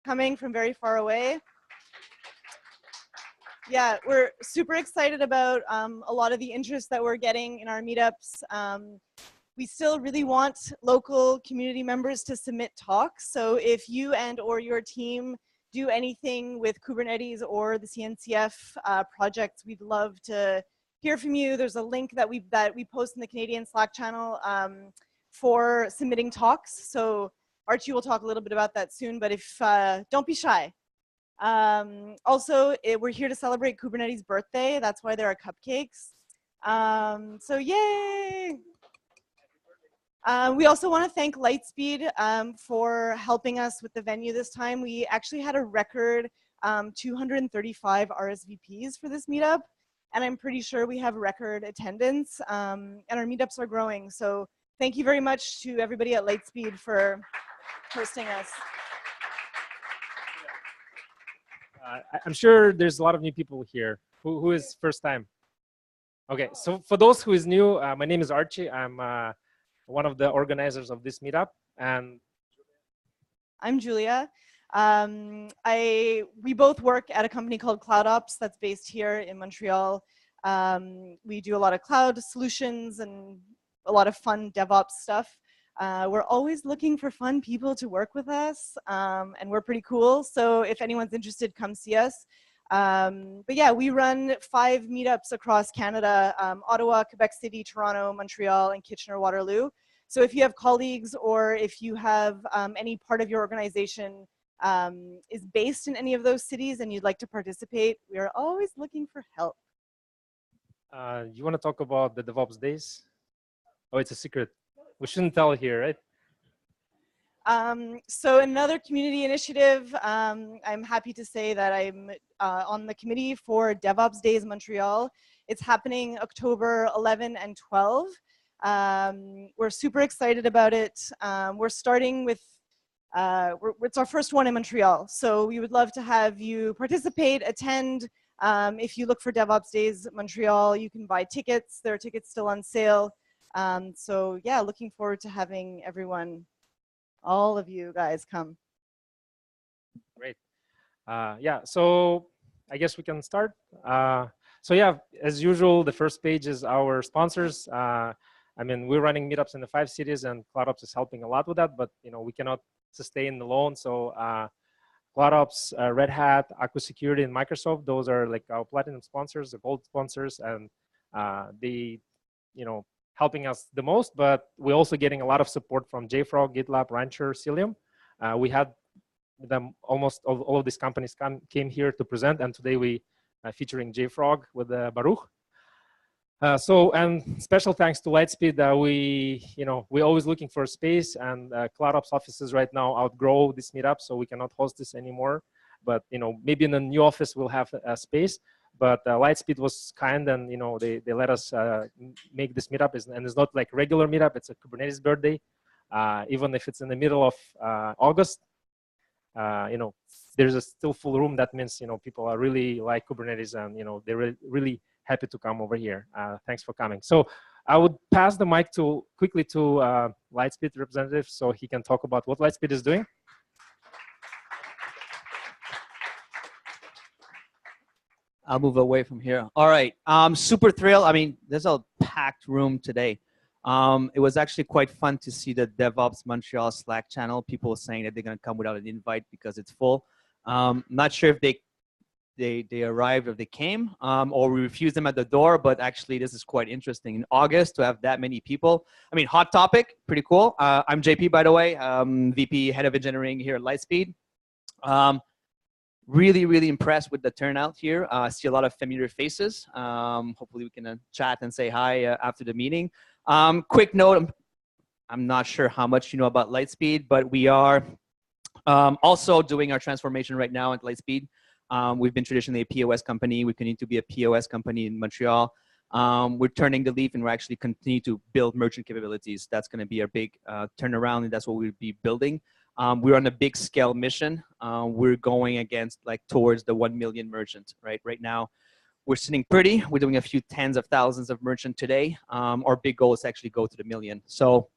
coming from very far away. Yeah, we're super excited about a lot of the interest that we're getting in our meetups. We still really want local community members to submit talks. So if you and or your team do anything with Kubernetes or the CNCF projects, we'd love to hear from you. There's a link that we post in the Canadian Slack channel for submitting talks. So Archie will talk a little bit about that soon, but if don't be shy. Also, we're here to celebrate Kubernetes' birthday. That's why there are cupcakes. So yay! We also want to thank Lightspeed for helping us with the venue this time. We actually had a record 235 RSVPs for this meetup, and I'm pretty sure we have record attendance, and our meetups are growing. So thank you very much to everybody at Lightspeed for hosting us. I'm sure there's a lot of new people here. Who is first time? Okay, so for those who is new, my name is Archie. I'm one of the organizers of this meetup, and I'm Julia. We both work at a company called CloudOps that's based here in Montreal. We do a lot of cloud solutions and a lot of fun DevOps stuff. We're always looking for fun people to work with us, and we're pretty cool. So if anyone's interested, come see us. But yeah, we run 5 meetups across Canada, Ottawa, Quebec City, Toronto, Montreal, and Kitchener-Waterloo. So if you have colleagues or if you have any part of your organization is based in any of those cities and you'd like to participate, we are always looking for help. You want to talk about the DevOps days? Oh, it's a secret. We shouldn't tell here, right? So another community initiative, I'm happy to say that I'm on the committee for DevOps Days Montreal. It's happening October 11 and 12. We're super excited about it. We're starting with, it's our first one in Montreal. So we would love to have you participate, attend. If you look for DevOps Days Montreal, you can buy tickets. There are tickets still on sale. So yeah, looking forward to having everyone, all of you guys come. Great. Yeah, so I guess we can start. So yeah, as usual, the first page is our sponsors. I mean, we're running meetups in the 5 cities, and CloudOps is helping a lot with that. But you know, we cannot sustain alone. So CloudOps, Red Hat, Aqua Security, and Microsoft, those are like our platinum sponsors, the gold sponsors, and they, you know, helping us the most. But we're also getting a lot of support from JFrog, GitLab, Rancher, Cilium. We had them, almost all of these companies came here to present, and today we featuring JFrog with Baruch. And special thanks to Lightspeed. We're always looking for space, and CloudOps offices right now outgrow this meetup, so we cannot host this anymore. But you know, maybe in the new office we'll have a space. But Lightspeed was kind, and you know, they let us make this meetup, and it's not like regular meetup. It's a Kubernetes birthday, even if it's in the middle of August. You know, there's a still full room. That means, you know, people are really like Kubernetes, and you know, they're really happy to come over here. Thanks for coming. So I would pass the mic quickly to Lightspeed representative, so he can talk about what Lightspeed is doing. I'll move away from here. All right, super thrilled. I mean, there's a packed room today. It was actually quite fun to see the DevOps Montreal Slack channel. People saying that they're gonna come without an invite because it's full. Not sure if they arrived or they came, or we refused them at the door, but actually this is quite interesting. In August, to have that many people. I mean, hot topic, pretty cool. I'm JP, by the way, VP, Head of Engineering here at Lightspeed. Really impressed with the turnout here. I see a lot of familiar faces. Hopefully we can chat and say hi after the meeting. Quick note, I'm not sure how much you know about Lightspeed, but we are also doing our transformation right now at Lightspeed. We've been traditionally a POS company. We continue to be a POS company in Montreal. We're turning the leaf, and we're actually continue to build merchant capabilities. That's going to be our big turnaround, and that's what we'll be building. We're on a big scale mission. We're going towards the 1 million merchant, right? Right now, we're sitting pretty. We're doing a few tens of thousands of merchant today. Our big goal is to actually go to the million. So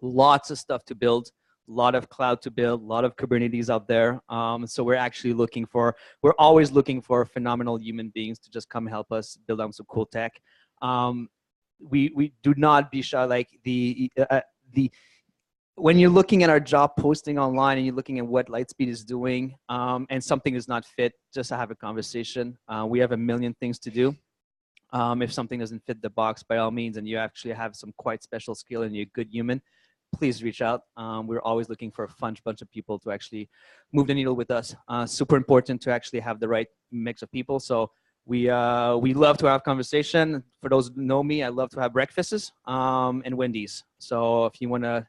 lots of stuff to build, a lot of cloud to build, a lot of Kubernetes out there. So we're actually we're always looking for phenomenal human beings to just come help us build out some cool tech. We do not be shy, like when you're looking at our job posting online and you're looking at what Lightspeed is doing, and something is not fit, just to have a conversation. We have a million things to do. If something doesn't fit the box, by all means, and you actually have some quite special skill and you're a good human, please reach out. We're always looking for a fun bunch of people to actually move the needle with us. Super important to actually have the right mix of people. So we love to have conversation. For those who know me, I love to have breakfasts and Wendy's. So if you wanna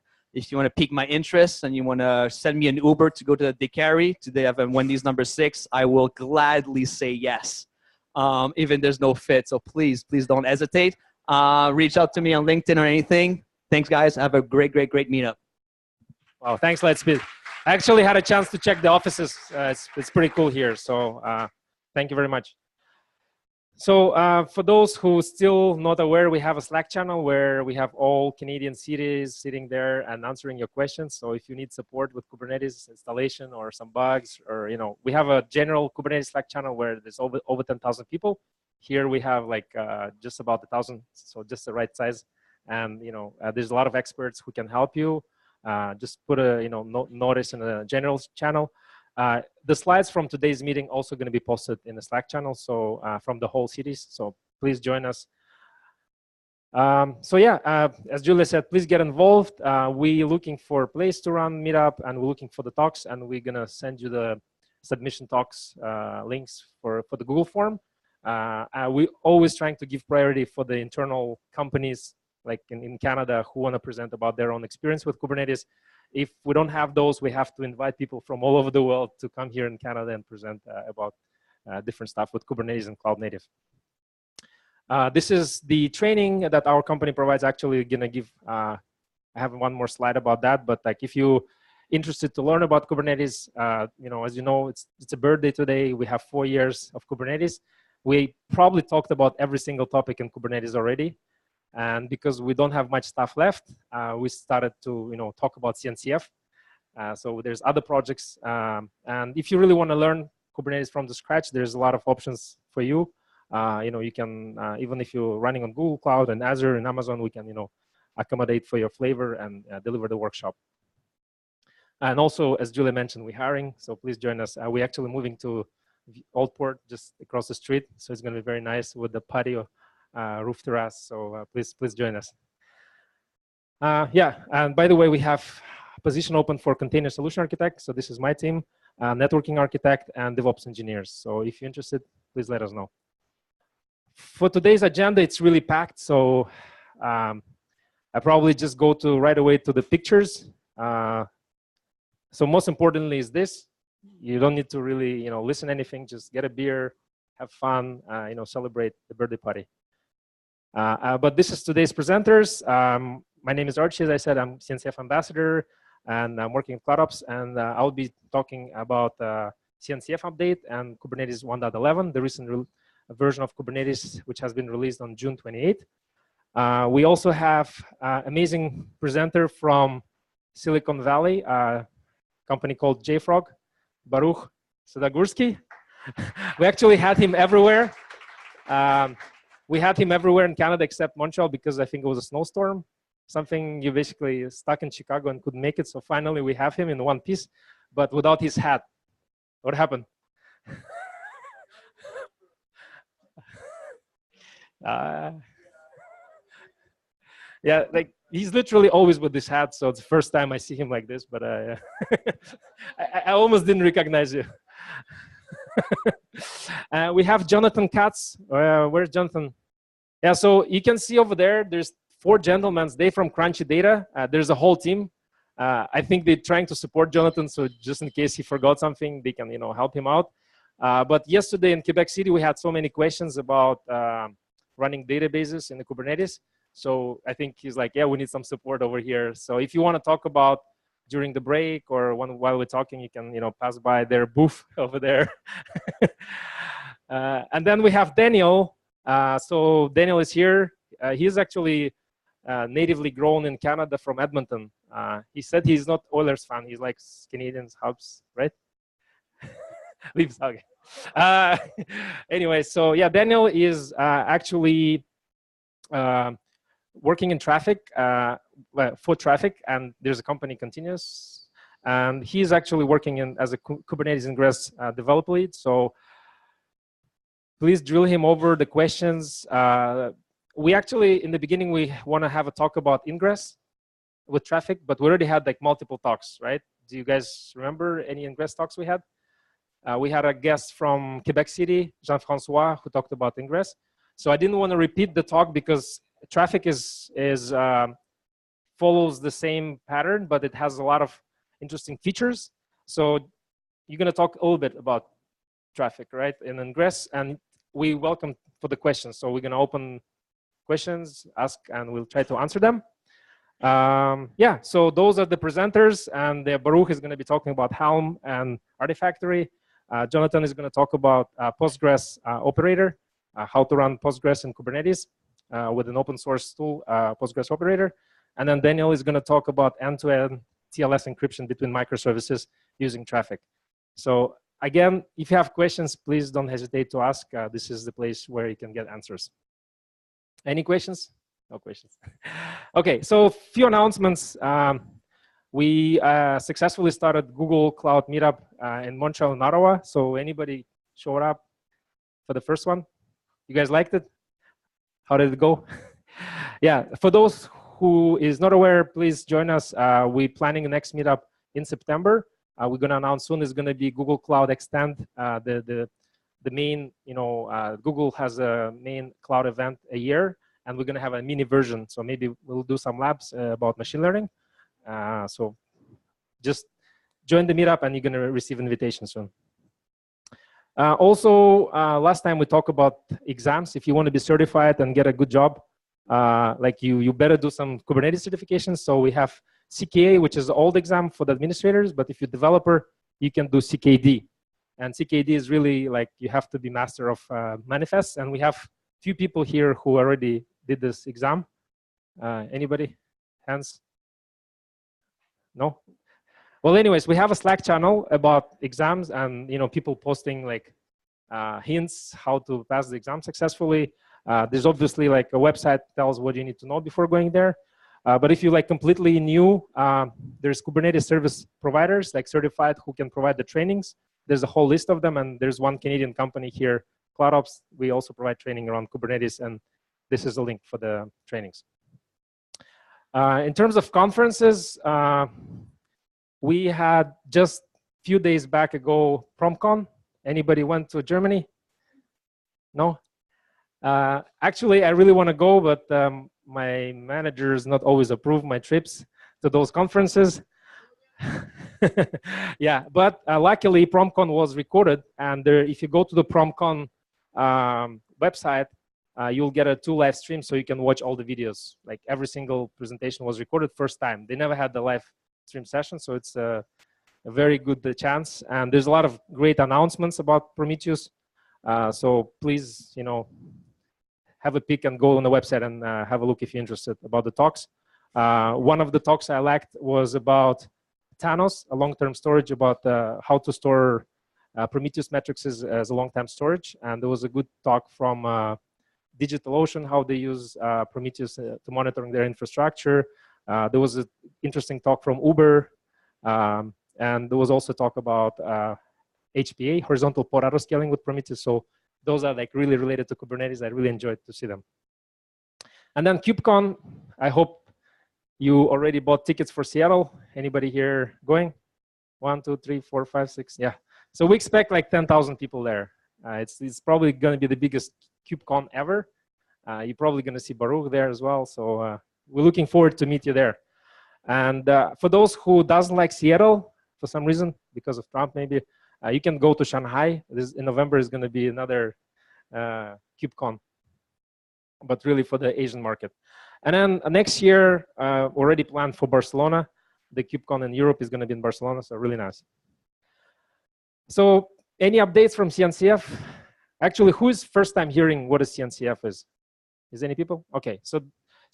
pique my interest and you wanna send me an Uber to go to the Decari, today I have a Wendy's number 6, I will gladly say yes. Even there's no fit. So please don't hesitate. Reach out to me on LinkedIn or anything. Thanks, guys. Have a great meetup. Wow, thanks, Lightspeed. I actually had a chance to check the offices. It's pretty cool here. So thank you very much. So for those who still not aware, we have a Slack channel where we have all Canadian cities sitting there and answering your questions. So if you need support with Kubernetes installation or some bugs, or we have a general Kubernetes Slack channel where there's over 10,000 people. Here we have like just about 1,000, so just the right size. And there's a lot of experts who can help you. Just put a notice in the general channel. The slides from today's meeting also going to be posted in the Slack channel, so from the whole cities. So please join us. So yeah, as Julia said, please get involved. We're looking for a place to run Meetup, and we're looking for the talks, and we're gonna send you the submission talks links for the Google form. We always trying to give priority for the internal companies, like in Canada, who want to present about their own experience with Kubernetes. If we don't have those, we have to invite people from all over the world to come here in Canada and present about different stuff with Kubernetes and Cloud Native. This is the training that our company provides. Actually, gonna give. I have one more slide about that. But like, if you interested to learn about Kubernetes, as you know, it's a birthday today. We have 4 years of Kubernetes. We probably talked about every single topic in Kubernetes already. And because we don't have much stuff left, we started to talk about CNCF. So there's other projects. And if you really want to learn Kubernetes from the scratch, there's a lot of options for you. You can, even if you're running on Google Cloud and Azure and Amazon, we can accommodate for your flavor and deliver the workshop. And also, as Julia mentioned, we're hiring, so please join us. We're actually moving to Old Port, just across the street. So it's going to be very nice with the patio. Roof terrace, so please join us. Yeah, and by the way, we have a position open for container solution architect. So this is my team, networking architect, and DevOps engineers. So if you're interested, please let us know. For today's agenda, it's really packed. So I probably just go right away to the pictures. So most importantly is this. You don't need to really listen to anything. Just get a beer, have fun, celebrate the birthday party. But this is today's presenters. My name is Archie, as I said. I'm CNCF ambassador, and I'm working in CloudOps. And I'll be talking about CNCF update and Kubernetes 1.11, the recent version of Kubernetes, which has been released on June 28th. We also have an amazing presenter from Silicon Valley, a company called JFrog, Baruch Sadogursky. We actually had him everywhere. We had him everywhere in Canada except Montreal because I think it was a snowstorm. Something, you basically stuck in Chicago and couldn't make it. So finally we have him in one piece, but without his hat. What happened? Yeah, like he's literally always with this hat. So it's the first time I see him like this, but I almost didn't recognize you. We have Jonathan Katz. Where's Jonathan? Yeah, so you can see over there, there's 4 gentlemen. They're from Crunchy Data. There's a whole team. I think they're trying to support Jonathan, so just in case he forgot something, they can help him out. But yesterday in Quebec City, we had so many questions about running databases in the Kubernetes. So I think he's like, yeah, we need some support over here. So if you want to talk about during the break or while we're talking, you can pass by their booth over there. And then we have Daniel. So Daniel is here. He's actually natively grown in Canada from Edmonton. He said he's not Oilers fan. He likes Canadians, Hubs, right? Leaves, okay. Anyway, so yeah, Daniel is actually working in Traefik, for Traefik, and there's a company Continuous. And he's actually working as a Kubernetes Ingress developer lead. So please drill him over the questions. We actually, in the beginning, we want to have a talk about Ingress with Traefik, but we already had like multiple talks, right? Do you guys remember any Ingress talks we had? We had a guest from Quebec City, Jean-Francois, who talked about Ingress. So I didn't want to repeat the talk because Traefik follows the same pattern, but it has a lot of interesting features. So you're going to talk a little bit about Traefik, right, in Ingress, and we welcome for the questions. So we're going to open questions, ask, and we'll try to answer them. Yeah, so those are the presenters, and Baruch is going to be talking about Helm and Artifactory. Jonathan is going to talk about Postgres operator, how to run Postgres in Kubernetes with an open source tool, Postgres operator. And then Daniel is going to talk about end-to-end TLS encryption between microservices using Traefik. So again, if you have questions, please don't hesitate to ask. This is the place where you can get answers. Any questions? No questions. Okay, so a few announcements. We successfully started Google Cloud Meetup in Montreal and Ottawa. So anybody showed up for the first one? You guys liked it? How did it go? Yeah, for those who is not aware, please join us. We're planning the next meetup in September. We're going to announce soon. It's going to be Google Cloud Extend. The main, Google has a main cloud event a year, and we're going to have a mini version. So maybe we'll do some labs about machine learning. So just join the meetup, and you're going to receive invitation soon. Also, last time we talked about exams. If you want to be certified and get a good job, like you better do some Kubernetes certifications. So we have CKA, which is the old exam for the administrators, but if you're a developer, you can do CKD. And CKD is really like you have to be master of manifests. And we have few people here who already did this exam. Anybody? Hands? No? Well, anyways, we have a Slack channel about exams and people posting like hints how to pass the exam successfully. There's obviously like a website tells what you need to know before going there. But if you're like completely new, there's Kubernetes service providers like certified who can provide the trainings. There's a whole list of them, and there's one Canadian company here, CloudOps. We also provide training around Kubernetes, and this is a link for the trainings. In terms of conferences, we had just a few days back ago PromCon. Anybody went to Germany? No? Actually, I really want to go, but my managers not always approve my trips to those conferences. Yeah, but luckily PromCon was recorded, and if you go to the PromCon website, you'll get 2 live streams, so you can watch all the videos. Like every single presentation was recorded first time. They never had the live stream session, so it's a very good chance. And there's a lot of great announcements about Prometheus. So please, have a peek and go on the website and have a look if you're interested about the talks. One of the talks I liked was about Thanos, a long-term storage, about how to store Prometheus metrics as a long-term storage. And there was a good talk from DigitalOcean, how they use Prometheus to monitoring their infrastructure. There was an interesting talk from Uber. And there was also talk about HPA, horizontal pod autoscaling with Prometheus. So those are like really related to Kubernetes. I really enjoyed to see them. And then KubeCon, I hope you already bought tickets for Seattle. Anybody here going? 1, 2, 3, 4, 5, 6. Yeah. So we expect like 10,000 people there. It's probably going to be the biggest KubeCon ever. You're probably going to see Baruch there as well. So we're looking forward to meet you there. And for those who doesn't like Seattle for some reason, because of Trump maybe, you can go to Shanghai. In November is going to be another KubeCon, but really for the Asian market. And then next year, already planned for Barcelona. The KubeCon in Europe is going to be in Barcelona, so really nice. So any updates from CNCF? Actually, who is first time hearing what a CNCF is? Is any people? Okay, so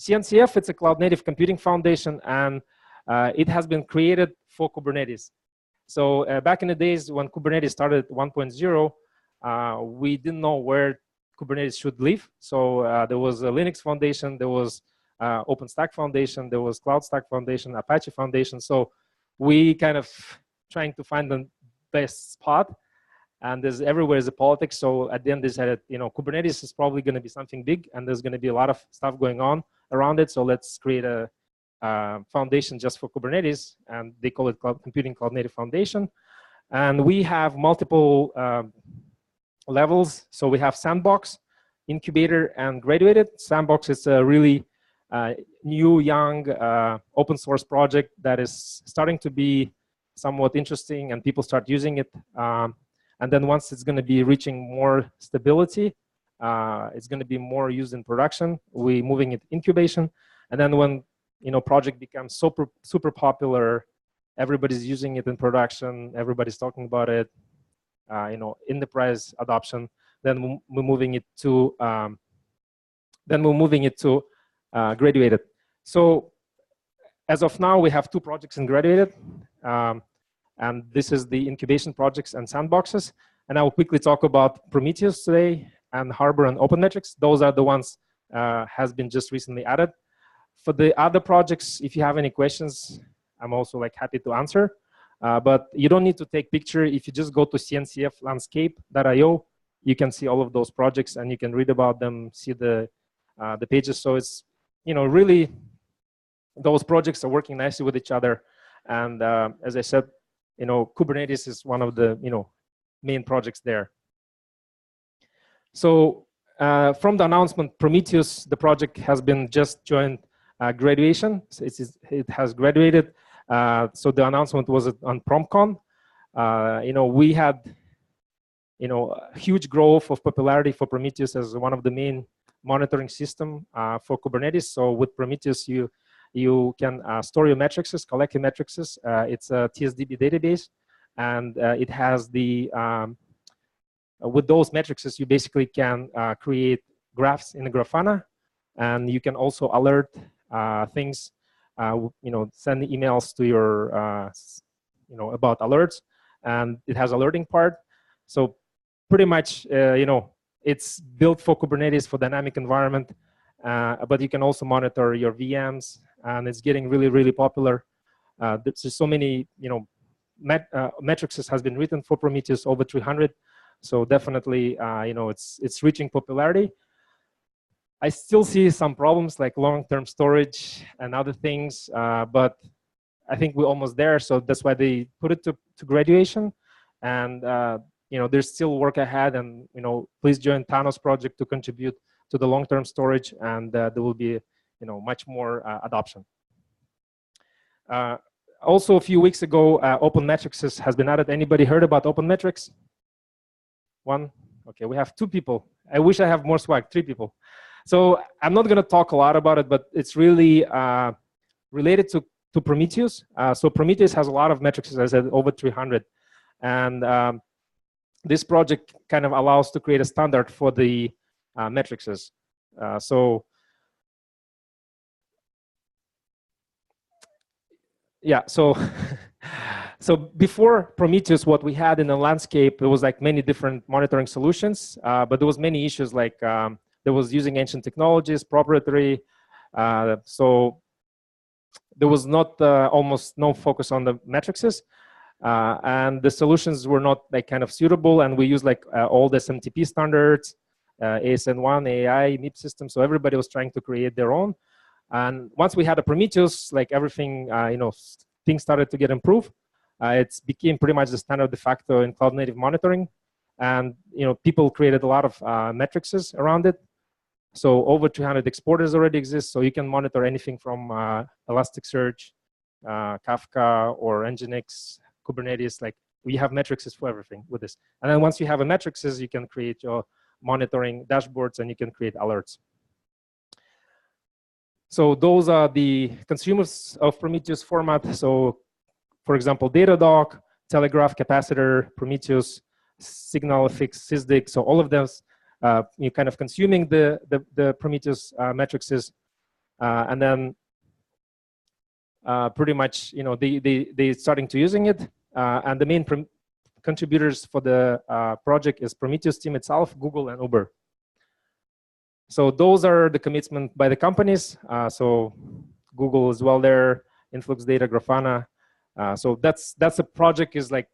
CNCF, it's a cloud native computing foundation, and it has been created for Kubernetes. So back in the days when Kubernetes started 1.0, we didn't know where Kubernetes should live. So there was a Linux Foundation, there was OpenStack Foundation, there was CloudStack Foundation, Apache Foundation. So we kind of trying to find the best spot, and there's everywhere is a politics. So at the end, they decided, you know, Kubernetes is probably going to be something big, and there's going to be a lot of stuff going on around it. So let's create a foundation just for Kubernetes, and they call it Computing Cloud Native Foundation. And we have multiple levels. So we have Sandbox, Incubator, and Graduated. Sandbox is a really new, young, open source project that is starting to be somewhat interesting, and people start using it. And then once it's going to be reaching more stability, it's going to be more used in production. We're moving it incubation, and then when project becomes super popular, everybody's using it in production, everybody's talking about it, enterprise adoption, then we're moving it to graduated. So as of now, we have 2 projects in graduated, and this is the incubation projects and sandboxes. And I will quickly talk about Prometheus today, and Harbor and OpenMetrics. Those are the ones has been just recently added. For the other projects, if you have any questions, I'm also happy to answer. But you don't need to take picture. If you just go to cncflandscape.io, you can see all of those projects, and you can read about them, see the pages. So it's really those projects are working nicely with each other. And as I said, Kubernetes is one of the main projects there. So from the announcement, Prometheus, the project has been just joined graduation. So it has graduated. So the announcement was on PromCon. We had huge growth of popularity for Prometheus as one of the main monitoring system for Kubernetes. So with Prometheus, you can store your metrics, collect your metrics. It's a TSDB database, and it has the with those metrics, you basically can create graphs in the Grafana, and you can also alert things. Send emails to your about alerts, and it has alerting part. So pretty much, it's built for Kubernetes for dynamic environment, but you can also monitor your VMs, and it's getting really popular. There's so many, metrics has been written for Prometheus, over 300. So definitely, it's reaching popularity. I still see some problems like long-term storage and other things, but I think we're almost there. So that's why they put it to graduation, and there's still work ahead. And please join Thanos project to contribute to the long-term storage, and there will be much more adoption. Also, a few weeks ago, OpenMetrics has been added. Anybody heard about OpenMetrics? One? Okay, we have 2 people. I wish I have more swag, 3 people. So I'm not going to talk a lot about it, but it's really related to Prometheus. So Prometheus has a lot of metrics, as I said, over 300. And this project kind of allows to create a standard for the metrics. So before Prometheus, what we had in the landscape, there was many different monitoring solutions, but there was many issues there was using ancient technologies, proprietary. So there was not almost no focus on the metrics, and the solutions were not kind of suitable. And we used all the SMTP standards, ASN1, AI, MIP system. So everybody was trying to create their own. And once we had a Prometheus, everything, things started to get improved. It became pretty much the standard de facto in cloud native monitoring. And people created a lot of metrics around it. So over 200 exporters already exist. So you can monitor anything from Elasticsearch, Kafka, or Nginx, Kubernetes. We have metrics for everything with this. And then once you have a metrics, you can create your monitoring dashboards, and you can create alerts. So those are the consumers of Prometheus format. So for example, Datadog, Telegraph, Capacitor, Prometheus, SignalFx, Sysdig. So all of those, you're kind of consuming the Prometheus metrics. and then pretty much, you know, they starting to using it. And the main contributors for the project is Prometheus team itself, Google, and Uber. So those are the commitment by the companies. So Google as well there, Influx Data, Grafana. So that's a project is like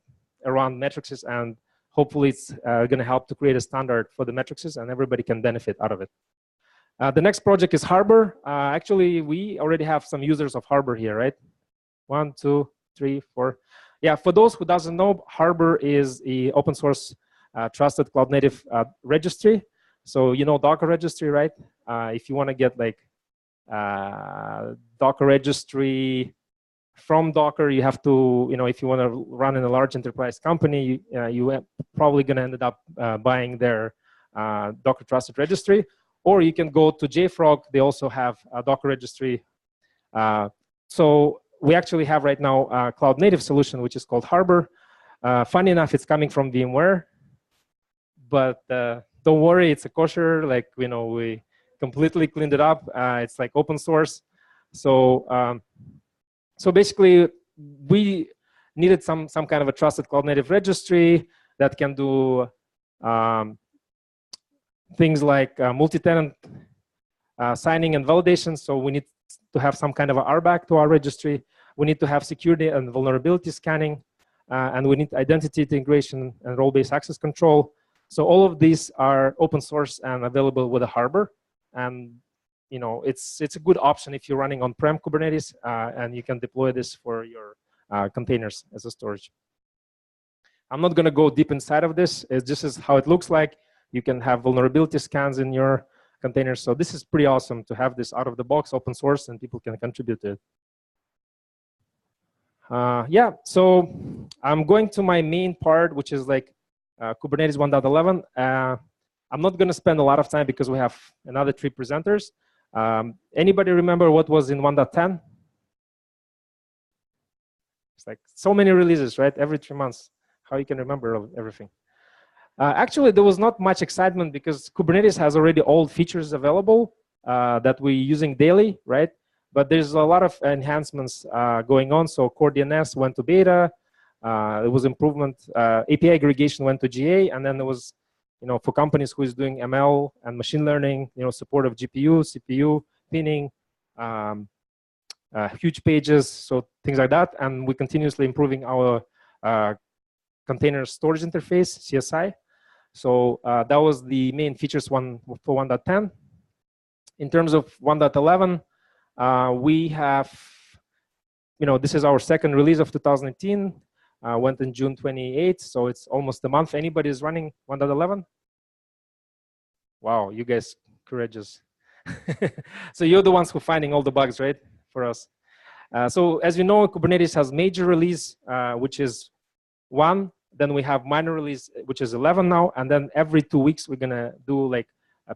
around metrics, and hopefully it's going to help to create a standard for the metrics, and everybody can benefit out of it. The next project is Harbor. Actually, we already have some users of Harbor here, right? 1, 2, 3, 4. Yeah, for those who doesn't know, Harbor is a open source trusted cloud native registry. So you know Docker registry, right? If you want to get like Docker registry from Docker, you have to, you know, if you want to run in a large enterprise company, you probably going to end up buying their Docker trusted registry. Or you can go to JFrog. They also have a Docker registry. So we actually have right now a cloud native solution, which is called Harbor. Funny enough, it's coming from VMware. But don't worry, it's a kosher. Like, you know, we completely cleaned it up. It's like open source. So so basically, we needed some kind of a trusted cloud native registry that can do things like multi-tenant signing and validation. So we need to have some kind of a RBAC to our registry. We need to have security and vulnerability scanning, and we need identity integration and role-based access control. So all of these are open source and available with a Harbor. And you know, it's a good option if you're running on-prem Kubernetes, and you can deploy this for your containers as a storage. I'm not going to go deep inside of this. This is how it looks like. You can have vulnerability scans in your containers. So this is pretty awesome to have this out of the box, open source, and people can contribute to it. Yeah, so I'm going to my main part, which is like Kubernetes 1.11. I'm not going to spend a lot of time because we have another 3 presenters. Anybody remember what was in 1.10? It's like so many releases, right? Every 3 months. How you can remember everything? Actually, there was not much excitement because Kubernetes has already old features available that we're using daily, right? But there's a lot of enhancements going on. So Core DNS went to beta. There was improvement. API aggregation went to GA, and then there was, you know, for companies who is doing ML and machine learning, you know, support of GPU, CPU, pinning, huge pages, so things like that. And we're continuously improving our container storage interface, CSI. So that was the main features for 1.10. In terms of 1.11, we have, you know, this is our second release of 2018. Went in June 28th, so it's almost a month. Anybody is running 1.11? Wow, you guys courageous. So you're the ones who are finding all the bugs, right, for us. So as you know, Kubernetes has major release, which is 1. Then we have minor release, which is 11 now. And then every 2 weeks, we're going to do like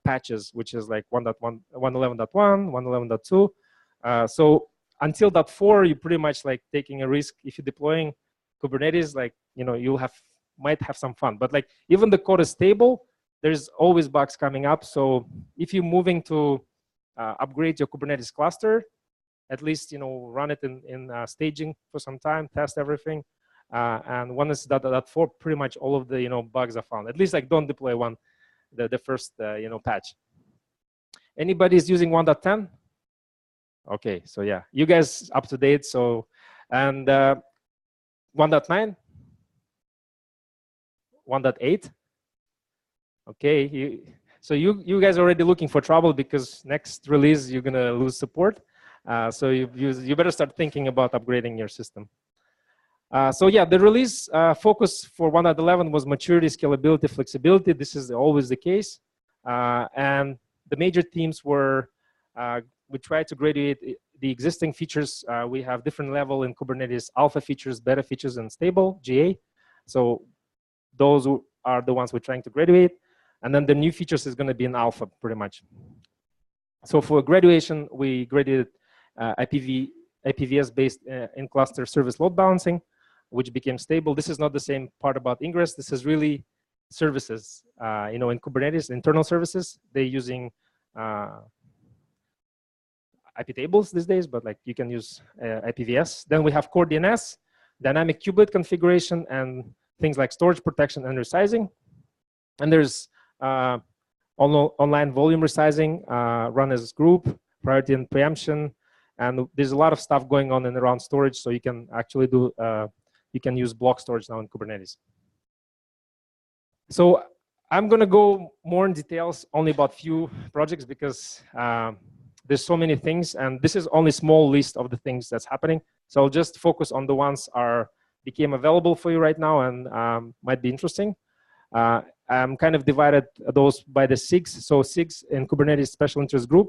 patches, which is like 1.1, 1.11.1, 1.11.2. So until that 4, you're pretty much like taking a risk. If you're deploying Kubernetes, like, you know, you might have some fun. But like even the code is stable, there's always bugs coming up. So if you're moving to upgrade your Kubernetes cluster, at least, you know, run it in staging for some time, test everything. And once that 4, pretty much all of the, you know, bugs are found. At least like don't deploy the first, you know, patch. Anybody is using 1.10? Okay, so yeah, you guys up to date. So, and 1.9? 1.8? Okay, so you guys are already looking for trouble because next release you're gonna lose support. So you better start thinking about upgrading your system. So yeah, the release focus for 1.11 was maturity, scalability, flexibility. This is always the case. And the major themes were, we tried to graduate the existing features. We have different level in Kubernetes: alpha features, beta features, and stable, GA. So those are the ones we're trying to graduate. And then the new features is going to be in alpha, pretty much. So for graduation, we graduated IPVS-based in-cluster service load balancing, which became stable. This is not the same part about ingress. This is really services. You know, in Kubernetes, internal services, they're using IPTables these days, but like you can use IPVS. Then we have core DNS, dynamic kubelet configuration, and things like storage protection and resizing. And there's online volume resizing, run as group, priority and preemption, and there's a lot of stuff going on and around storage. So you can actually do you can use block storage now in Kubernetes. So I'm going to go more in details only about few projects because there's so many things, and this is only a small list of the things that's happening. So I'll just focus on the ones became available for you right now and might be interesting. I'm kind of divided those by the SIGs. So SIGs in Kubernetes Special Interest Group.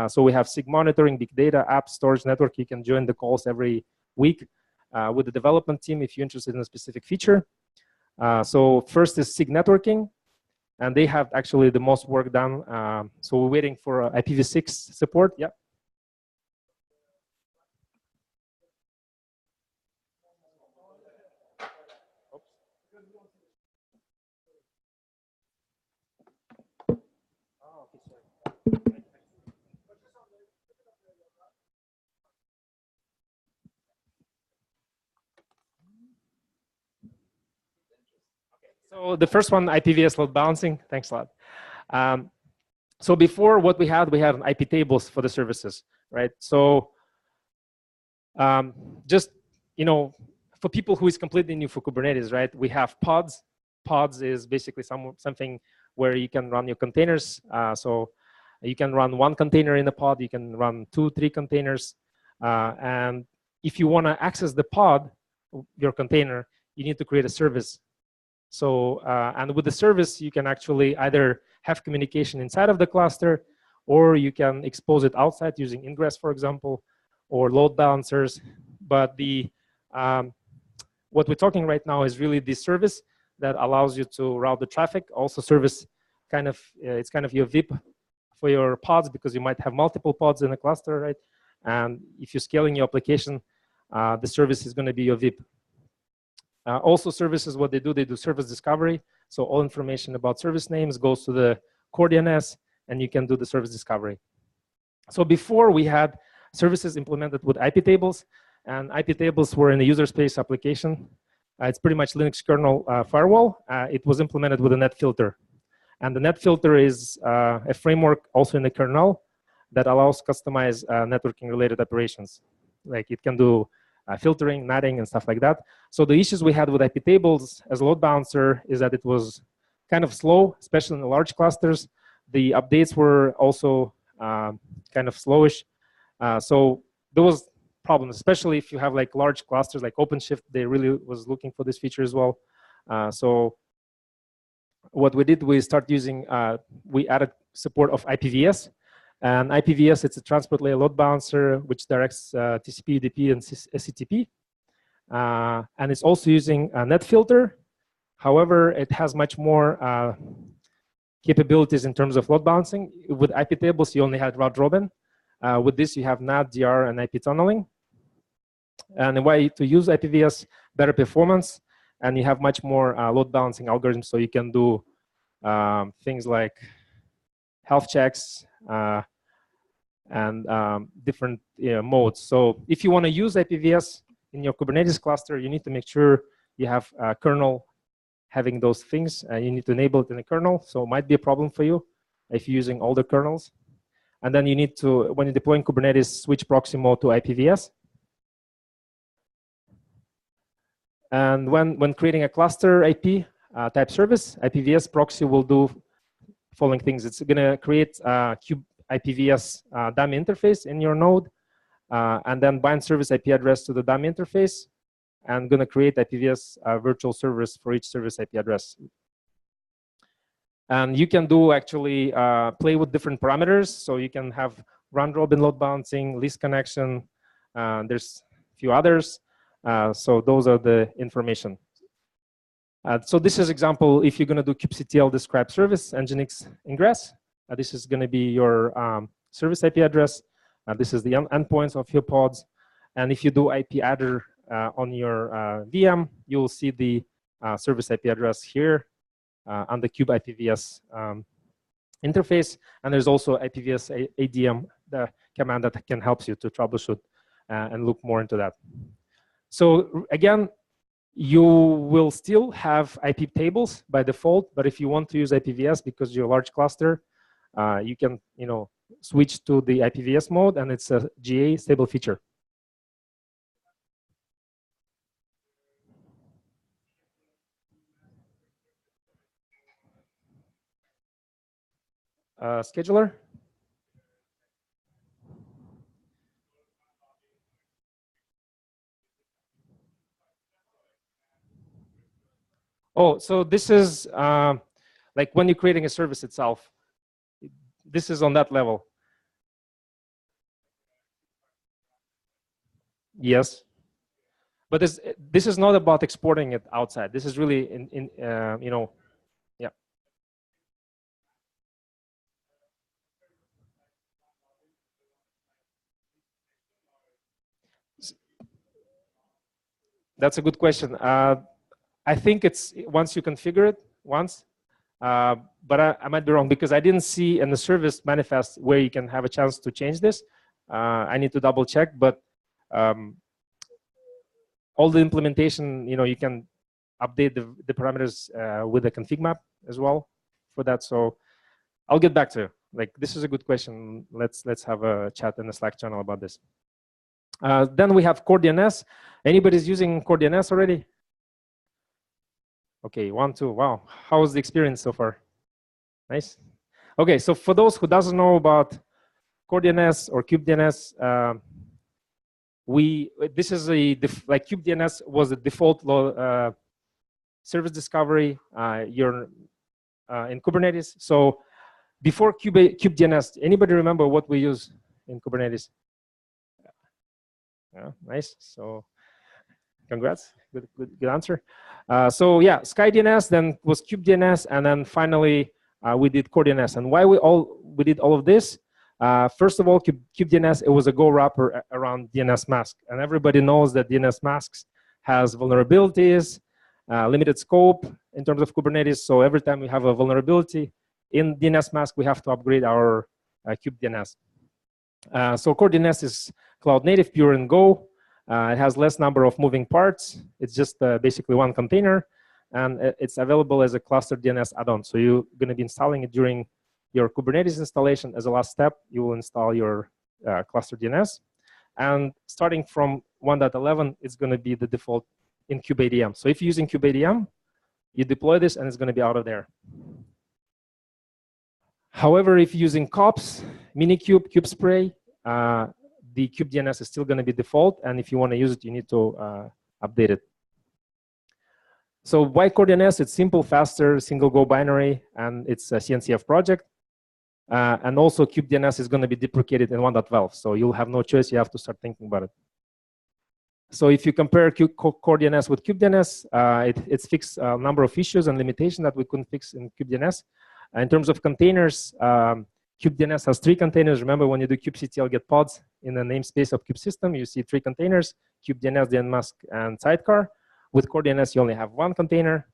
So we have SIG monitoring, big data, app storage network. You can join the calls every week with the development team if you're interested in a specific feature. So first is SIG networking, and they have actually the most work done. So we're waiting for IPv6 support. Yeah. So the first one, IPVS load balancing. Thanks a lot. So before, what we had an IPTables for the services, right? So just, for people who is completely new for Kubernetes, right? We have pods. Pods is basically something where you can run your containers. So you can run one container in a pod. You can run 2, 3 containers. And if you want to access the pod, your container, you need to create a service. So, and with the service, you can actually either have communication inside of the cluster, or you can expose it outside using ingress, for example, or load balancers. But what we're talking right now is really the service that allows you to route the traffic. Also, service it's kind of your VIP for your pods, because you might have multiple pods in a cluster, right? And if you're scaling your application, the service is going to be your VIP. Also, services, what they do service discovery. So all information about service names goes to the core DNS, and you can do the service discovery. So before, we had services implemented with IPTables, and IPTables were in a user space application. It's pretty much Linux kernel firewall. It was implemented with a net filter. And the net filter is a framework also in the kernel that allows customized networking related operations. Like it can do filtering, natting, and stuff like that. So the issues we had with IPTables as a load balancer is that it was kind of slow, especially in the large clusters. The updates were also kind of slowish. So there was problems, especially if you have like large clusters like OpenShift. They really was looking for this feature as well. So what we did, we added support of IPVS. And IPVS, it's a transport layer load balancer which directs TCP, UDP, and SCTP. And it's also using a net filter. However, it has much more capabilities in terms of load balancing. With IPTables, you only had route robin. With this, you have NAT, DR, and IP tunneling. And the way to use IPVS, better performance, and you have much more load balancing algorithms, so you can do things like health checks, and different modes. So if you want to use IPVS in your Kubernetes cluster, you need to make sure you have a kernel having those things. You need to enable it in the kernel, so it might be a problem for you if you're using older kernels. And then you need to, when you're deploying Kubernetes, switch proxy mode to IPVS. And when creating a cluster IP type service, IPVS proxy will do following things. It's going to create a IPVS dummy interface in your node, and then bind service IP address to the dummy interface, and going to create IPVS virtual servers for each service IP address. And you can do actually play with different parameters. So you can have round robin load balancing, least connection. There's a few others. So those are the information. So this is example, if you're going to do kubectl describe service, nginx ingress, this is going to be your service IP address. This is the endpoints of your pods. And if you do IP adder on your VM, you'll see the service IP address here on the kube IPVS interface. And there's also IPVS ADM the command that can help you to troubleshoot and look more into that. So again, you will still have IPTables by default, but if you want to use IPVS because you're a large cluster, you can switch to the IPVS mode, and it's a GA stable feature. Scheduler. Oh, so this is like when you're creating a service itself. This is on that level. Yes. But this is not about exporting it outside. This is really yeah. That's a good question. I think it's once you configure it once, but I might be wrong because I didn't see in the service manifest where you can have a chance to change this. I need to double check, but all the implementation, you can update the parameters with the config map as well for that. So I'll get back to you. Like, this is a good question. Let's have a chat in the Slack channel about this. Then we have Core DNS. Anybody's using Core DNS already? Okay, 1, 2. Wow, how was the experience so far? Nice. Okay, so for those who doesn't know about Core DNS or KubeDNS, this is like KubeDNS was the default service discovery you're in Kubernetes. So before KubeDNS, anybody remember what we use in Kubernetes? Yeah, nice. So congrats, good answer. So yeah, SkyDNS, then was KubeDNS, and then finally we did Core DNS. And why we did all of this? First of all, KubeDNS, it was a Go wrapper around DNS mask, and everybody knows that DNS masks has vulnerabilities, limited scope in terms of Kubernetes. So every time we have a vulnerability in DNS mask, we have to upgrade our KubeDNS. So Core DNS is cloud native, pure in Go. It has less number of moving parts. It's just basically one container, and it's available as a cluster DNS add-on. So you're going to be installing it during your Kubernetes installation. As a last step, you will install your cluster DNS. And starting from 1.11, it's going to be the default in kubeadm. So if you're using kubeadm, you deploy this, and it's going to be out of there. However, if you're using kops, Minikube, KubeSpray, the kubeDNS is still going to be default, and if you want to use it, you need to update it. So why Core DNS? It's simple, faster, single Go binary, and it's a CNCF project. And also kubeDNS is going to be deprecated in 1.12, so you'll have no choice. You have to start thinking about it. So if you compare Core DNS with kubeDNS, it's fixed a number of issues and limitations that we couldn't fix in kubeDNS. In terms of containers, kubeDNS has 3 containers. Remember, when you do kubectl get pods in the namespace of kubesystem, you see 3 containers: kubeDNS, DNMask, and Sidecar. With Core DNS, you only have 1 container.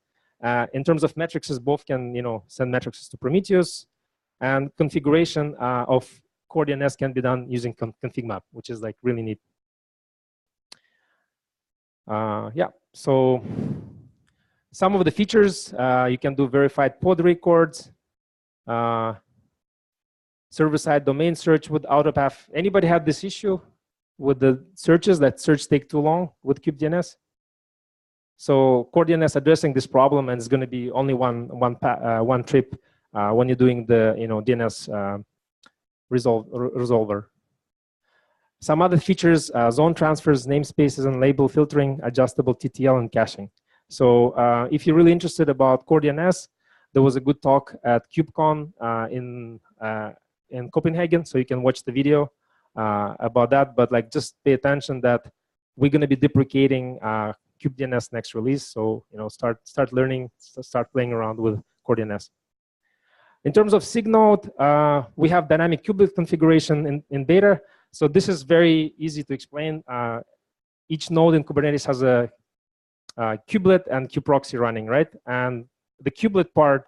In terms of metrics, both can send metrics to Prometheus, and configuration of Core DNS can be done using config map, which is like really neat. Yeah, so some of the features, you can do verified pod records, server-side domain search with AutoPath. Anybody had this issue with the searches, that search take too long with kubeDNS? So Core DNS addressing this problem, and it's going to be only one trip when you're doing the DNS resolver. Some other features: zone transfers, namespaces and label filtering, adjustable TTL, and caching. So if you're really interested about Core DNS, there was a good talk at KubeCon in Copenhagen, so you can watch the video about that. But like, just pay attention that we're going to be deprecating kubeDNS next release. So start learning, start playing around with Core DNS. In terms of SIG node, we have dynamic kubelet configuration in beta. So this is very easy to explain. Each node in Kubernetes has a kubelet and kubeproxy running, right? And the kubelet part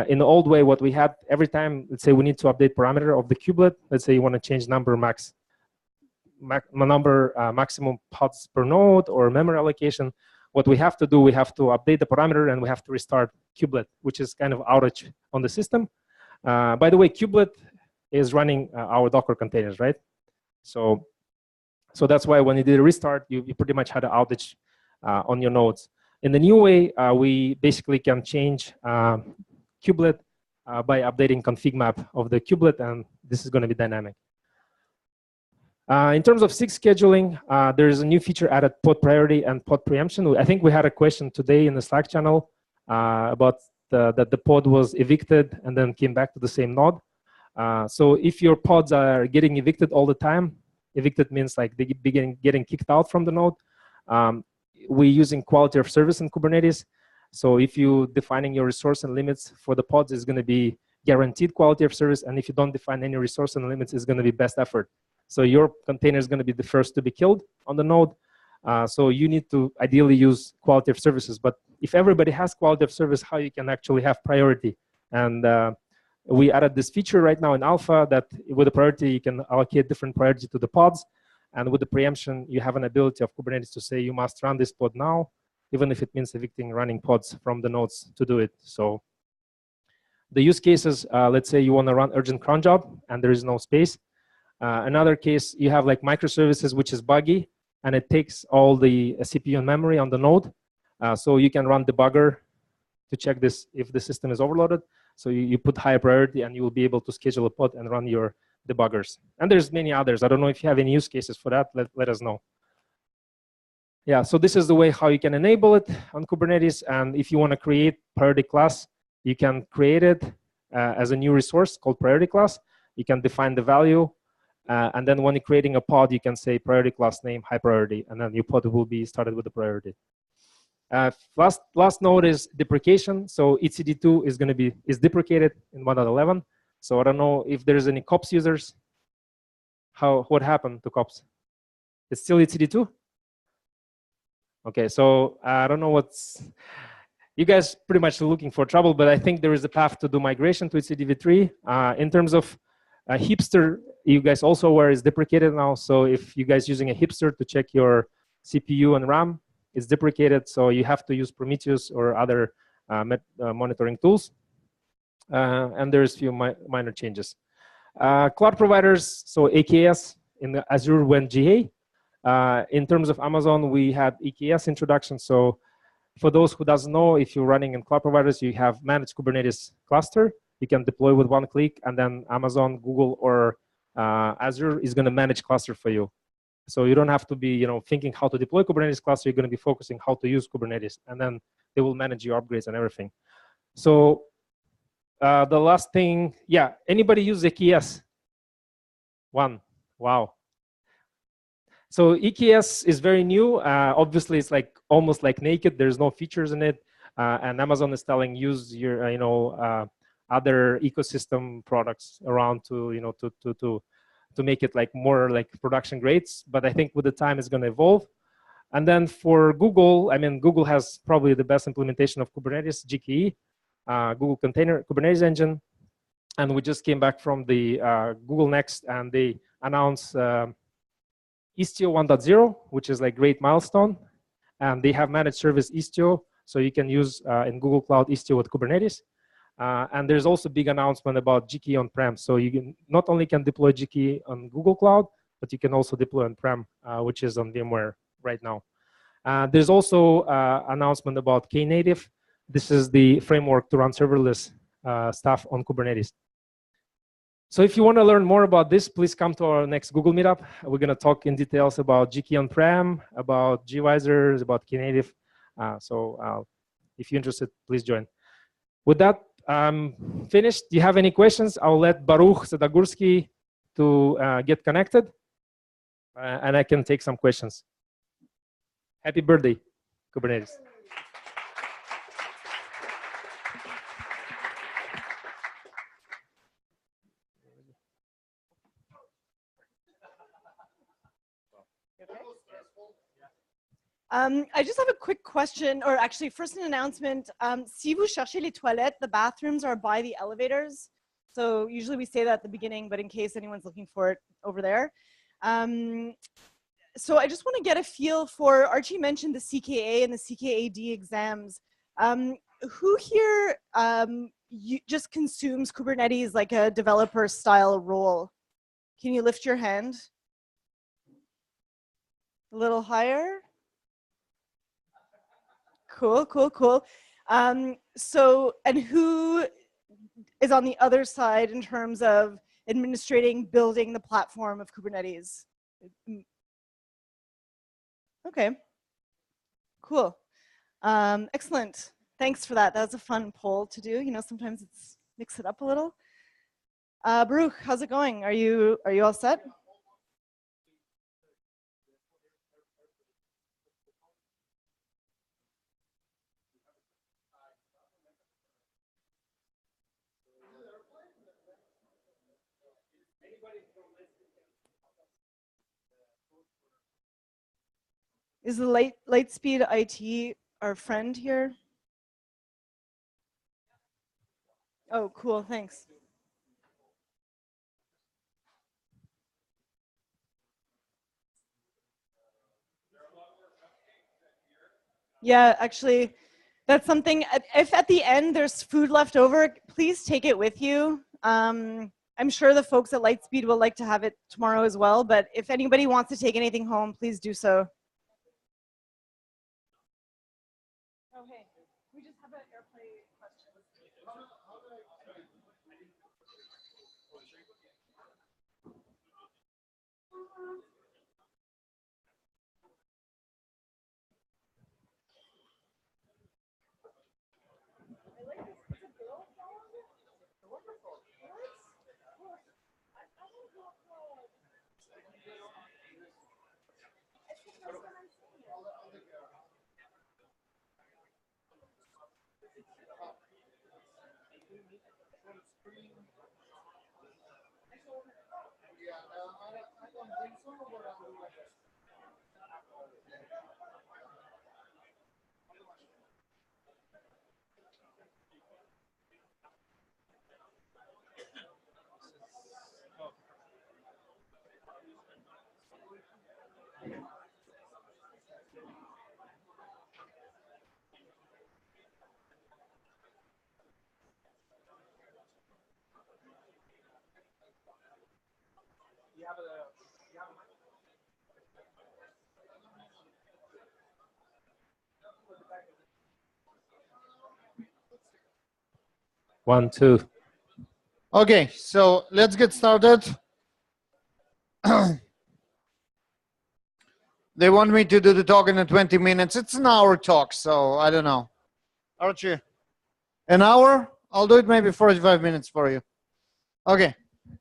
In the old way, what we had every time, let's say we need to update parameter of the kubelet. Let's say you want to change maximum pods per node or memory allocation. What we have to do, we have to update the parameter and we have to restart kubelet, which is kind of outage on the system. By the way, kubelet is running our Docker containers, right? So that's why when you did a restart, you pretty much had an outage on your nodes. In the new way, we basically can change kubelet by updating config map of the kubelet, and this is going to be dynamic. In terms of SIG scheduling, there is a new feature added, pod priority and pod preemption. I think we had a question today in the Slack channel about that the pod was evicted and then came back to the same node. So if your pods are getting evicted all the time, evicted means like they begin getting kicked out from the node. We're using quality of service in Kubernetes. So if you defining your resource and limits for the pods, is going to be guaranteed quality of service. And if you don't define any resource and limits, it's going to be best effort. So your container is going to be the first to be killed on the node. So you need to ideally use quality of services. But if everybody has quality of service, how you can actually have priority? And we added this feature right now in alpha that with the priority, you can allocate different priority to the pods. And with the preemption, you have an ability of Kubernetes to say you must run this pod now, even if it means evicting running pods from the nodes to do it. So the use cases, let's say you want to run urgent cron job and there is no space. Another case, you have like microservices, which is buggy, and it takes all the CPU and memory on the node. So you can run debugger to check this if the system is overloaded. So you put higher priority and you will be able to schedule a pod and run your debuggers. And there's many others. I don't know if you have any use cases for that, let us know. Yeah, so this is the way how you can enable it on Kubernetes. And if you want to create priority class, you can create it as a new resource called priority class. You can define the value. And then when you're creating a pod, you can say priority class name, high priority, and then your pod will be started with the priority. Last node is deprecation. So etcd2 is deprecated in 1.11. So I don't know if there's any COPS users. What happened to COPS? It's still etcd2? Okay, so I don't know you guys pretty much looking for trouble, but I think there is a path to do migration to etcdv3. In terms of Hipster, you guys also aware is deprecated now. So if you guys using a Hipster to check your CPU and RAM, it's deprecated. So you have to use Prometheus or other monitoring tools. And there's a few minor changes. Cloud providers, so EKS in the Azure went GA. In terms of Amazon, we had EKS introduction. So for those who doesn't know, if you're running in cloud providers, you have managed Kubernetes cluster. You can deploy with one click, and then Amazon, Google, or Azure is going to manage cluster for you. So you don't have to be, thinking how to deploy Kubernetes cluster. You're going to be focusing how to use Kubernetes, and then they will manage your upgrades and everything. So the last thing, yeah, anybody use EKS? One, wow. So EKS is very new. Obviously, it's like almost like naked. There's no features in it, and Amazon is telling use your, other ecosystem products around to make it like more like production grades. But I think with the time it's going to evolve. And then for Google, Google has probably the best implementation of Kubernetes, GKE, Google Container Kubernetes Engine. And we just came back from the Google Next, and they announced Istio 1.0, which is like great milestone. And they have managed service Istio, so you can use in Google Cloud Istio with Kubernetes. And there's also big announcement about GKE on-prem. So you can not only can deploy GKE on Google Cloud, but you can also deploy on-prem, which is on VMware right now. There's also announcement about Knative. This is the framework to run serverless stuff on Kubernetes. So if you want to learn more about this, please come to our next Google Meetup. We're going to talk in details about GKE on-prem, about gvisors, about Knative. So if you're interested, please join. With that, I'm finished. Do you have any questions? I'll let Baruch Sadogursky to get connected, and I can take some questions. Happy birthday, Kubernetes. I just have a quick question, or actually first an announcement. Si vous cherchez les toilettes, the bathrooms are by the elevators. So usually we say that at the beginning, but in case anyone's looking for it over there. So I just want to get a feel for, Archie mentioned the CKA and the CKAD exams. Who here just consumes Kubernetes like a developer style role? Can you lift your hand? A little higher? Cool, cool, cool. So, and who is on the other side in terms of administrating, building the platform of Kubernetes? Okay, cool. Excellent. Thanks for that. That was a fun poll to do. You know, sometimes it's mix it up a little. Baruch, how's it going? Are you all set? Is the Lightspeed IT our friend here? Oh, cool, thanks. Yeah, actually, that's something, if at the end there's food left over, please take it with you. I'm sure the folks at Lightspeed will like to have it tomorrow as well, but if anybody wants to take anything home, please do so. Oh, hey, we just have an airplay question. One, two. Okay, so let's get started. They want me to do the talk in 20 minutes. It's an hour talk, so I don't know. Archie, an hour? I'll do it maybe 45 minutes for you. Okay,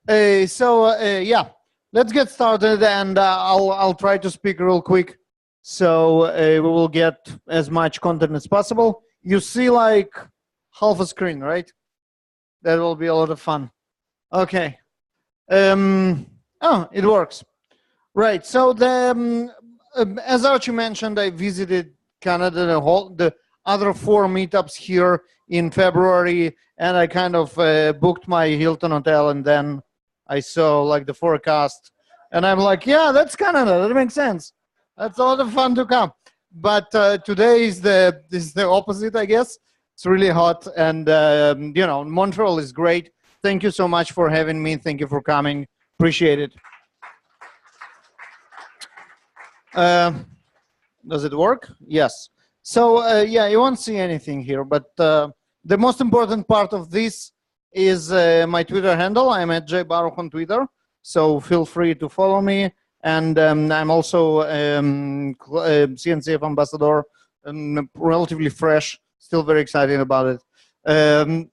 yeah, let's get started, and I'll try to speak real quick, so we will get as much content as possible. You see like half a screen, right? That will be a lot of fun. Okay. Oh, it works. Right. So as Archie mentioned, I visited Canada, the other 4 meetups here in February, and I kind of booked my Hilton hotel, and then I saw like the forecast, and I'm like, yeah, that's Canada. That makes sense. That's a lot of fun to come. But today is the opposite, I guess. It's really hot, and you know, Montreal is great. Thank you so much for having me. Thank you for coming. Appreciate it. Does it work? Yes. So yeah, you won't see anything here, but the most important part of this is my Twitter handle. I'm at jbaruch on Twitter, so feel free to follow me. And I'm also CNCF ambassador, relatively fresh. Still very excited about it. The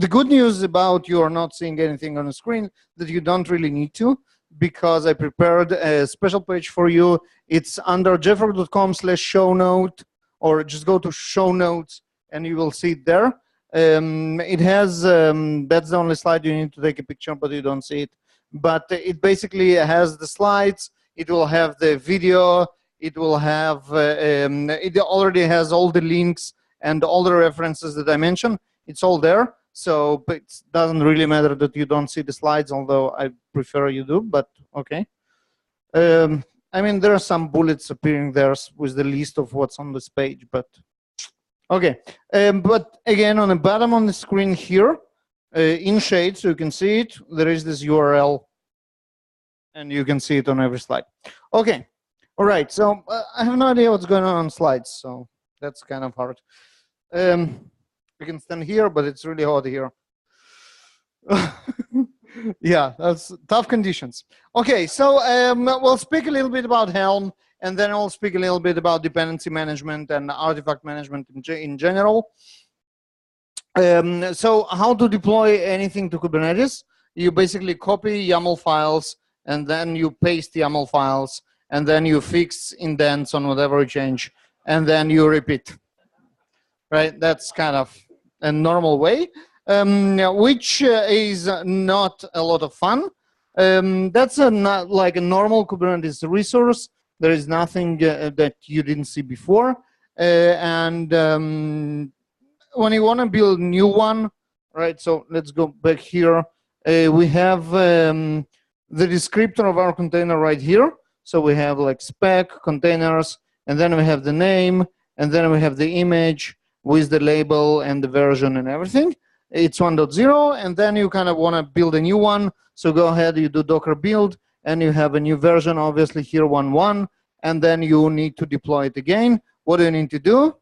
good news about you are not seeing anything on the screen, that you don't really need to, because I prepared a special page for you. It's under jeffrey.com/shownote, or just go to show notes and you will see it there. It has, that's the only slide you need to take a picture, but you don't see it. But it basically has the slides. It will have the video. it will have, it already has all the links and all the references that I mentioned. It's all there. So but it doesn't really matter that you don't see the slides, although I prefer you do, but okay. I mean, there are some bullets appearing there with the list of what's on this page, but okay. But again, on the bottom on the screen here, in shade, so you can see it, there is this URL, and you can see it on every slide. Okay, all right, so I have no idea what's going on slides, so that's kind of hard. We can stand here, but it's really hot here. Yeah, that's tough conditions. Okay, so we'll speak a little bit about Helm, and then I'll speak a little bit about dependency management and artifact management in general. So how to deploy anything to Kubernetes? You basically copy YAML files, and then you paste YAML files, and then you fix indents on whatever you change, and then you repeat. Right, that's kind of a normal way. Which is not a lot of fun. That's not like a normal Kubernetes resource. There is nothing that you didn't see before. And when you want to build a new one, right, so let's go back here. We have the descriptor of our container right here. So we have like spec, containers, and then we have the name, and then we have the image with the label and the version and everything. It's 1.0, and then you kind of want to build a new one. So go ahead, you do Docker build, and you have a new version, obviously here 1.1, and then you need to deploy it again. What do you need to do?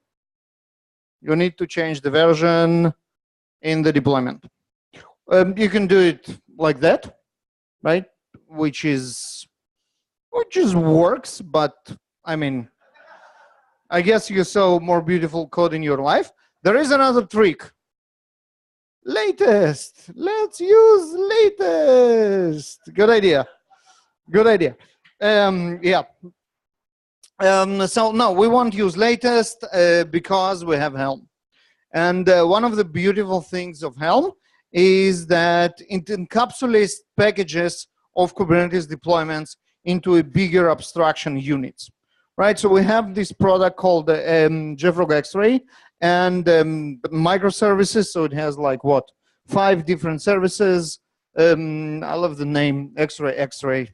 You need to change the version in the deployment. You can do it like that, right? Which works, but I mean, I guess you saw more beautiful code in your life. There is another trick. Latest. Let's use latest. Good idea. Good idea. Yeah. So no, we won't use latest because we have Helm. And one of the beautiful things of Helm is that it encapsulates packages of Kubernetes deployments into a bigger abstraction units. Right, so we have this product called JFrog X-Ray and microservices. So it has like what, 5 different services. I love the name X-Ray,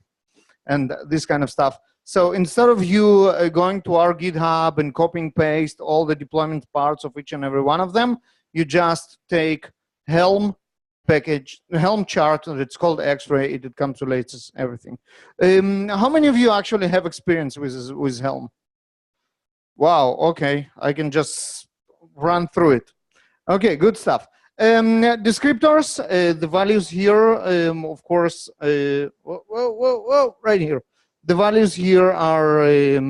and this kind of stuff. So instead of you going to our GitHub and copying paste all the deployment parts of each and every one of them, you just take Helm package, Helm chart, and it's called X-Ray. It encapsulates everything. How many of you actually have experience with Helm? Wow, okay, I can just run through it. Okay, good stuff. Descriptors, the values here, of course, whoa, right here. The values here are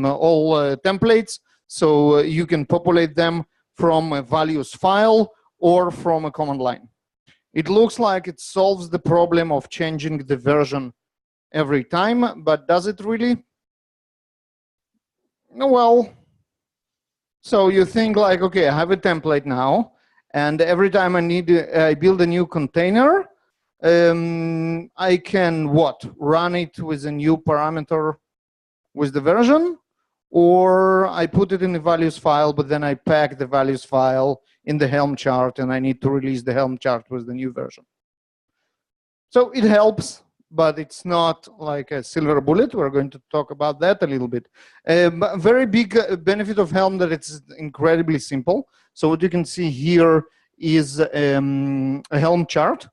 all templates, so you can populate them from a values file or from a command line. It looks like it solves the problem of changing the version every time, but does it really? Well, so you think like, okay, I have a template now, and every time I build a new container, I can what? Run it with a new parameter with the version, or I put it in the values file, but then I pack the values file in the Helm chart, and I need to release the Helm chart with the new version. So it helps, but it's not like a silver bullet. We're going to talk about that a little bit. But very big benefit of Helm that it's incredibly simple. So what you can see here is a Helm chart.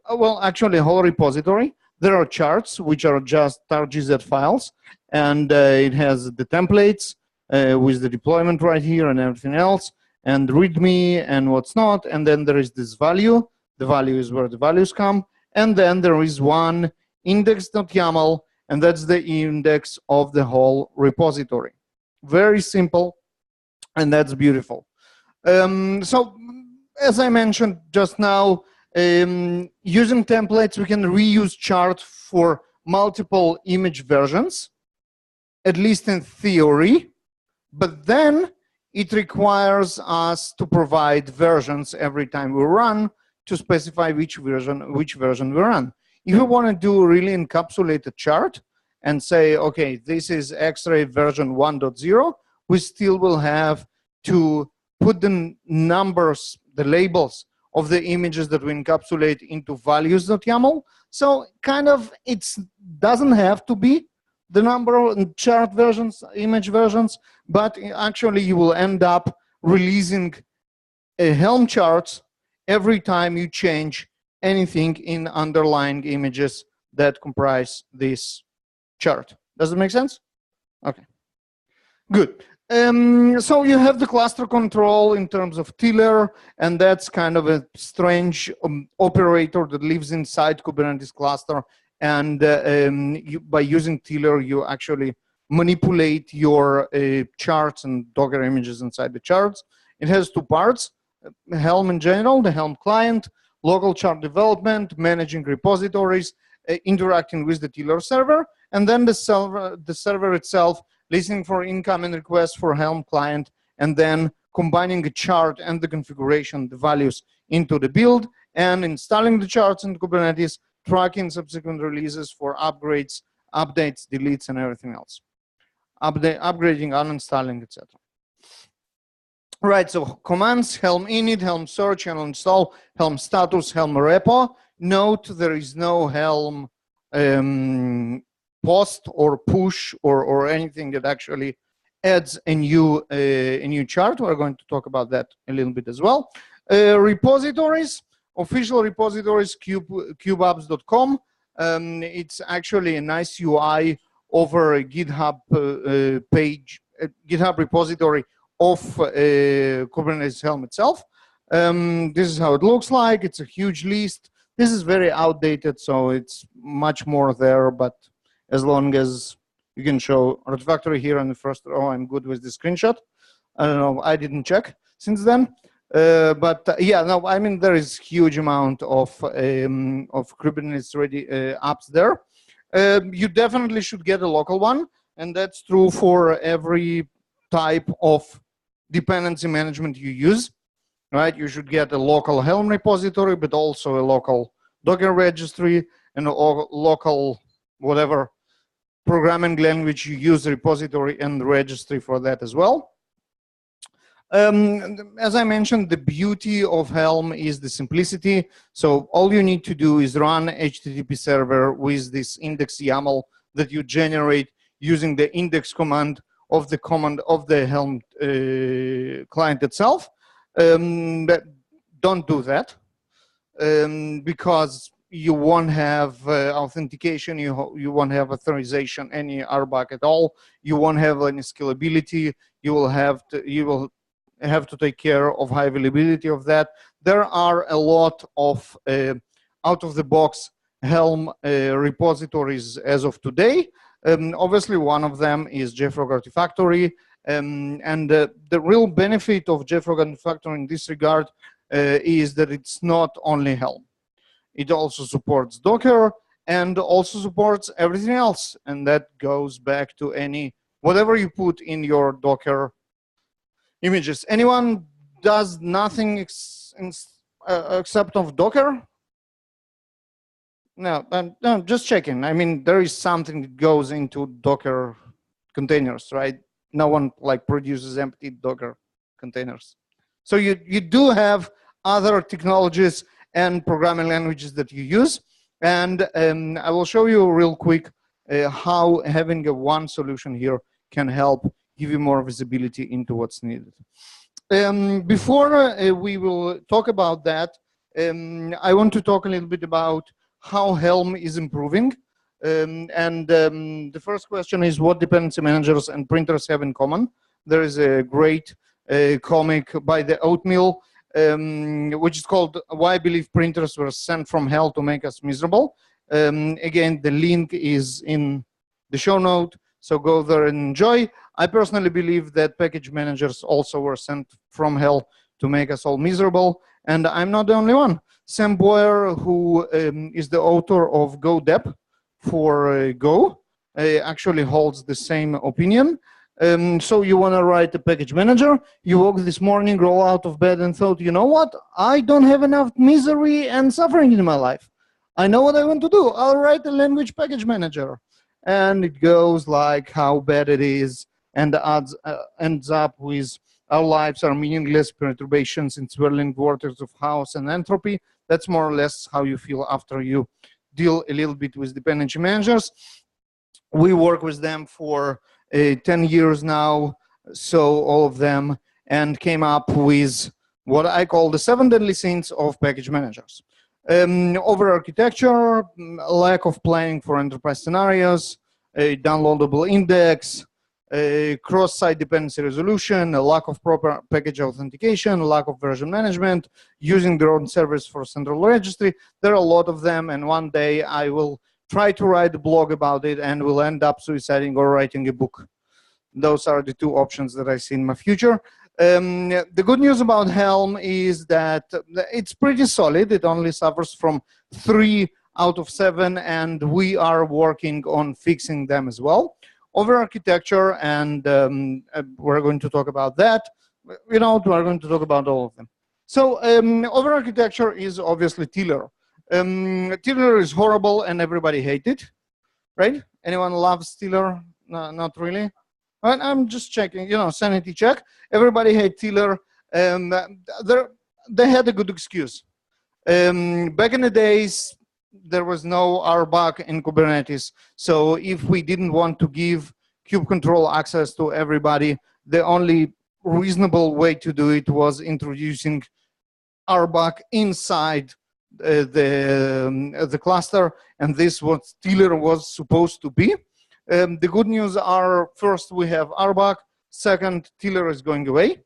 Well, actually a whole repository. There are charts, which are just tar.gz files, and it has the templates with the deployment right here and everything else, and README and what's not, and then there is this value. The value is where the values come, and then there is one index.yaml, and that's the index of the whole repository. Very simple, and that's beautiful. So, as I mentioned just now, using templates, we can reuse chart for multiple image versions, at least in theory, but then it requires us to provide versions every time we run to specify which version we run. If we want to do a really encapsulated chart, and say, okay, this is X-ray version 1.0, we still will have to put the numbers, the labels of the images that we encapsulate into values.yaml. So kind of it doesn't have to be the number of chart versions, image versions, but actually you will end up releasing a Helm charts every time you change anything in underlying images that comprise this chart. Does it make sense? Okay, good. So you have the cluster control in terms of Tiller, and that's kind of a strange operator that lives inside Kubernetes cluster. And by using Tiller, you actually manipulate your charts and Docker images inside the charts. It has two parts: Helm in general, the Helm client, local chart development, managing repositories, interacting with the Tiller server, and then the server itself, listening for incoming requests for Helm client, and then combining the chart and the configuration, the values into the build, and installing the charts in Kubernetes, tracking subsequent releases for upgrades, updates, deletes, and everything else. Upgrading, uninstalling, etc. Right, so commands: Helm init, Helm search, Helm install, Helm status, Helm repo. Note there is no Helm post or push or anything that actually adds a new chart. We're going to talk about that a little bit as well. Repositories, official repositories, kubeapps.com. It's actually a nice UI over a GitHub page, GitHub repository of Kubernetes Helm itself. This is how it looks like. It's a huge list. This is very outdated, so it's much more there, but as long as you can show Refactory here on the first row, I'm good with the screenshot. I don't know, I didn't check since then. But yeah, no, I mean, there is huge amount of Kubernetes ready apps there. You definitely should get a local one, and that's true for every type of dependency management you use, right? You should get a local Helm repository, but also a local Docker registry and a local whatever programming language you use, repository and registry for that as well. As I mentioned, the beauty of Helm is the simplicity. So all you need to do is run HTTP server with this index YAML that you generate using the index command of the Helm client itself. But don't do that because you won't have authentication, you won't have authorization, any RBAC at all. You won't have any scalability. You will have to take care of high availability of that. There are a lot of out-of-the-box Helm repositories as of today. Obviously, one of them is JFrog Artifactory, and the real benefit of JFrog Artifactory in this regard is that it's not only Helm. It also supports Docker and also supports everything else, and that goes back to whatever you put in your Docker images. Anyone does nothing except of Docker? No, no, just checking. I mean, there is something that goes into Docker containers, right? No one like produces empty Docker containers. So you do have other technologies and programming languages that you use. And I will show you real quick how having a one solution here can help give you more visibility into what's needed. Before we will talk about that, I want to talk a little bit about how Helm is improving. The first question is, what dependency managers and printers have in common? There is a great comic by the Oatmeal, which is called "Why I Believe Printers Were Sent from Hell to Make Us Miserable." Again, the link is in the show note, so go there and enjoy. I personally believe that package managers also were sent from hell to make us all miserable, and I'm not the only one. Sam Boyer, who is the author of Go Dep for Go, actually holds the same opinion. So you want to write a package manager, you woke this morning, roll out of bed and thought, you know what? I don't have enough misery and suffering in my life. I know what I want to do. I'll write a language package manager. and it goes like how bad it is, and ends up with our lives are meaningless perturbations in swirling vortex of chaos and entropy. That's more or less how you feel after you deal a little bit with dependency managers. We work with them for 10 years now, so all of them, and came up with what I call the 7 deadly sins of package managers. Over architecture, lack of planning for enterprise scenarios, a downloadable index, a cross-site dependency resolution, a lack of proper package authentication, a lack of version management, using their own servers for central registry. There are a lot of them, and one day I will try to write a blog about it and will end up suiciding or writing a book. Those are the two options that I see in my future. The good news about Helm is that it's pretty solid. It only suffers from 3 out of 7, and we are working on fixing them as well. Over architecture, and we're going to talk about that. We're going to talk about all of them. So over architecture is obviously Tiller. Tiller is horrible and everybody hates it, right? Anyone loves Tiller? No, not really. Right, I'm just checking, sanity check. Everybody hates Tiller. They had a good excuse. Back in the days, there was no RBAC in Kubernetes. So if we didn't want to give kube control access to everybody, the only reasonable way to do it was introducing RBAC inside the cluster, and this what Tiller was supposed to be. The good news are, first, we have RBAC. Second, Tiller is going away.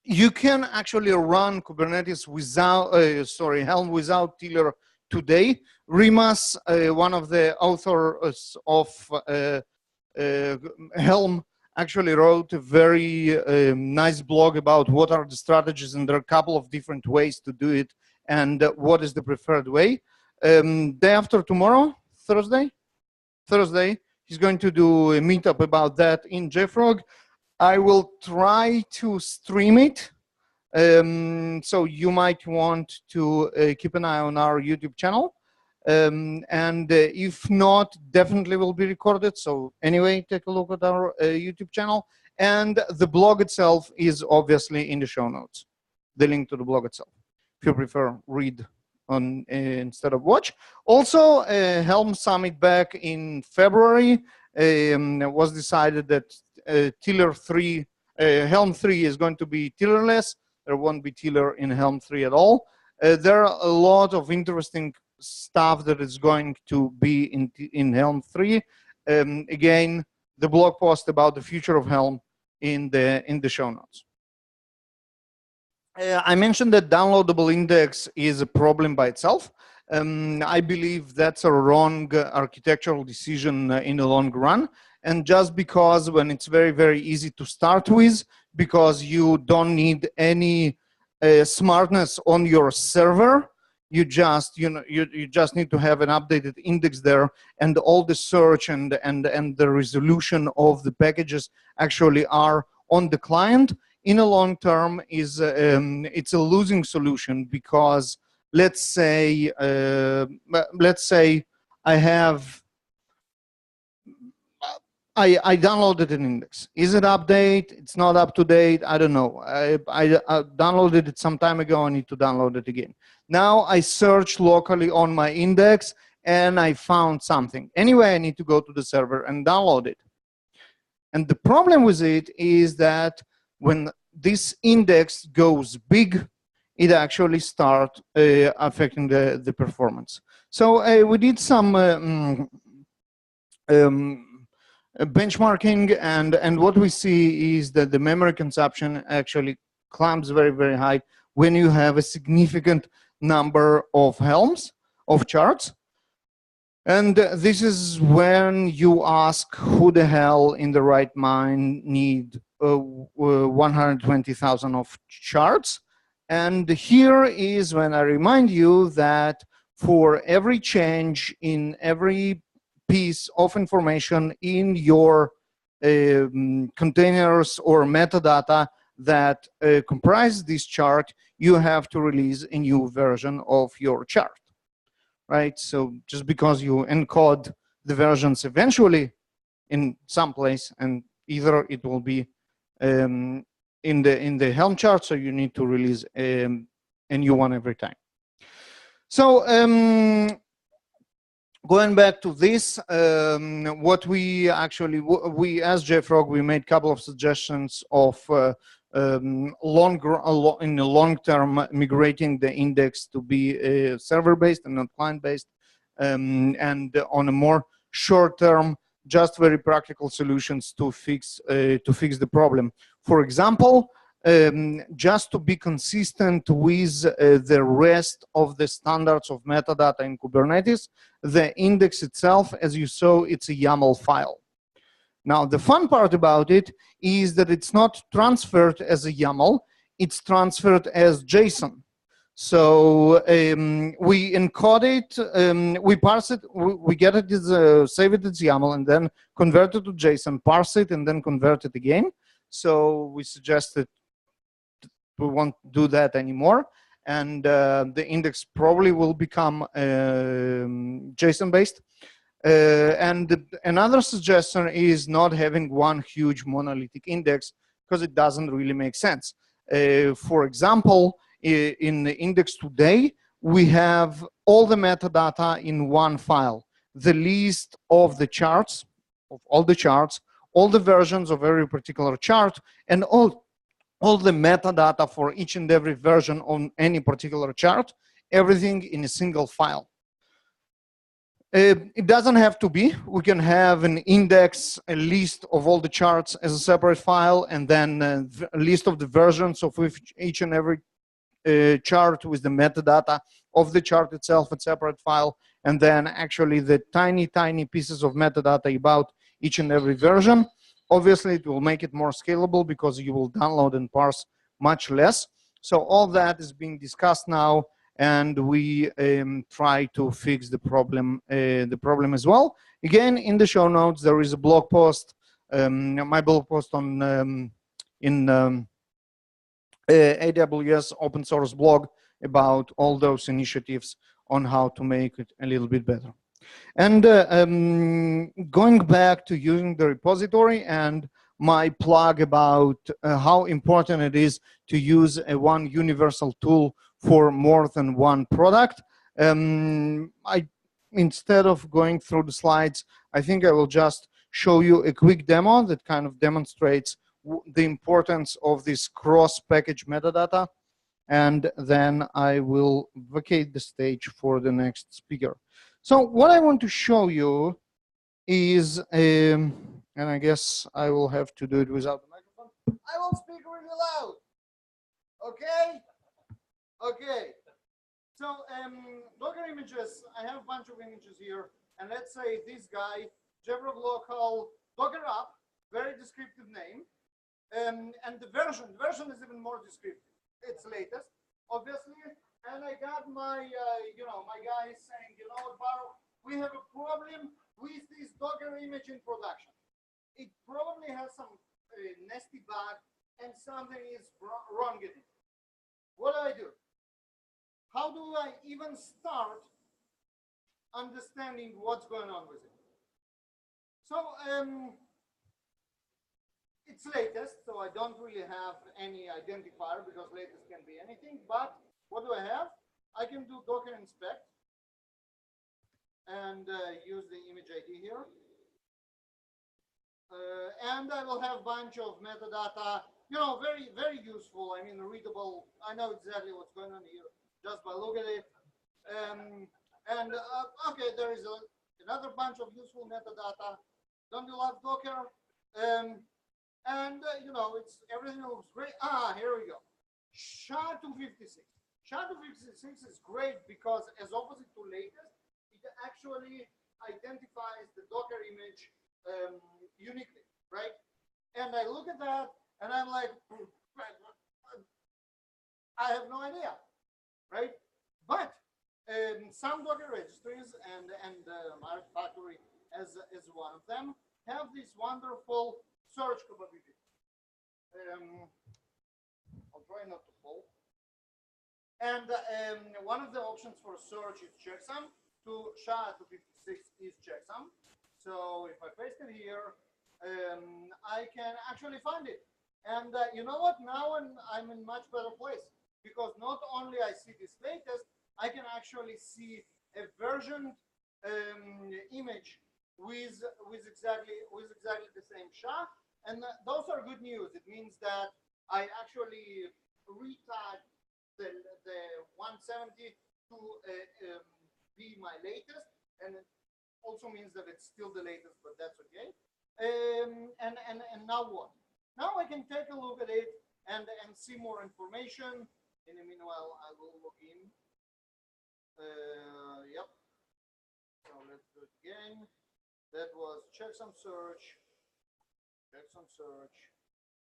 You can actually run Kubernetes without, Helm without Tiller today. Remas, one of the authors of Helm, actually wrote a very nice blog about what are the strategies, and there are a couple of different ways to do it, and what is the preferred way. Day after tomorrow, Thursday, he's going to do a meetup about that in JFrog. I will try to stream it, so you might want to keep an eye on our YouTube channel. And if not, definitely will be recorded. So anyway, take a look at our YouTube channel. And the blog itself is obviously in the show notes, the link to the blog itself, if you prefer read on instead of watch. Also, Helm Summit back in February was decided that Helm 3 is going to be Tillerless. There won't be Tiller in Helm 3 at all. There are a lot of interesting stuff that is going to be in Helm 3. Again, the blog post about the future of Helm in the show notes. I mentioned that downloadable index is a problem by itself. I believe that's a wrong architectural decision in the long run. And just because when it's very, very easy to start with, because you don't need any smartness on your server, you just need to have an updated index there, and all the search and the resolution of the packages actually are on the client. In a long term, it's a losing solution, because let's say I downloaded an index. Is it update? It's not up to date. I don't know. I downloaded it some time ago. I need to download it again. Now I search locally on my index and I found something. Anyway, I need to go to the server and download it. And the problem with it is that when this index goes big, it actually starts affecting the performance. So we did some benchmarking, and what we see is that the memory consumption actually climbs very, very high when you have a significant number of helms, of charts. And this is when you ask, who the hell in the right mind need 120,000 of charts? And here is when I remind you that for every change in every piece of information in your containers or metadata that comprise this chart, you have to release a new version of your chart, right? So just because you encode the versions eventually in some place, and either it will be in the Helm chart, so you need to release a new one every time. So going back to this, what we actually, as JFrog, we made a couple of suggestions of in the long term migrating the index to be server-based and not client-based, and on a more short term, just very practical solutions to fix the problem. For example, just to be consistent with the rest of the standards of metadata in Kubernetes, the index itself, as you saw, it's a YAML file. Now, the fun part about it is that it's not transferred as a YAML, it's transferred as JSON. So we encode it, we parse it, we get it as save it as YAML, and then convert it to JSON, parse it, and then convert it again. So we suggested we won't do that anymore, and the index probably will become JSON based. And another suggestion is not having one huge monolithic index, because it doesn't really make sense. For example, in the index today, we have all the metadata in one file, the list of the charts, of all the charts, all the versions of every particular chart, and all the metadata for each and every version on any particular chart, everything in a single file. It doesn't have to be. We can have an index, a list of all the charts as a separate file, and then a list of the versions of each and every chart with the metadata of the chart itself, a separate file, and then actually the tiny pieces of metadata about each and every version. Obviously, it will make it more scalable because you will download and parse much less. So all that is being discussed now, and we try to fix the problem as well. Again, in the show notes, there is a blog post, my blog post on AWS open source blog about all those initiatives on how to make it a little bit better. And going back to using the repository and my plug about how important it is to use one universal tool for more than one product. Instead of going through the slides, I think I will just show you a quick demo that kind of demonstrates the importance of this cross-package metadata, and then I will vacate the stage for the next speaker. So what I want to show you is, and I guess I will have to do it without the microphone. I will speak really loud. Okay? Okay. So Docker images, I have a bunch of images here, and let's say this guy, JFrog local Docker app, very descriptive name, and the version is even more descriptive. It's latest, obviously, and I got my, my guy saying, Baruch, we have a problem with this Docker image in production. It probably has some nasty bug, and something is wrong in it. What do? How do I even start understanding what's going on with it? So it's latest, so I don't really have any identifier because latest can be anything. But what do I have? I can do Docker inspect and use the image ID here. And I will have a bunch of metadata, very, very useful. I mean, readable. I know exactly what's going on here just by looking at it. Okay, there is another bunch of useful metadata. Don't you love Docker? It's everything looks great. Here we go. SHA-256. SHA-256 is great because, as opposite to latest, it actually identifies the Docker image uniquely, right? And I look at that, and I'm like, I have no idea, right? But some Docker registries and Ayrat Factory as one of them have this wonderful search capability. I'll try not to fall. And one of the options for search is checksum. to SHA-256 is checksum. So if I paste it here, I can actually find it. And you know what? Now I'm in much better place because not only I see this latest, I can actually see a version image with exactly the same SHA, and those are good news. It means that I actually retagged the 170 to be my latest, and it also means that it's still the latest, but that's okay. And now what? Now I can take a look at it and see more information. In the meanwhile, I will log in. Yep. So let's do it again. That was checksum search. Checksum search.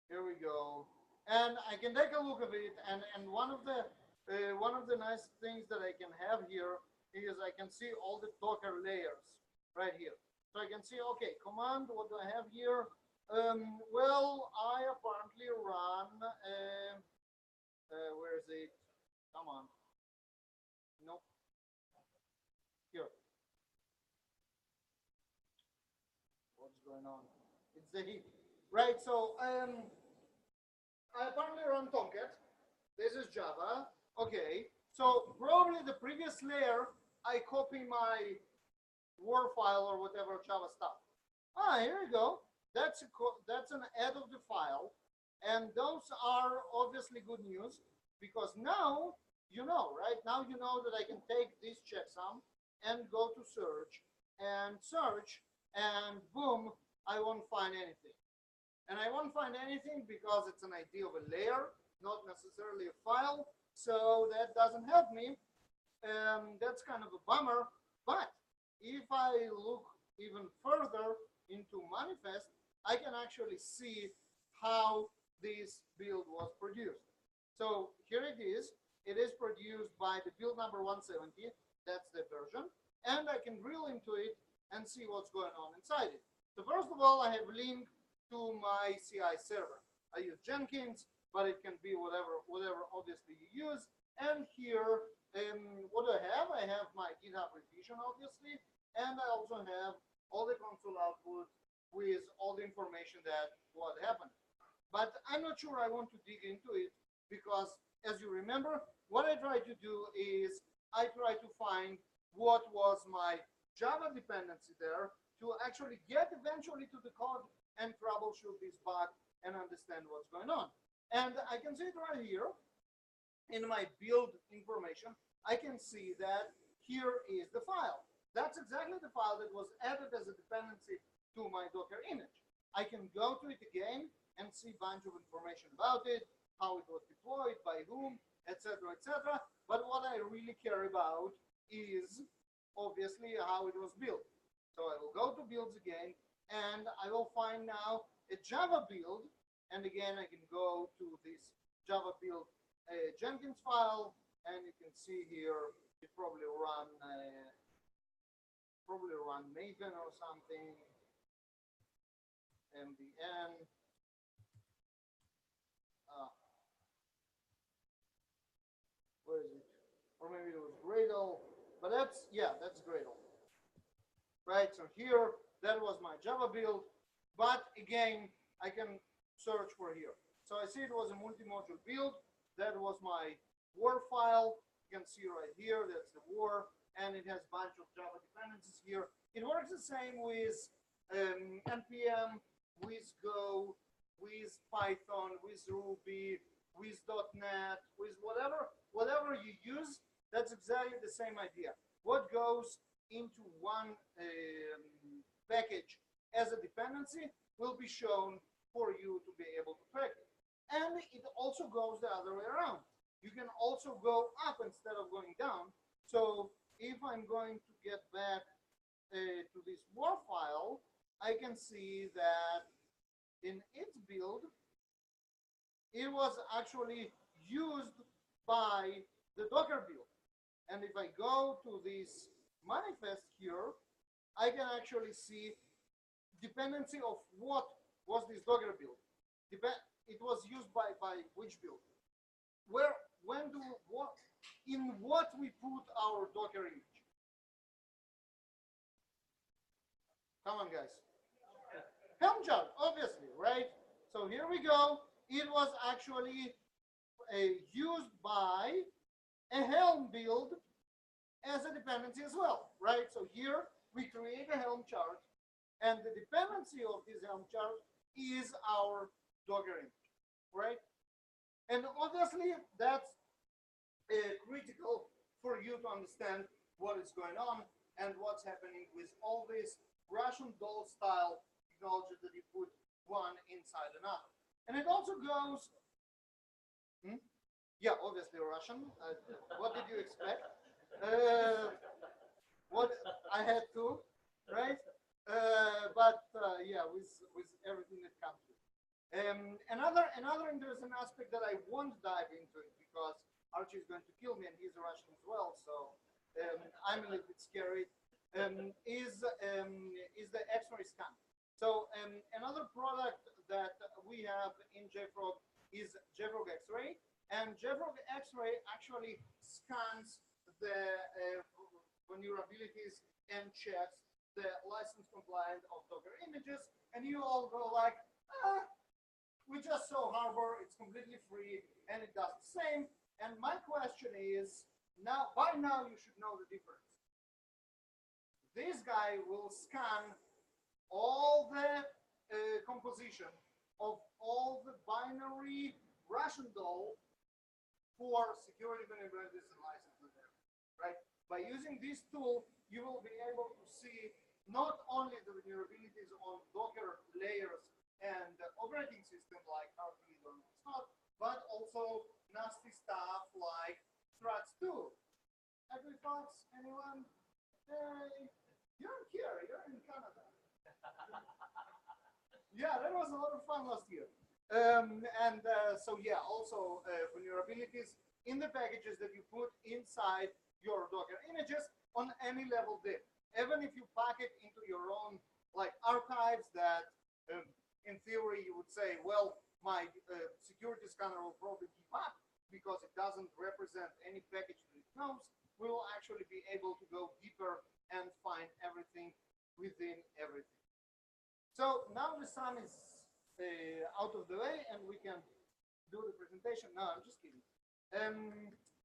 Here we go. And I can take a look at it. And one of the nice things that I can have here is I can see all the Docker layers right here. So I can see, okay, command, what do I have here? Well, I apparently run, where is it? Come on. Nope. Here. What's going on? It's the heap. Right, so I apparently run Tomcat. This is Java. Okay, so probably the previous layer, I copy my WAR file or whatever Java stuff. Here we go. That's an add of the file. And those are obviously good news because now you know, right? Now you know that I can take this checksum and go to search, and boom, I won't find anything. And I won't find anything because it's an ID of a layer, not necessarily a file. So that doesn't help me. That's kind of a bummer. But if I look even further into manifest, I can actually see how this build was produced. So here it is. It is produced by the build number 170. That's the version. And I can drill into it and see what's going on inside it. So first of all, I have linked to my CI server. I use Jenkins, but it can be whatever obviously you use. And here, what do I have? I have my GitHub revision, obviously. And I also have all the console output with all the information that what happened. But I'm not sure I want to dig into it because, as you remember, what I try to do is I try to find what was my Java dependency there to actually get eventually to the code and troubleshoot this bug and understand what's going on. And I can see it right here in my build information. I can see that here is the file. That's exactly the file that was added as a dependency to my Docker image. I can go to it again and see a bunch of information about it, how it was deployed, by whom, etc., etc. But what I really care about is obviously how it was built. So I will go to builds again, and I will find now a Java build. And again, I can go to this Java build Jenkins file, and you can see here it probably run Maven or something. MDN. Where is it? Or maybe it was Gradle. But that's Gradle. Right, so here, that was my Java build. But again, I can search for here. So I see it was a multi-module build. That was my WAR file. You can see right here, that's the WAR. And it has a bunch of Java dependencies here. It works the same with NPM, with Go, with Python, with Ruby, with .NET, with whatever you use. That's exactly the same idea. What goes into one package as a dependency will be shown for you to be able to track it. And it also goes the other way around. You can also go up instead of going down. So if I'm going to get back to this WAR file, I can see that in its build, it was actually used by the Docker build. And if I go to this manifest here, I can actually see dependency of what was this Docker build. It was used by which build? In what we put our Docker image. Come on, guys. Helm chart, obviously, right? So here we go. It was actually used by a Helm build as a dependency as well, right? So here we create a Helm chart, and the dependency of this Helm chart is our Docker image, right? And obviously that's critical for you to understand what is going on and what's happening with all this Russian doll style technology that you put one inside another. And it also goes, yeah, obviously Russian. What did you expect? What I had to, right? Yeah, with everything that comes with it. Another interesting aspect that I won't dive into it because Archie is going to kill me and he's a Russian as well, so I'm a little bit scary. Is the X-ray scan. So another product that we have in JFrog is JFrog X-ray, and JFrog X-ray actually scans the vulnerabilities and checks the license compliant of Docker images, and you all go like, we just saw Harbor, it's completely free, and it does the same. And my question is, now, by now you should know the difference. This guy will scan all the composition of all the binary Russian doll for security vulnerabilities and licenses there, right? By using this tool, you will be able to see not only the vulnerabilities on Docker layers and operating system like Heartbleed or not, but also nasty stuff like struts too. Equifax, anyone? Hey, you're here, you're in Canada. Yeah, that was a lot of fun last year. So yeah, also vulnerabilities in the packages that you put inside your Docker images on any level div. Even if you pack it into your own like archives that in theory you would say, well, my security scanner will probably keep up because it doesn't represent any package that it knows, we will actually be able to go deeper and find everything within everything. So now the sun is out of the way and we can do the presentation. No, I'm just kidding.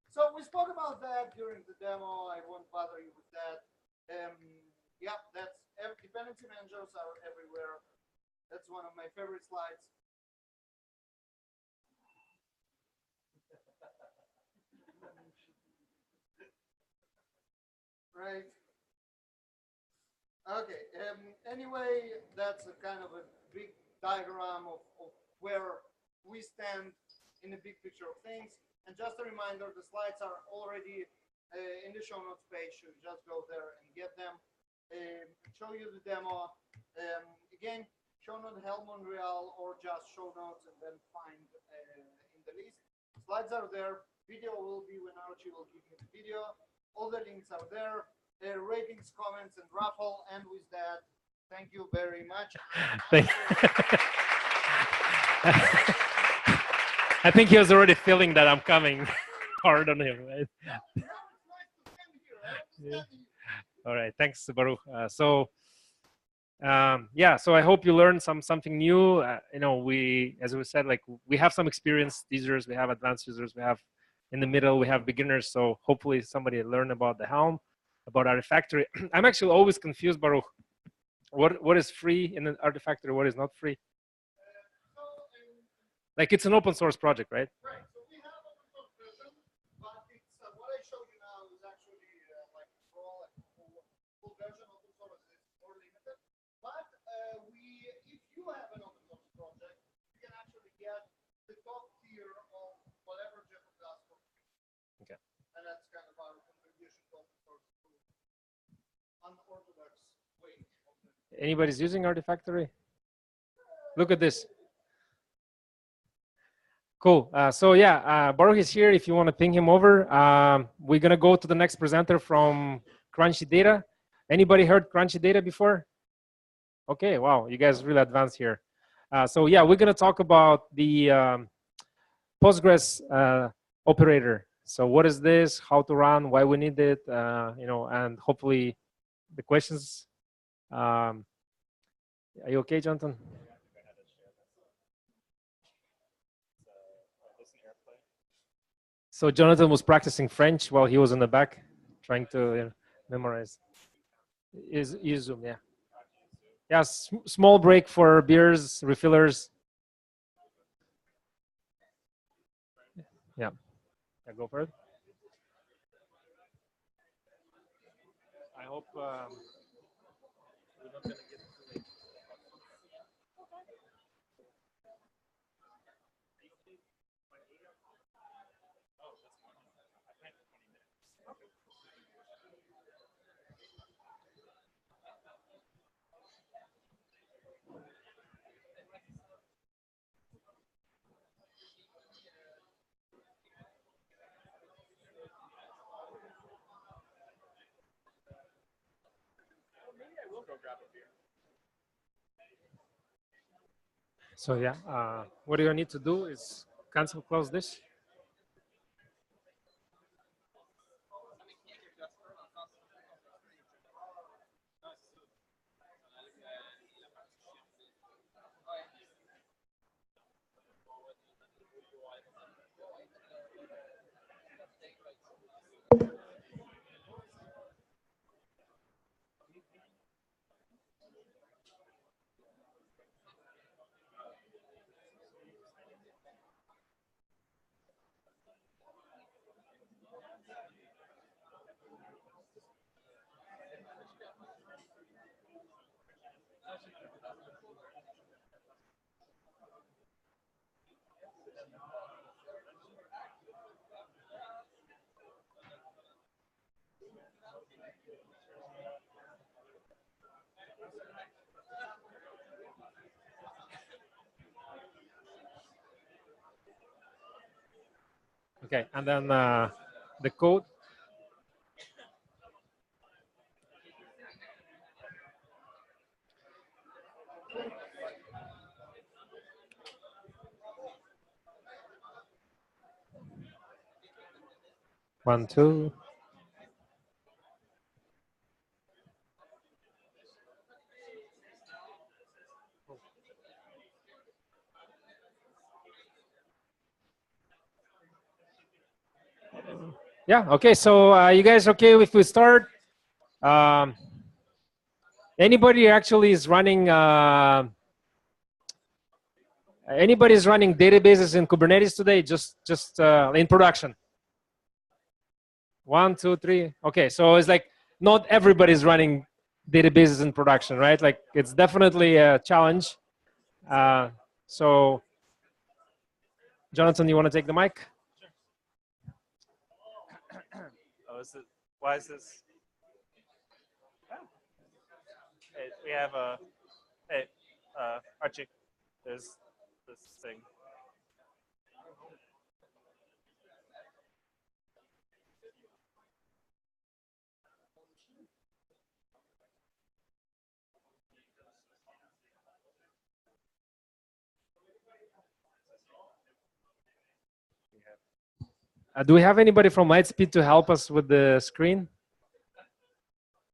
So we spoke about that during the demo. I won't bother you with that. Yeah, that's dependency managers are everywhere. That's one of my favorite slides. Right. Okay. Anyway, that's a kind of a big diagram of where we stand in the big picture of things. And just a reminder, the slides are already in the show notes page. You just go there and get them. Show you the demo. Again, show note Helm Montreal or just show notes and then find in the list. Slides are there. Video will be when Archie will give you the video. All the links are there. Ratings, comments, and raffle. And with that, thank you very much. I think he was already feeling that I'm coming hard on him, right? Yeah. All right, thanks, Baruch. Yeah, so I hope you learned something new. You know, as we said, like we have some experienced users, we have advanced users, we have in the middle, we have beginners. So hopefully somebody learned about the Helm, about Artifactory. I'm actually always confused, Baruch. What is free in an Artifactory? What is not free? Like it's an open source project, right? Right. So we have open source version, but it's what I showed you now is actually like full version. Open source is more limited. But if you have an open source project, you can actually get the top tier of whatever JFrog does for free. Okay. And that's kind of our contribution to open source to unorthodox way. Anybody's using Artifactory? Look at this. Cool. So yeah, Baruch is here. If you want to ping him over, we're gonna go to the next presenter from Crunchy Data. Anybody heard Crunchy Data before? Okay, wow, you guys really advanced here. So yeah, we're gonna talk about the Postgres operator. So what is this? How to run? Why we need it? You know, and hopefully the questions Are you okay, Jonathan? So Jonathan was practicing French while he was in the back, trying to memorize. Use Zoom, yeah. Yeah, small break for beers, refillers. Yeah, go for it. I hope we're not gonna get too late. So yeah, what you need to do is cancel close this. Okay, and then the code. One, two. Yeah, okay, so you guys okay if we start? Anybody actually is running, anybody is running databases in Kubernetes today, just in production? 1, 2, 3. Okay, so it's like not everybody's running databases in production, right? Like it's definitely a challenge. So Jonathan, you want to take the mic? Oh, is it, why is this? Oh. Hey, we have a, hey, Archie, there's this thing. Do we have anybody from Lightspeed to help us with the screen?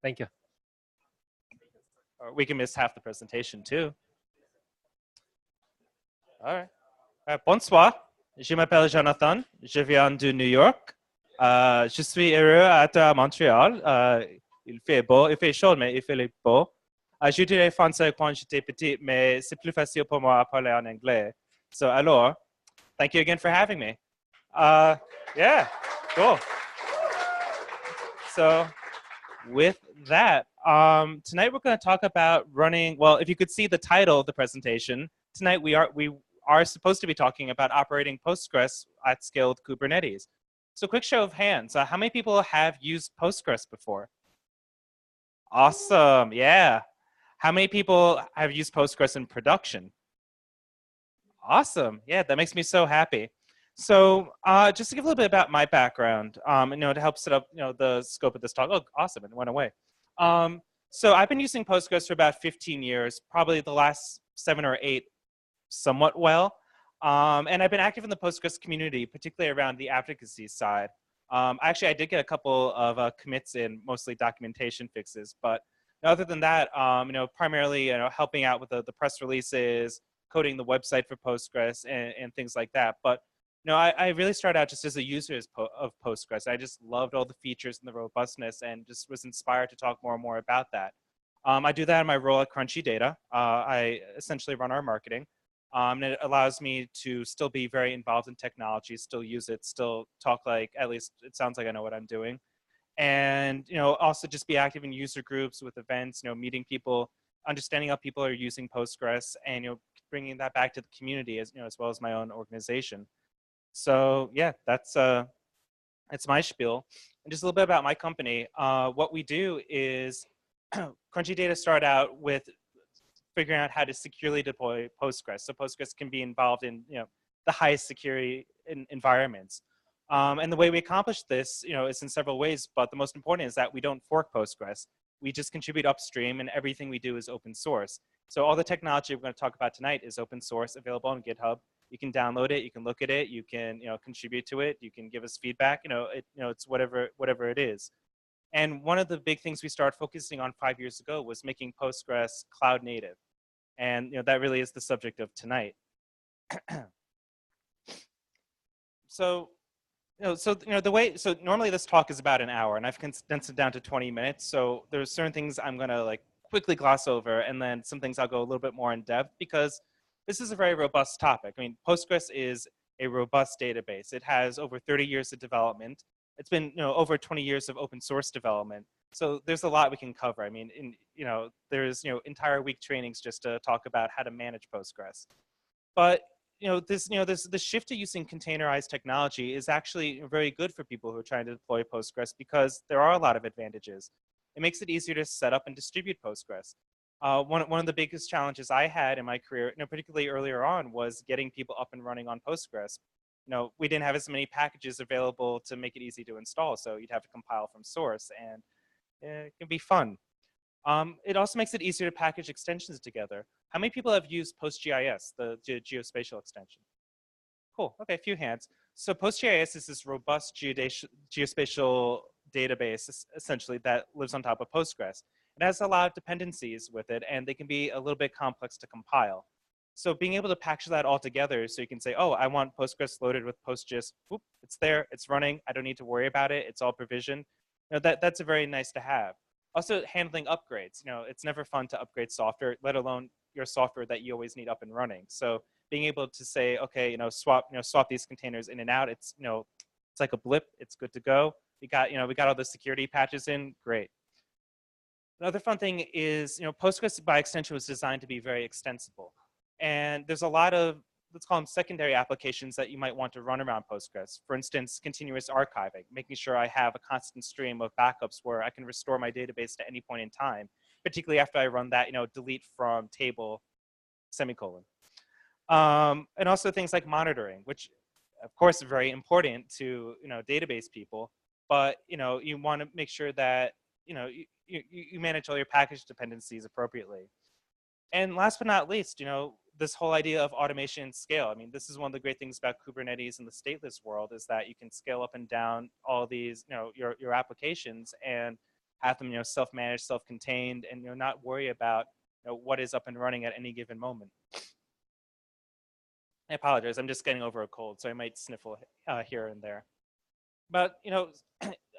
Thank you. Or we can miss half the presentation too. All right. Bonsoir, je m'appelle Jonathan, je viens de New York. Je suis heureux d'être à Montréal. Il fait beau, il fait chaud, mais il fait beau. J'étudiais français quand j'étais petit, mais c'est plus facile pour moi à parler en anglais. So, alors, thank you again for having me. Yeah, cool. So, with that, tonight we're going to talk about running. Well, if you could see the title of the presentation, tonight we are supposed to be talking about operating Postgres at scale with Kubernetes. So, quick show of hands: how many people have used Postgres before? Awesome, yeah. How many people have used Postgres in production? Awesome, yeah. That makes me so happy. So just to give a little bit about my background, to help set up, the scope of this talk. Oh, awesome, it went away. So I've been using Postgres for about 15 years, probably the last 7 or 8 somewhat well. And I've been active in the Postgres community, particularly around the advocacy side. Actually, I did get a couple of commits in, mostly documentation fixes, but Now, other than that, primarily, helping out with the press releases, coding the website for Postgres and things like that. But, I really started out just as a user of Postgres. I just loved all the features and the robustness and just was inspired to talk more and more about that. I do that in my role at Crunchy Data. I essentially run our marketing. And it allows me to still be very involved in technology, still use it, still talk like, at least it sounds like I know what I'm doing. And, also just be active in user groups with events, meeting people, understanding how people are using Postgres and, bringing that back to the community as well as my own organization. So yeah, that's my spiel. And just a little bit about my company. What we do is Crunchy Data started out with figuring out how to securely deploy Postgres. So Postgres can be involved in the highest security environments. And the way we accomplish this, is in several ways, but the most important is that we don't fork Postgres. We just contribute upstream, and everything we do is open source. So all the technology we're going to talk about tonight is open source, available on GitHub. You can download it, you can look at it, you can contribute to it, you can give us feedback. It's whatever it is. And one of the big things we started focusing on 5 years ago was making Postgres cloud native, and that really is the subject of tonight. So normally this talk is about an hour, and I've condensed it down to 20 minutes. So there's certain things I'm gonna quickly gloss over, and then some things I'll go a little bit more in depth because this is a very robust topic. I mean, Postgres is a robust database. It has over 30 years of development. It's been over 20 years of open source development. So there's a lot we can cover. I mean, there's entire week trainings just to talk about how to manage Postgres. But this shift to using containerized technology is actually very good for people who are trying to deploy Postgres because there are a lot of advantages. It makes it easier to set up and distribute Postgres. One of the biggest challenges I had in my career, particularly earlier on, was getting people up and running on Postgres. We didn't have as many packages available to make it easy to install, so you'd have to compile from source, and it can be fun. It also makes it easier to package extensions together. How many people have used PostGIS, the geospatial extension? Cool, okay, a few hands. So PostGIS is this robust geospatial database, essentially, that lives on top of Postgres. It has a lot of dependencies with it, and they can be a little bit complex to compile. So being able to package that all together so you can say, oh, I want Postgres loaded with PostGIS. Whoop, it's there, it's running. I don't need to worry about it. It's all provisioned. That's a very nice to have. Also, handling upgrades. It's never fun to upgrade software, let alone your software that you always need up and running. So being able to say, okay, swap these containers in and out. It's it's like a blip. It's good to go. We got all the security patches in. Great. Another fun thing is, Postgres by extension was designed to be very extensible. And there's a lot of, let's call them secondary applications that you might want to run around Postgres. For instance, continuous archiving, making sure I have a constant stream of backups where I can restore my database to any point in time, particularly after I run that, delete from table, semicolon. And also things like monitoring, which of course is very important to, database people, but, you want to make sure that, you manage all your package dependencies appropriately. And last but not least, this whole idea of automation and scale. I mean, this is one of the great things about Kubernetes and the stateless world is that you can scale up and down all these, your applications and have them, self-managed, self-contained, and not worry about what is up and running at any given moment. I apologize, I'm just getting over a cold, so I might sniffle here and there. But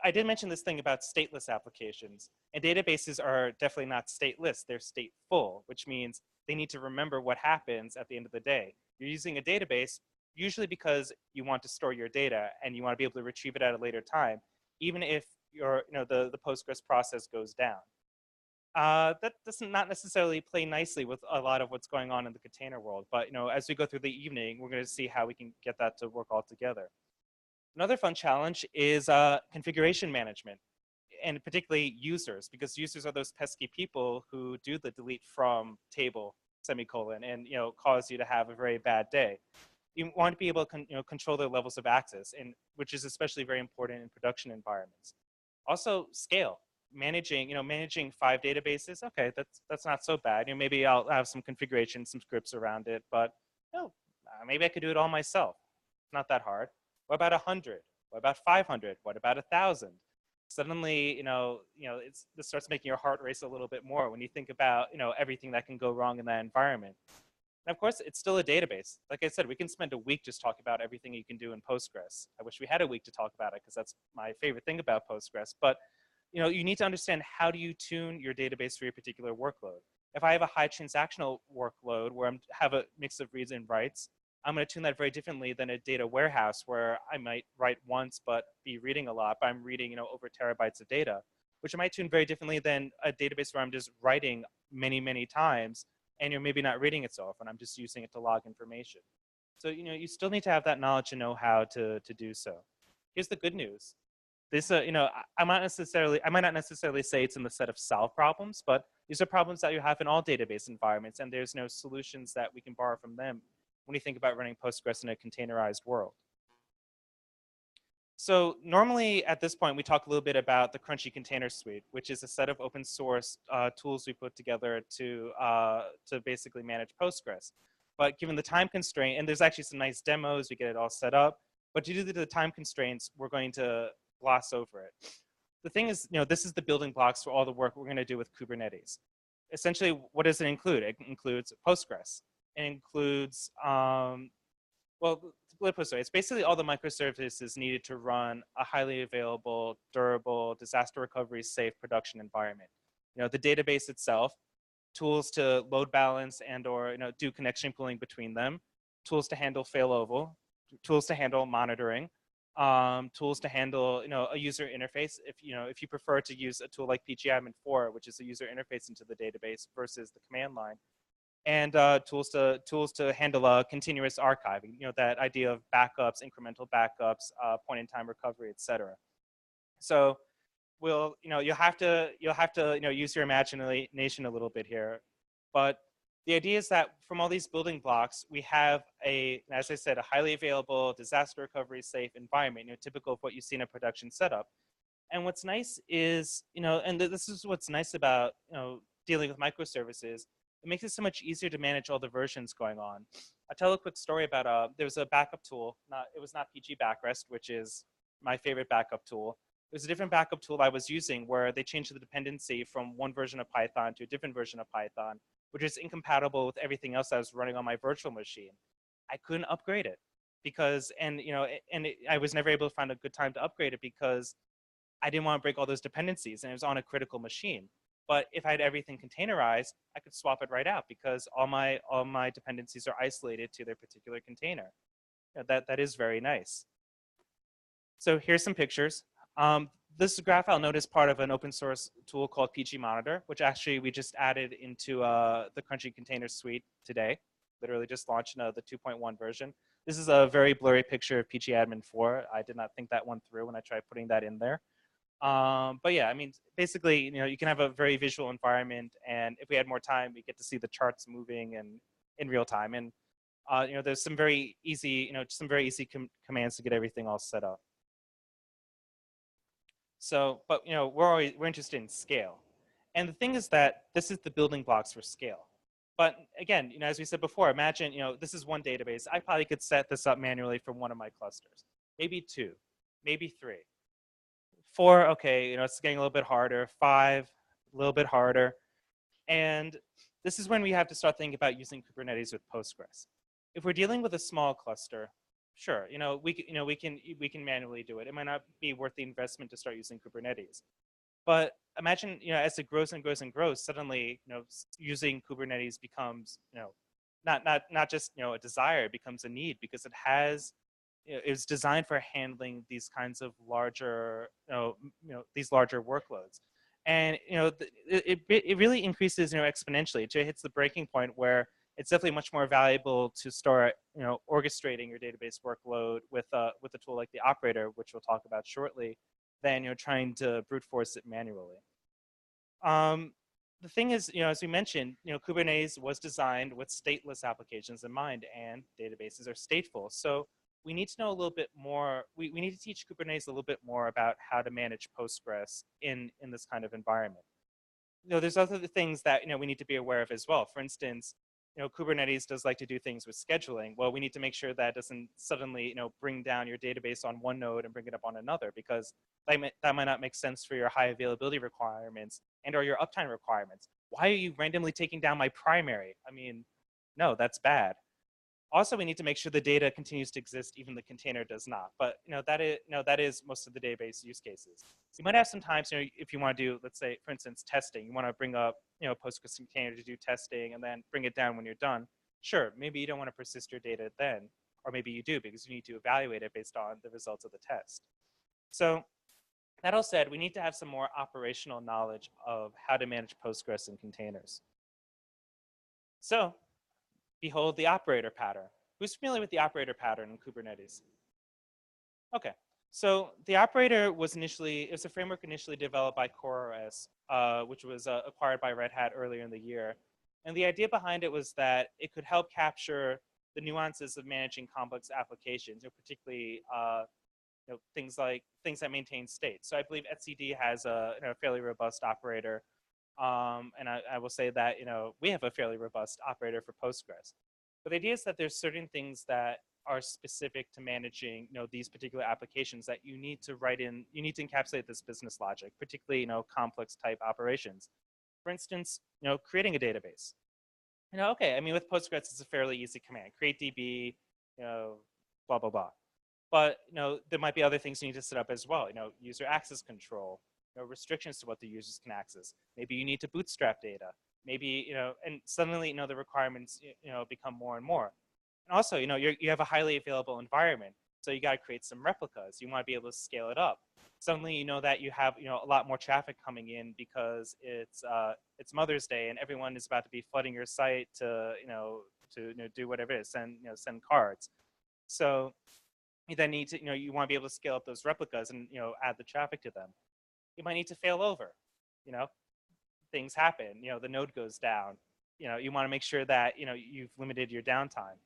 I did mention this thing about stateless applications, and databases are definitely not stateless, they're stateful, which means they need to remember what happens at the end of the day. You're using a database usually because you want to store your data and you want to be able to retrieve it at a later time, even if the Postgres process goes down. That does not necessarily play nicely with a lot of what's going on in the container world, but as we go through the evening, we're going to see how we can get that to work all together. Another fun challenge is configuration management, and particularly users, because users are those pesky people who do the delete from table, semicolon, and cause you to have a very bad day. You want to be able to control their levels of access, and which is especially very important in production environments. Also, scale. Managing 5 databases, okay, that's not so bad. Maybe I'll have some configuration, some scripts around it, but maybe I could do it all myself. Not that hard. What about 100? What about 500? What about 1,000? suddenly, this starts making your heart race a little bit more when you think about, everything that can go wrong in that environment. And of course, it's still a database. Like I said, we can spend a week just talking about everything you can do in Postgres. I wish we had a week to talk about it because that's my favorite thing about Postgres. But you need to understand, how do you tune your database for your particular workload? If I have a high transactional workload where I have a mix of reads and writes, I'm going to tune that very differently than a data warehouse where I might write once but be reading a lot, but I'm reading over terabytes of data, which I might tune very differently than a database where I'm just writing many, many times and you're maybe not reading it so often. I'm just using it to log information. So you still need to have that knowledge and know how to do so. Here's the good news. This, I might not necessarily say it's in the set of solved problems, but these are problems that you have in all database environments, and there's no solutions that we can borrow from them when you think about running Postgres in a containerized world. So normally at this point, we talk a little bit about the Crunchy Container Suite, which is a set of open source tools we put together to basically manage Postgres. But given the time constraint, and there's actually some nice demos, we get it all set up, but due to the time constraints, we're going to gloss over it. The thing is, this is the building blocks for all the work we're going to do with Kubernetes. Essentially, what does it include? It includes Postgres. It includes, well, to put it this way, it's basically all the microservices needed to run a highly available, durable, disaster recovery safe production environment. The database itself, tools to load balance and or do connection pooling between them, tools to handle failover, tools to handle monitoring, tools to handle a user interface if you prefer to use a tool like pgadmin4, which is a user interface into the database versus the command line, and tools to handle continuous archiving, that idea of backups, incremental backups, point in time recovery, etc. So you'll have to use your imagination a little bit here, but the idea is that from all these building blocks, we have as I said, a highly available, disaster recovery safe environment, typical of what you see in a production setup. And what's nice is, and this is what's nice about, dealing with microservices, it makes it so much easier to manage all the versions going on. I'll tell a quick story about, there was a backup tool, it was not PG Backrest, which is my favorite backup tool. There's a different backup tool I was using where they changed the dependency from one version of Python to a different version of Python, which is incompatible with everything else I was running on my virtual machine. I couldn't upgrade it because, I was never able to find a good time to upgrade it because I didn't want to break all those dependencies, and it was on a critical machine. But if I had everything containerized, I could swap it right out because all my dependencies are isolated to their particular container. That is very nice. So here's some pictures. This graph I'll note is part of an open source tool called PG Monitor, which actually we just added into the Crunchy Container Suite today. Literally just launched the 2.1 version. This is a very blurry picture of pgadmin4. I did not think that one through when I tried putting that in there. But yeah, I mean, basically, you can have a very visual environment, and if we had more time, we get to see the charts moving and in real time. And there's some very easy, commands to get everything all set up. So, but we're interested in scale, and the thing is that this is the building blocks for scale. But again, as we said before, imagine this is one database. I probably could set this up manually from one of my clusters, maybe 2, maybe 3. 4, okay, it's getting a little bit harder. 5, a little bit harder. And this is when we have to start thinking about using Kubernetes with Postgres. If we're dealing with a small cluster, sure, we can manually do it. It might not be worth the investment to start using Kubernetes. But imagine, as it grows and grows and grows, suddenly, using Kubernetes becomes, not just, a desire, it becomes a need because it has, it's designed for handling these kinds of larger, these larger workloads. And, it really increases, exponentially. It hits the breaking point where it's definitely much more valuable to start, orchestrating your database workload with a tool like the operator, which we'll talk about shortly, than, trying to brute force it manually. The thing is, as we mentioned, Kubernetes was designed with stateless applications in mind, and databases are stateful. So we need to know a little bit more. We need to teach Kubernetes a little bit more about how to manage Postgres in this kind of environment. There's other things that we need to be aware of as well. For instance, Kubernetes does like to do things with scheduling. Well, we need to make sure that doesn't suddenly, bring down your database on one node and bring it up on another, because that might not make sense for your high availability requirements and or your uptime requirements. Why are you randomly taking down my primary? I mean, no, that's bad. Also, we need to make sure the data continues to exist, even the container does not. But that is most of the database use cases. You might have some times, if you want to do, let's say, for instance, testing. You want to bring up, Postgres container to do testing and then bring it down when you're done. Sure, maybe you don't want to persist your data then, or maybe you do because you need to evaluate it based on the results of the test. So that all said, we need to have some more operational knowledge of how to manage Postgres in containers. So behold the operator pattern. Who's familiar with the operator pattern in Kubernetes? Okay, so the operator was a framework initially developed by CoreOS, which was acquired by Red Hat earlier in the year. And the idea behind it was that it could help capture the nuances of managing complex applications, particularly things that maintain state. So I believe etcd has a fairly robust operator. And I will say that, we have a fairly robust operator for Postgres. But the idea is that there's certain things that are specific to managing, these particular applications that you need to write in, you need to encapsulate this business logic, particularly, complex type operations. For instance, creating a database. Okay, I mean, with Postgres, it's a fairly easy command. Create DB, blah, blah, blah. But, there might be other things you need to set up as well. User access control, restrictions to what the users can access. Maybe you need to bootstrap data. Maybe, and suddenly, the requirements, become more and more. And also, you have a highly available environment. So you got to create some replicas. You want to be able to scale it up. Suddenly, you know that you have, a lot more traffic coming in because it's Mother's Day and everyone is about to be flooding your site to, do whatever it is, send cards. So you then need to, you want to be able to scale up those replicas and, add the traffic to them. You might need to fail over, things happen, the node goes down. You want to make sure that, you've limited your downtime.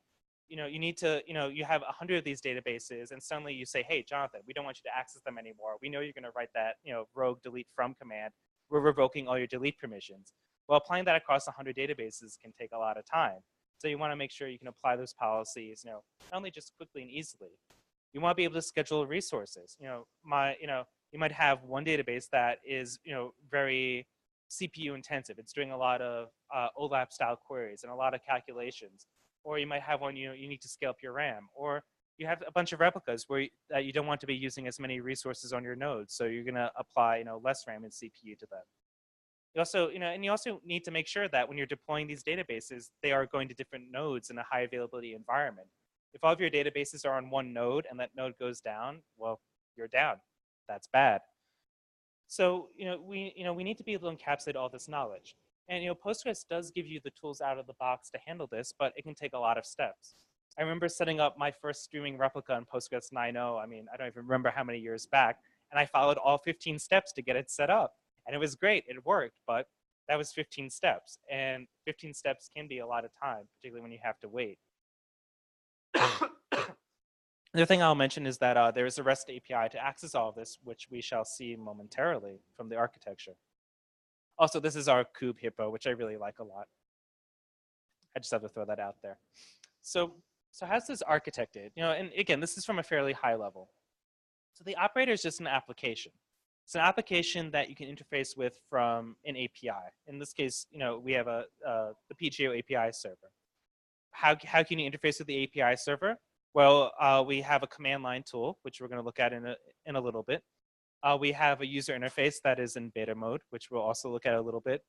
You need to, you have 100 of these databases and suddenly you say, hey, Jonathan, we don't want you to access them anymore. We know you're going to write that, rogue delete from command. We're revoking all your delete permissions. Well, applying that across 100 databases can take a lot of time. So you want to make sure you can apply those policies, not only just quickly and easily. You want to be able to schedule resources. You might have one database that is, very CPU intensive. It's doing a lot of OLAP style queries and a lot of calculations. Or you might have one, you need to scale up your RAM. Or you have a bunch of replicas where you don't want to be using as many resources on your nodes. So you're going to apply, less RAM and CPU to them. You also, and you also need to make sure that when you're deploying these databases, they are going to different nodes in a high availability environment. If all of your databases are on one node and that node goes down, well, you're down. That's bad. So, we need to be able to encapsulate all this knowledge. And, Postgres does give you the tools out of the box to handle this, but it can take a lot of steps. I remember setting up my first streaming replica in Postgres 9.0. I mean, I don't even remember how many years back. And I followed all 15 steps to get it set up. And it was great. It worked, but that was 15 steps. And 15 steps can be a lot of time, particularly when you have to wait. The other thing I'll mention is that there is a REST API to access all of this, which we shall see momentarily from the architecture. Also, this is our kube hippo, which I really like a lot. I just have to throw that out there. So how's this architected? And again, this is from a fairly high level. So the operator is just an application. It's an application that you can interface with from an API. In this case, we have the PGO API server. How can you interface with the API server? Well, we have a command line tool, which we're going to look at in a little bit. We have a user interface that is in beta mode, which we'll also look at a little bit.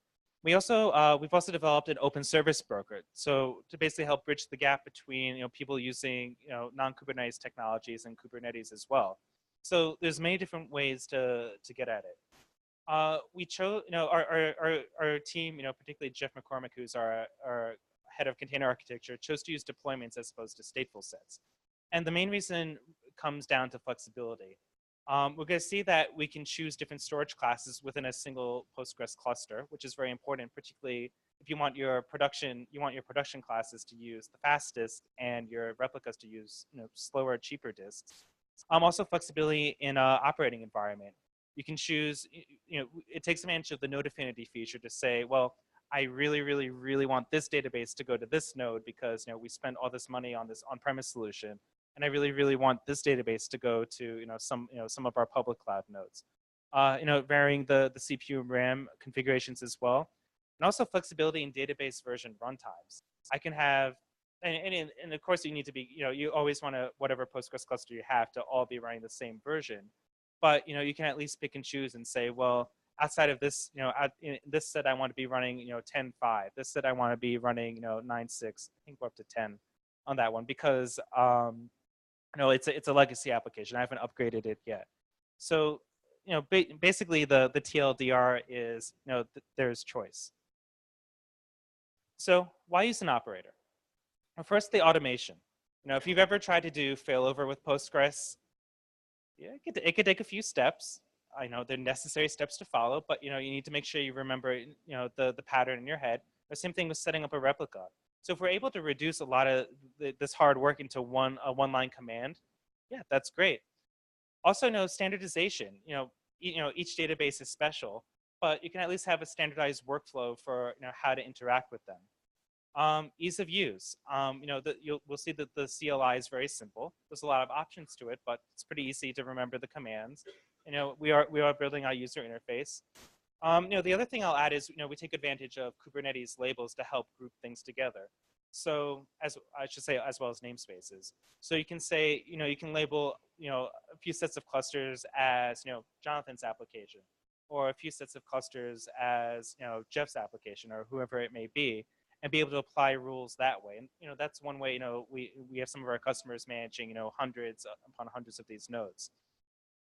We've also developed an open service broker, so to basically help bridge the gap between people using non-Kubernetes technologies and Kubernetes as well. So there's many different ways to get at it. We chose our team, particularly Jeff McCormick, who's our head of container architecture, chose to use deployments as opposed to stateful sets. And the main reason comes down to flexibility. We're going to see that we can choose different storage classes within a single Postgres cluster, which is very important, particularly if you want your production classes to use the fastest and your replicas to use slower, cheaper disks. Also flexibility in an operating environment. You can choose, it takes advantage of the node affinity feature to say, well, I really, really, really want this database to go to this node because we spent all this money on this on-premise solution, and I really, really want this database to go to some of our public cloud nodes. Varying the CPU and RAM configurations as well, and also flexibility in database version runtimes. I can have, and of course you need to be, you always want to, whatever Postgres cluster you have, to all be running the same version, but you can at least pick and choose and say, well, outside of this, in this set I want to be running 10.5. This set I want to be running 9.6. I think we're up to 10 on that one because it's a legacy application. I haven't upgraded it yet. So basically the TLDR is there's choice. So why use an operator? Well, first, the automation. If you've ever tried to do failover with Postgres, yeah, it could take a few steps. I know they're necessary steps to follow, but you need to make sure you remember the pattern in your head. The same thing with setting up a replica. So if we're able to reduce a lot of this hard work into a one-line command, yeah, that's great. Also, standardization. Each database is special, but you can at least have a standardized workflow for how to interact with them. Ease of use. We'll see that the CLI is very simple. There's a lot of options to it, but it's pretty easy to remember the commands. We are building our user interface. The other thing I'll add is we take advantage of Kubernetes labels to help group things together. So as well as namespaces. So you can say you can label a few sets of clusters as Jonathan's application, or a few sets of clusters as Jeff's application, or whoever it may be, and be able to apply rules that way. And that's one way. We have some of our customers managing hundreds upon hundreds of these nodes.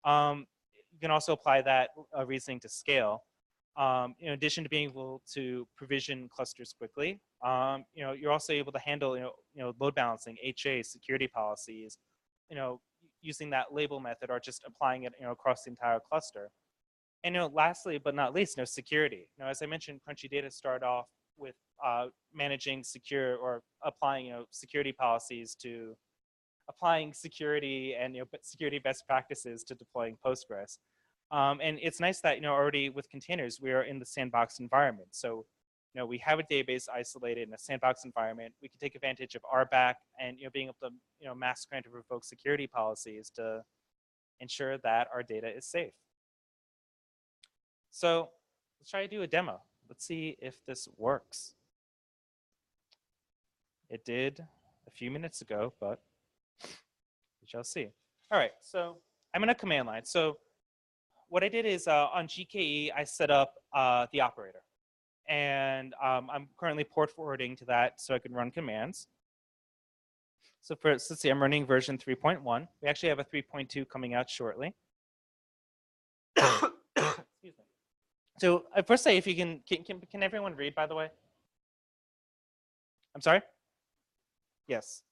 You can also apply that reasoning to scale. In addition to being able to provision clusters quickly, you're also able to handle load balancing, HA, security policies, using that label method, or just applying it across the entire cluster. And lastly but not least, security. As I mentioned, Crunchy Data started off with managing secure, or applying security policies to applying security and security best practices to deploying Postgres. And it's nice that already with containers we are in the sandbox environment. So we have a database isolated in a sandbox environment. We can take advantage of RBAC and being able to mask grant or revoke security policies to ensure that our data is safe. So let's try to do a demo. Let's see if this works. It did a few minutes ago, but we shall see. All right, so I'm in a command line. So what I did is on GKE, I set up the operator. And I'm currently port forwarding to that so I can run commands. So let's see, I'm running version 3.1. We actually have a 3.2 coming out shortly. Excuse me. So I first say, if you can everyone read, by the way? I'm sorry? Yes.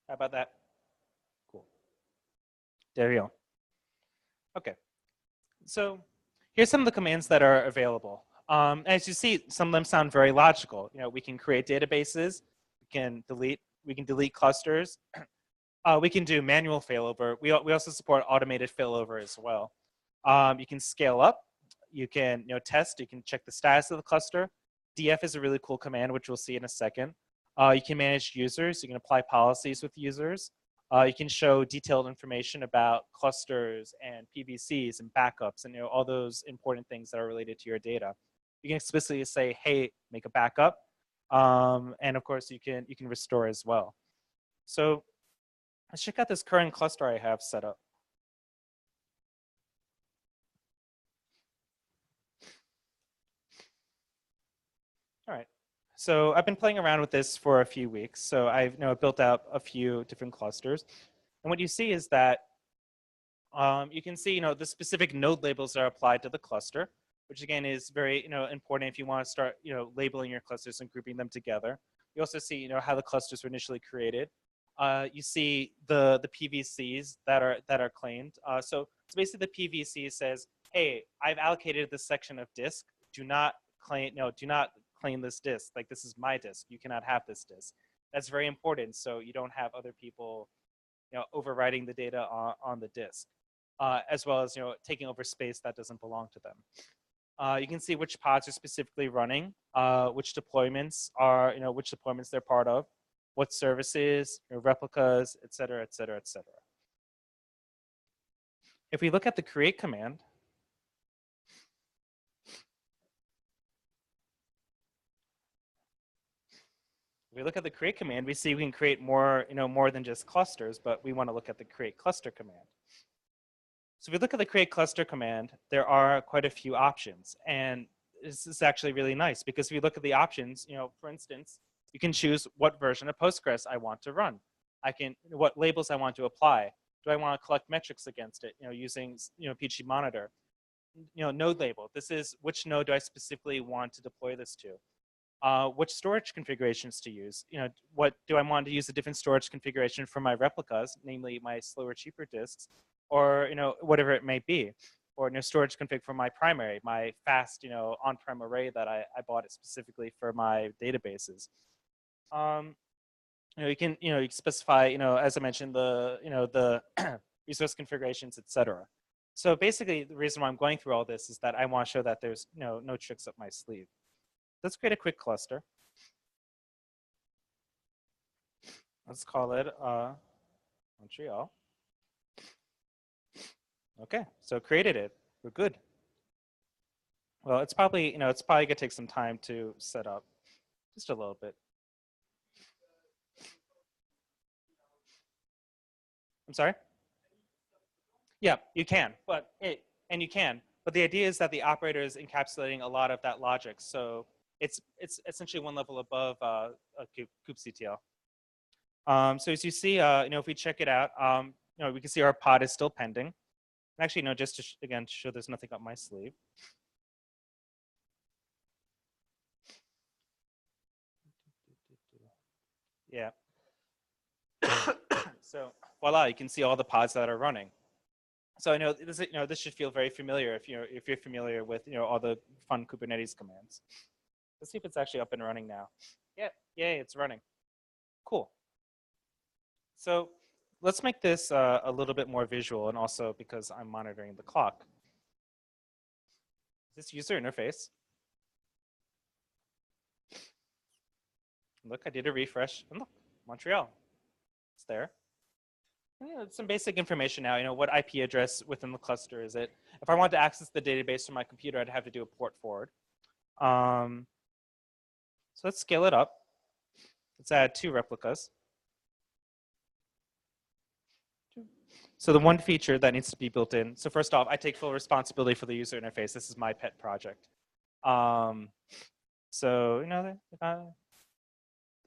How about that? Cool. There you go. Okay. So here's some of the commands that are available. As you see, some of them sound very logical. We can create databases. We can delete clusters. We can do manual failover. We also support automated failover as well. You can scale up. You can test. You can check the status of the cluster. df is a really cool command, which we'll see in a second. You can manage users. You can apply policies with users. You can show detailed information about clusters and PVCs and backups and all those important things that are related to your data. You can explicitly say, hey, make a backup. And of course, you can restore as well. So let's check out this current cluster I have set up. All right. So I've been playing around with this for a few weeks. So I've built out a few different clusters. And what you see is that you can see the specific node labels are applied to the cluster, which again is very important if you want to start labeling your clusters and grouping them together. You also see how the clusters were initially created. You see the PVCs that are claimed. So basically the PVC says, hey, I've allocated this section of disk. Do not claim this disk. Like, this is my disk. You cannot have this disk. That's very important, so you don't have other people overwriting the data on the disk. as well as taking over space that doesn't belong to them. You can see which pods are specifically running, which deployments are, which deployments they're part of, what services, replicas, et cetera, et cetera, et cetera. If we look at the create command, we see we can create more, more than just clusters, but we want to look at the create cluster command. So if we look at the create cluster command, there are quite a few options. And this is actually really nice because if you look at the options, for instance, you can choose what version of Postgres I want to run. What labels I want to apply. Do I want to collect metrics against it, using, PG Monitor? Node label. This is which node do I specifically want to deploy this to? Which storage configurations to use? What do I want to use a different storage configuration for my replicas, namely my slower, cheaper disks, or whatever it may be, or storage config for my primary, my fast on-prem array that I bought it specifically for my databases. You can specify as I mentioned the resource configurations, etc. So basically, the reason why I'm going through all this is that I want to show that there's no tricks up my sleeve. Let's create a quick cluster. Let's call it Montreal. Okay, so created it. We're good. Well, it's probably gonna take some time to set up, just a little bit. I'm sorry. Yeah, you can, but you can. But the idea is that the operator is encapsulating a lot of that logic. So it's essentially one level above a kubectl. So as you see, if we check it out, we can see our pod is still pending. Actually, no, just to again to show there's nothing up my sleeve. Yeah. So voila, you can see all the pods that are running. So I know this, this should feel very familiar if you're familiar with all the fun Kubernetes commands. Let's see if it's actually up and running now. Yeah, yay, it's running. Cool. So let's make this a little bit more visual, and also because I'm monitoring the clock. This user interface. Look, I did a refresh, and look, Montreal. It's there. It's some basic information now. What IP address within the cluster is it? If I want to access the database from my computer, I'd have to do a port forward. So let's scale it up. Let's add 2 replicas. So the one feature that needs to be built in. So first off, I take full responsibility for the user interface. This is my pet project. So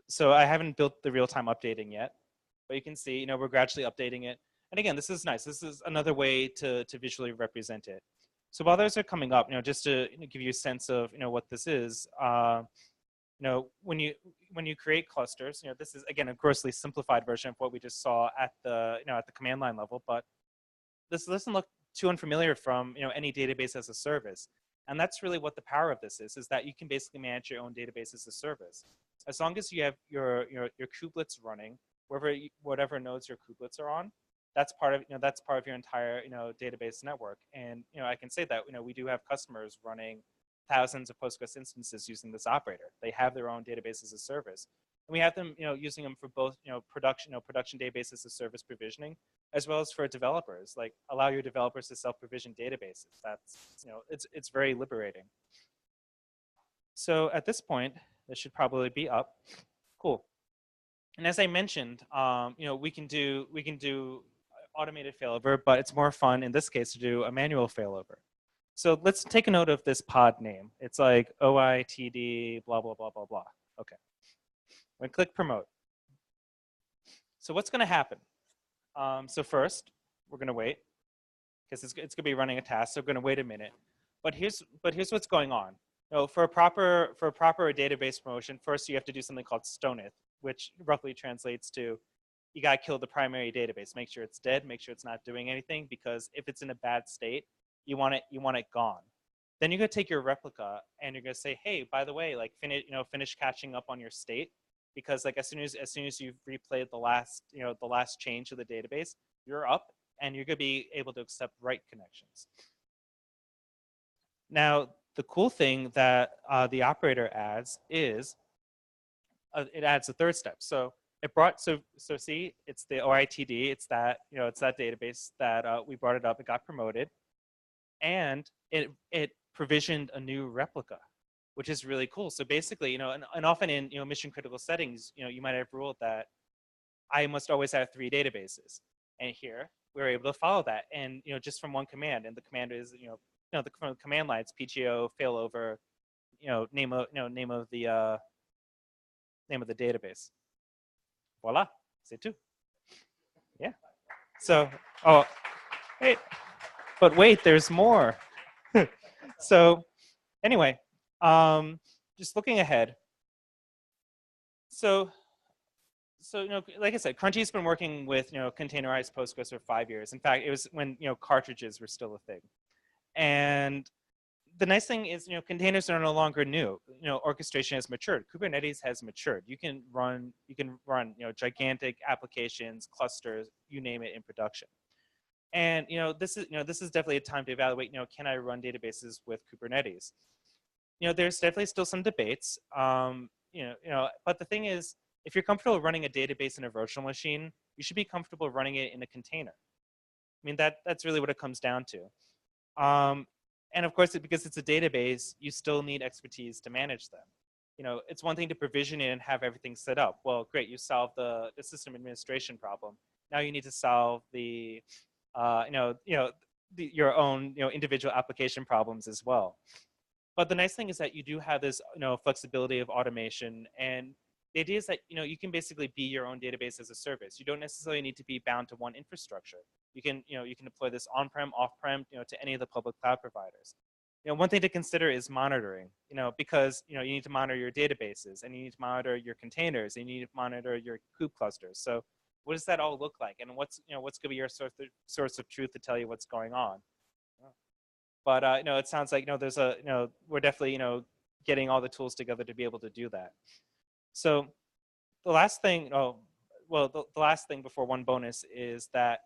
so I haven't built the real-time updating yet, but you can see we're gradually updating it. And again, this is nice. This is another way to visually represent it. So while those are coming up, just to give you a sense of what this is. When you create clusters, this is again a grossly simplified version of what we just saw at the at the command line level, but this doesn't look too unfamiliar from any database as a service. And that's really what the power of this is that you can basically manage your own database as a service. As long as you have your kubelets running, whatever nodes your kubelets are on, that's part of your entire database network. And I can say that we do have customers running thousands of Postgres instances using this operator. They have their own database as a service, and we have them using them for both production database as a service provisioning, as well as for developers. Like allow your developers to self-provision databases. That's it's very liberating. So at this point, this should probably be up. Cool. And as I mentioned, we can do automated failover, but it's more fun in this case to do a manual failover. So let's take a note of this pod name. It's like OITD blah blah blah blah blah. Okay. I'm gonna click promote. So what's gonna happen? So first, we're gonna wait because it's gonna be running a task. So we're gonna wait a minute. But here's what's going on. For a proper database promotion, first you have to do something called stoneth, which roughly translates to you gotta kill the primary database. Make sure it's dead. Make sure it's not doing anything, because if it's in a bad state, you want it gone. Then you're gonna take your replica and you're gonna say, hey, by the way, like finish catching up on your state, because like as soon as you've replayed the last change to the database, you're up and you're going to be able to accept write connections. Now, the cool thing that the operator adds is it adds a third step. So it brought so see, it's the OITD. It's that it's that database that we brought it up. It got promoted, and it provisioned a new replica, which is really cool. So basically, and often in mission critical settings, you might have ruled that I must always have 3 databases, and here we're able to follow that, and just from one command, and the command is the command line, it's PGO failover, name of the database. Voila, c'est tout. Yeah. So, wait, but wait, there's more. So, anyway, just looking ahead. So like I said, Crunchy's been working with containerized Postgres for 5 years. In fact, it was when cartridges were still a thing. And the nice thing is, containers are no longer new. Orchestration has matured. Kubernetes has matured. You can run gigantic applications, clusters, you name it, in production. And this is definitely a time to evaluate. Can I run databases with Kubernetes? There's definitely still some debates. But the thing is, if you're comfortable running a database in a virtual machine, you should be comfortable running it in a container. I mean, that's really what it comes down to. And of course, because it's a database, you still need expertise to manage them. It's one thing to provision it and have everything set up. Well, great, you solved the system administration problem. Now you need to solve the, your own, individual application problems as well. But the nice thing is that you do have this, flexibility of automation, and the idea is that you can basically be your own database as a service. You don't necessarily need to be bound to one infrastructure. You can deploy this on-prem, off-prem, to any of the public cloud providers. One thing to consider is monitoring. Because you need to monitor your databases, and you need to monitor your containers, and you need to monitor your kube clusters. So what does that all look like, and what's going to be your source of truth to tell you what's going on? But it sounds like there's we're definitely getting all the tools together to be able to do that. So the last thing, the last thing before one bonus is that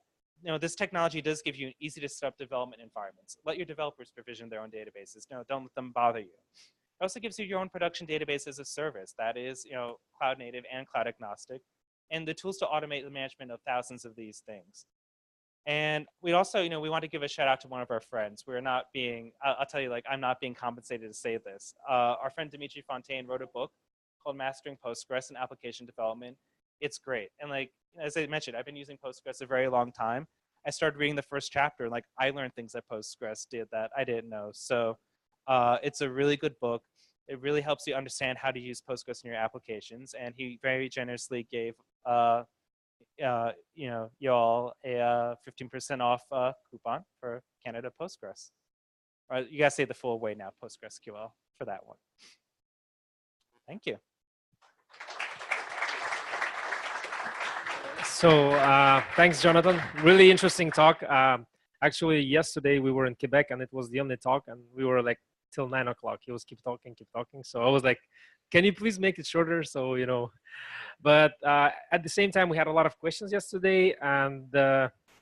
this technology does give you easy to set up development environments. Let your developers provision their own databases. Don't let them bother you. It also gives you your own production database as a service that is cloud native and cloud agnostic, and the tools to automate the management of thousands of these things. And we also, we want to give a shout out to one of our friends. We're not being, I'll tell you, I'm not being compensated to say this. Our friend Dimitri Fontaine wrote a book called Mastering Postgres and Application Development. It's great. And as I mentioned, I've been using Postgres a very long time. I started reading the first chapter, and I learned things that Postgres did that I didn't know. So it's a really good book. It really helps you understand how to use Postgres in your applications. And he very generously gave y'all a 15% off coupon for Canada Postgres. You guys say the full way now, PostgreSQL, for that one. Thank you. So thanks, Jonathan. Really interesting talk. Actually, yesterday we were in Quebec, and it was the only talk, and we were till 9 o'clock. He was keep talking. So I was like, can you please make it shorter? So, but at the same time, we had a lot of questions yesterday, and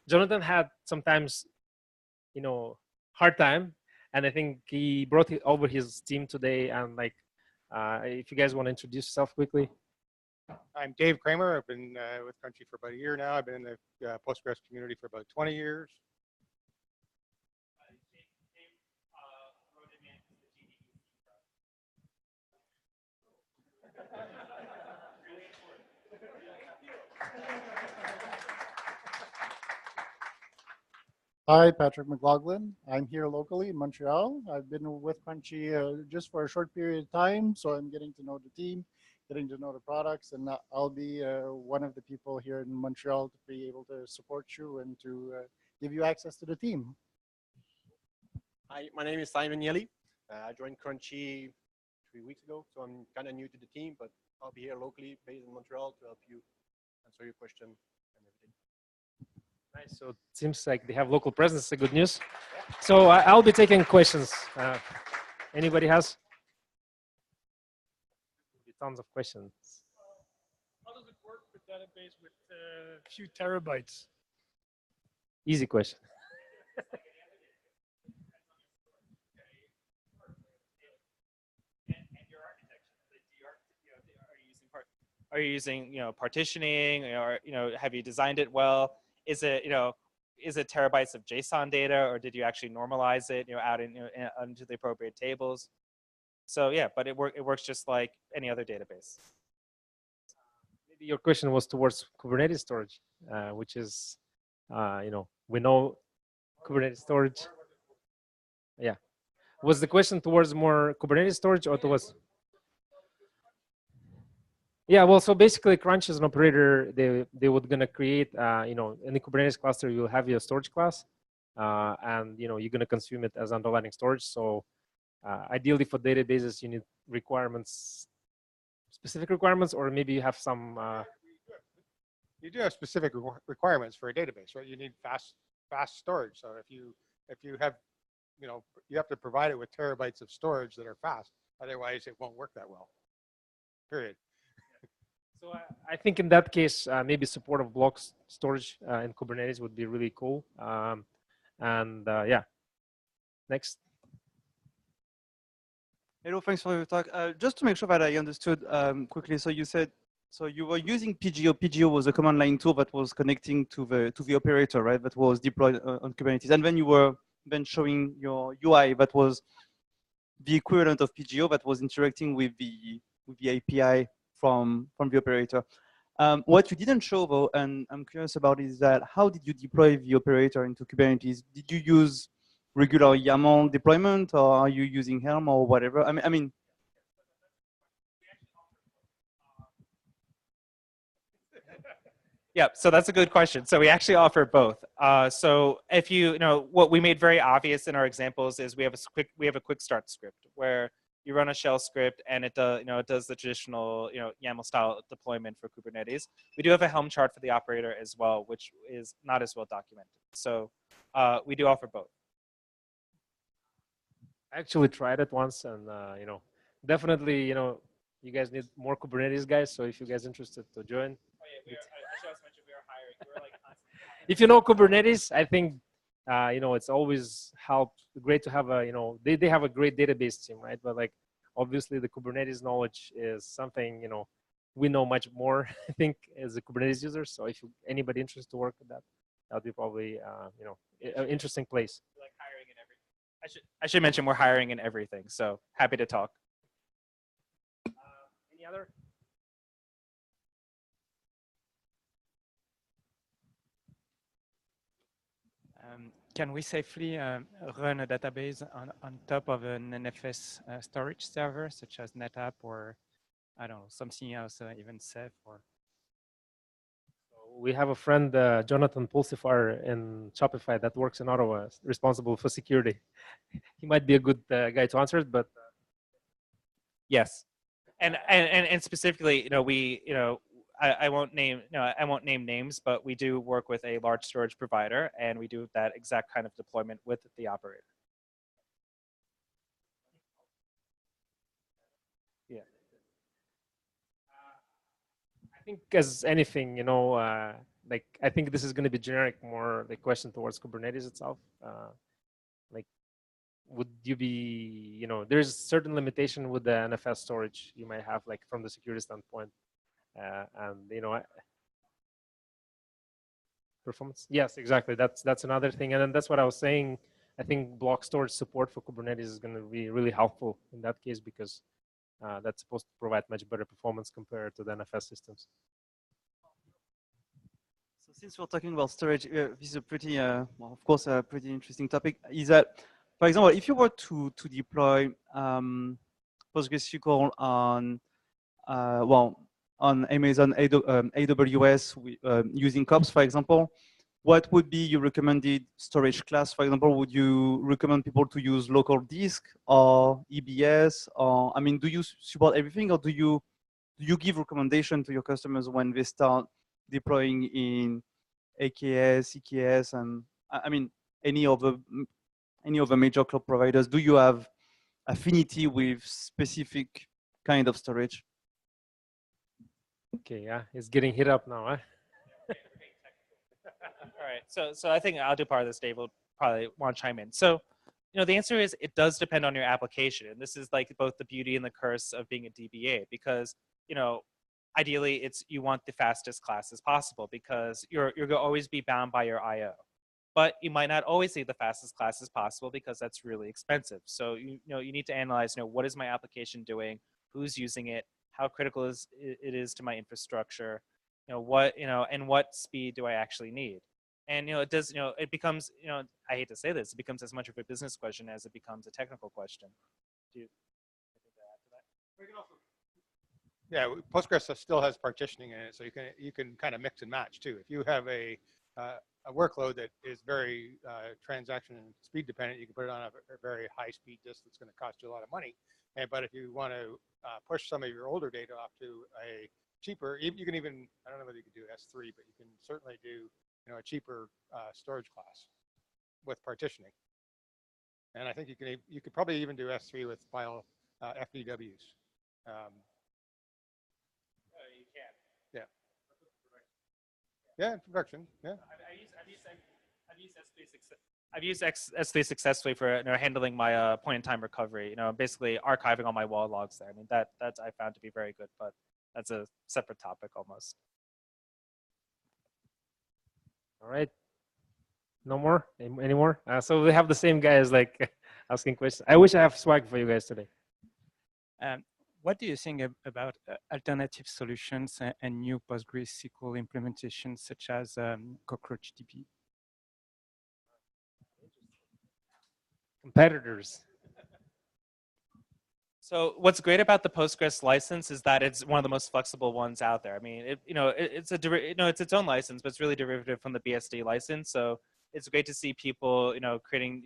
Jonathan had sometimes, hard time. And I think he brought over his team today. And if you guys want to introduce yourself quickly. I'm Dave Kramer. I've been with Crunchy for about a year now. I've been in the Postgres community for about 20 years. Hi, Patrick McLaughlin. I'm here locally in Montreal. I've been with Crunchy just for a short period of time, so I'm getting to know the team, getting to know the products, and I'll be one of the people here in Montreal to be able to support you and to give you access to the team. Hi, my name is Simon Yelly. I joined Crunchy 3 weeks ago, so I'm kind of new to the team, but I'll be here locally, based in Montreal, to help you answer your question and everything. Nice. So it seems like they have local presence. Good news. So I'll be taking questions. Anybody has? Tons of questions. How does it work with database with a few terabytes? Easy question. Are you using, partitioning, or, have you designed it well? Is it, is it terabytes of JSON data, or did you actually normalize it, out into the appropriate tables? So yeah, but it works just like any other database. Maybe your question was towards Kubernetes storage, which is, we know Kubernetes storage. Yeah. Was the question towards more Kubernetes storage or towards? Yeah, well, so basically Crunch is an operator. They would gonna create, in the Kubernetes cluster, you'll have your storage class, and you're gonna consume it as underlying storage. So ideally for databases, you need requirements, specific requirements, or maybe you have some. You do have specific requirements for a database, right? You need fast storage. So if you have, you have to provide it with terabytes of storage that are fast. Otherwise, it won't work that well. Period. So I think in that case, maybe support of block storage in Kubernetes would be really cool. Yeah, next. Hello, thanks for your talk. Just to make sure that I understood quickly, so you said, so you were using PGO. PGO was a command line tool that was connecting to the operator, right? That was deployed on Kubernetes, and then you were showing your UI that was the equivalent of PGO that was interacting with the API from the operator. What you didn't show though, and I'm curious about, is that how did you deploy the operator into Kubernetes? Did you use regular YAML deployment, or are you using Helm or whatever? I mean. Yeah, so that's a good question. So we actually offer both. So if what we made very obvious in our examples is we have a quick start script where you run a shell script and it does the traditional YAML style deployment for Kubernetes. We do have a Helm chart for the operator as well, which is not as well documented. So we do offer both. I actually tried it once, and definitely you guys need more Kubernetes guys. So if you guys interested to join. If you know Kubernetes, I think it's always great to have they have a great database team, right? But like obviously the Kubernetes knowledge is something we know much more, I think, as a Kubernetes user. So if anybody interested to work with that, that'll be probably an interesting place. Like hiring and everything. I should mention we're hiring in everything. So happy to talk. Any other? Can we safely run a database on top of an NFS storage server, such as NetApp, or I don't know, something else, even Ceph? Or we have a friend, Jonathan Pulsifar in Shopify, that works in Ottawa, responsible for security. He might be a good guy to answer it, but yes, and specifically, I won't name names, but we do work with a large storage provider, and we do that exact kind of deployment with the operator. Yeah. I think as anything, like I think this is going to be generic, more the question towards Kubernetes itself. Like, would you be, there's certain limitation with the NFS storage you might have, like from the security standpoint. And performance. Yes, exactly. That's another thing. And then that's what I was saying. I think block storage support for Kubernetes is going to be really helpful in that case, because that's supposed to provide much better performance compared to the NFS systems. So since we're talking about storage, this is a pretty, well, of course, a pretty interesting topic. Is that, for example, if you were to deploy PostgreSQL on, on Amazon AWS using kops, for example, what would be your recommended storage class? For example, would you recommend people to use local disk or EBS? Or, I mean, do you support everything, or do you give recommendation to your customers when they start deploying in AKS, EKS, and I mean, any of the major cloud providers? Do you have affinity with specific kind of storage? Okay, yeah, it's getting hit up now, huh? All right. So I think I'll do part of this. Dave will probably want to chime in. So, the answer is it does depend on your application, and this is like both the beauty and the curse of being a DBA, because ideally you want the fastest classes possible because you're going to always be bound by your I/O. But you might not always need the fastest classes possible because that's really expensive. So you need to analyze what is my application doing, who's using it, how critical it is to my infrastructure, and what speed do I actually need. And it becomes I hate to say this, it becomes as much of a business question as it becomes a technical question. Do you think to add to that? We can also, yeah, Postgres still has partitioning in it, so you can kind of mix and match too. If you have a workload that is very transaction and speed dependent, you can put it on a very high speed disk that's going to cost you a lot of money. But if you want to push some of your older data off to a cheaper, you can even, I don't know whether you can do S3, but you can certainly do a cheaper storage class with partitioning. And I think you could probably even do S3 with file FDWs. You can. Yeah. Yeah, introduction. Yeah. I've used S3 successfully for handling my point-in-time recovery. Basically archiving all my wall logs there. I mean that's I found to be very good, but that's a separate topic almost. All right. No more? Any more? So we have the same guys like asking questions. I wish I have swag for you guys today. What do you think about alternative solutions and new PostgreSQL implementations such as CockroachDB? Competitors. So what's great about the Postgres license is that it's one of the most flexible ones out there. I mean, it's its own license, but it's really derivative from the BSD license. So it's great to see people, creating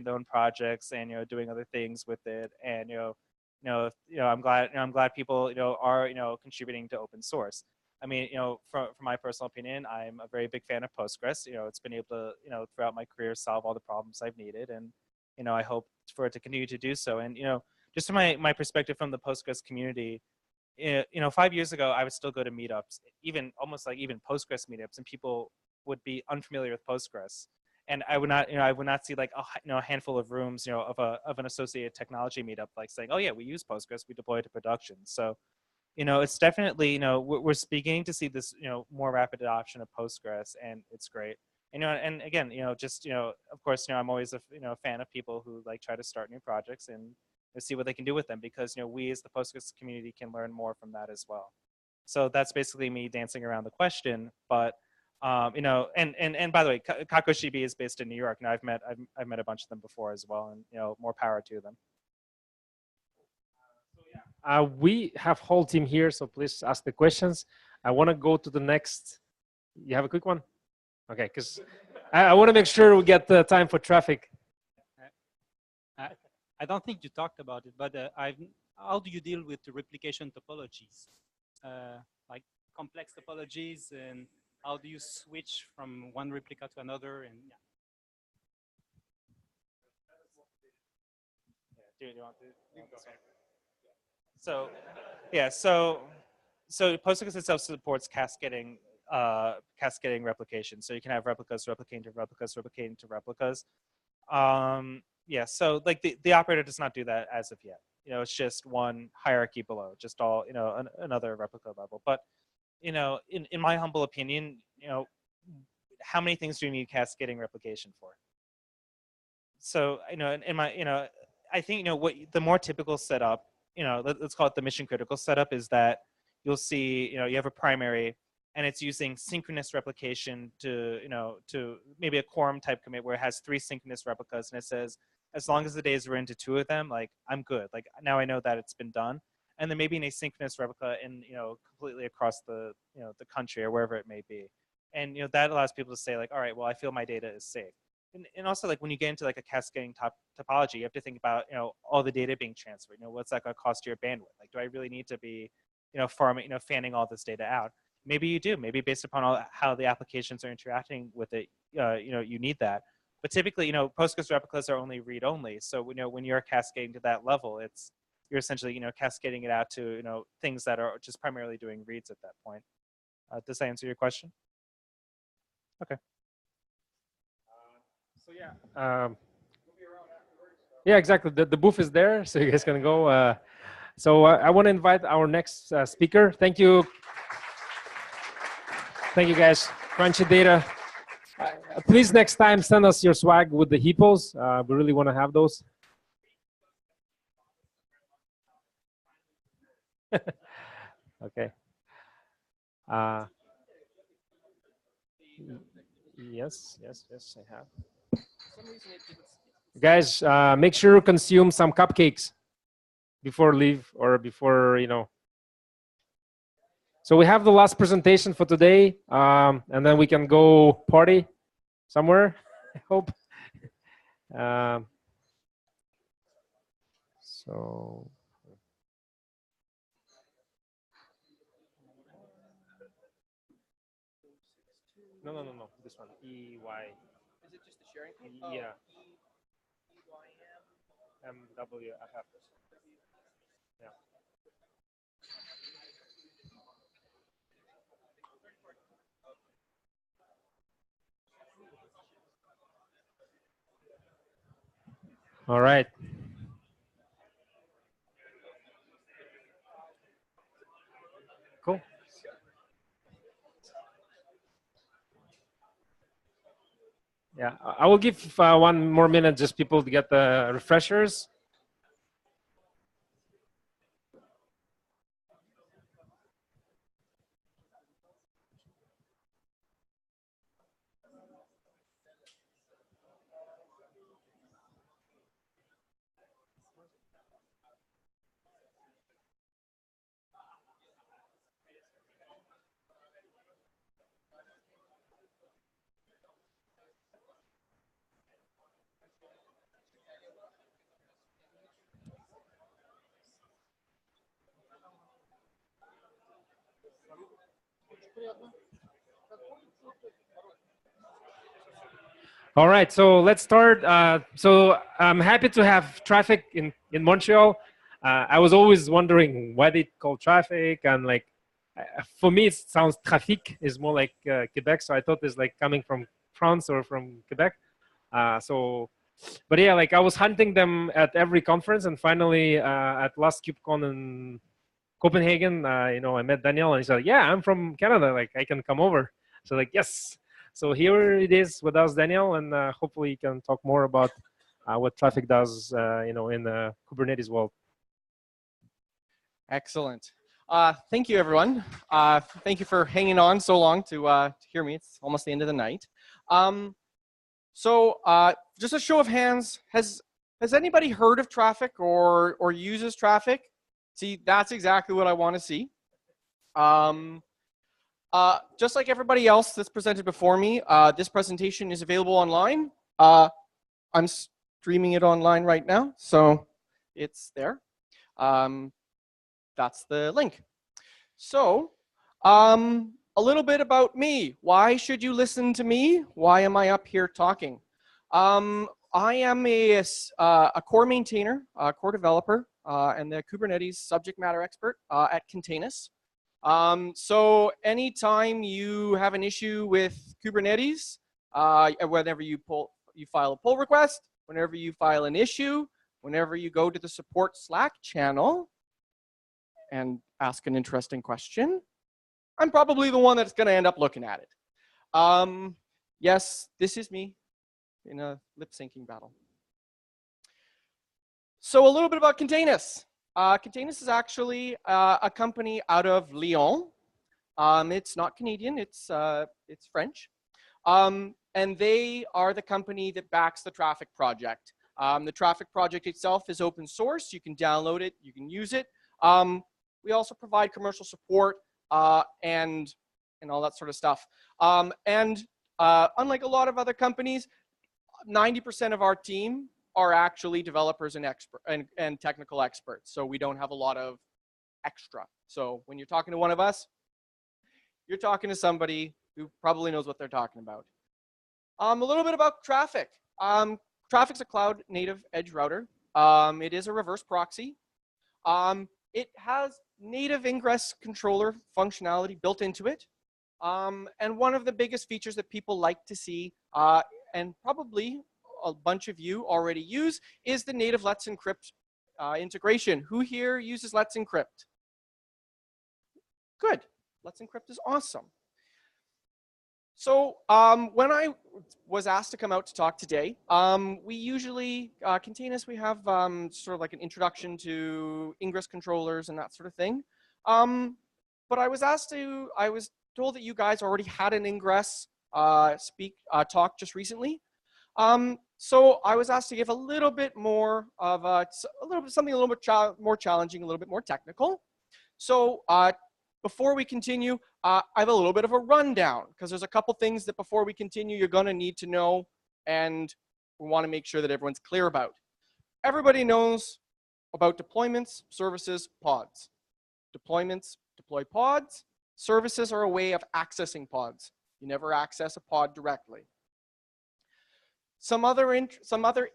their own projects and doing other things with it. And I'm glad people are contributing to open source. I mean, from my personal opinion, I'm a very big fan of Postgres. It's been able to throughout my career solve all the problems I've needed, and I hope for it to continue to do so. And just from my perspective from the Postgres community, 5 years ago I would still go to meetups, even Postgres meetups, and people would be unfamiliar with Postgres, and I would not see like a handful of rooms of an associated technology meetup like saying, oh yeah, we use Postgres, we deploy it to production. So it's definitely we're beginning to see this more rapid adoption of Postgres, and it's great. And again, of course, I'm always a fan of people who like try to start new projects and see what they can do with them, because we as the Postgres community can learn more from that as well. So that's basically me dancing around the question. But and by the way, CockroachDB is based in New York. Now I've met a bunch of them before as well, and more power to them. We have whole team here, so please ask the questions. I want to go to the next. You have a quick one? Okay, because I want to make sure we get the time for Traefik. I don't think you talked about it, but how do you deal with the replication topologies, like complex topologies, and how do you switch from one replica to another? And yeah. Do you want to? So, yeah. So Postgres itself supports cascading replication. So you can have replicas replicating to replicas replicating to replicas. Yeah, so like the operator does not do that as of yet. It's just one hierarchy below, just all another replica level. But in my humble opinion, how many things do you need cascading replication for? So I think what the more typical setup, let's call it the mission critical setup, is that you'll see you have a primary, and it's using synchronous replication to maybe a quorum type commit where it has 3 synchronous replicas, and it says, as long as the days are into 2 of them, like I'm good. Like now I know that it's been done. And then maybe an asynchronous replica in completely across the the country or wherever it may be. And that allows people to say like, all right, well I feel my data is safe. And also like when you get into like a cascading topology, you have to think about all the data being transferred. What's that going to cost to your bandwidth? Like do I really need to be fanning all this data out? Maybe you do. Maybe based upon how the applications are interacting with it, you need that. But typically, Postgres replicas are only read-only. So when you're cascading to that level, you're essentially cascading it out to things that are just primarily doing reads at that point. Does that answer your question? Okay. Yeah, exactly. The booth is there, so you guys can go. So I want to invite our next speaker. Thank you. Thank you, guys. Crunchy Data. Please, next time, send us your swag with the hippos. We really want to have those. Okay. Yes, I have. Guys, make sure to consume some cupcakes before leave or before, you know. So we have the last presentation for today, and then we can go party somewhere, I hope. So. No. This one. EY. Is it just the sharing code? Yeah. MWFF. Yeah. All right. Cool. Yeah, I will give 1 more minute just people to get the refreshers. All right, so let's start. So I'm happy to have Traefik in Montreal. I was always wondering why they call Traefik, and like, for me it sounds Trafic is more like Quebec, so I thought it's like coming from France or from Quebec. But yeah, like I was hunting them at every conference, and finally at last KubeCon in Copenhagen, you know, I met Daniel, and he said, "Yeah, I'm from Canada. Like I can come over." So like, yes. So here it is with us, Daniel, and hopefully you can talk more about what Traefik does, you know, in the Kubernetes world. Excellent. Thank you, everyone. Thank you for hanging on so long to hear me. It's almost the end of the night. Just a show of hands, has anybody heard of Traefik or uses Traefik? See, that's exactly what I want to see. Just like everybody else that's presented before me, this presentation is available online. I'm streaming it online right now, so it's there. That's the link. So, a little bit about me. Why should you listen to me? Why am I up here talking? I am a core maintainer, core developer, and the Kubernetes subject matter expert at Containus. So anytime you have an issue with Kubernetes, whenever you file a pull request, whenever you file an issue, whenever you go to the support Slack channel and ask an interesting question, I'm probably the one that's going to end up looking at it. Yes, this is me in a lip syncing battle. So a little bit about Containus. Containus is actually a company out of Lyon. It's not Canadian, it's French. And they are the company that backs the Traefik project. The Traefik project itself is open source. You can download it, you can use it. We also provide commercial support and all that sort of stuff. Unlike a lot of other companies, 90% of our team are actually developers and technical experts. So we don't have a lot of extra. So when you're talking to one of us, you're talking to somebody who probably knows what they're talking about. A little bit about Traefik. Traefik's a cloud native edge router. It is a reverse proxy. It has native ingress controller functionality built into it. And one of the biggest features that people like to see, and probably a bunch of you already use is the native Let's Encrypt integration. Who here uses Let's Encrypt? Good. Let's Encrypt is awesome. So when I was asked to come out to talk today, we usually, Containers, we have sort of like an introduction to ingress controllers and that sort of thing. But I was told that you guys already had an ingress talk just recently. So I was asked to give a little bit more of something a little bit more challenging, a little bit more technical. So before we continue, I have a little bit of a rundown because there's a couple things that before we continue you're going to need to know, and we want to make sure that everyone's clear about. Everybody knows about deployments, services, pods. Deployments deploy pods. Services are a way of accessing pods. You never access a pod directly. Some other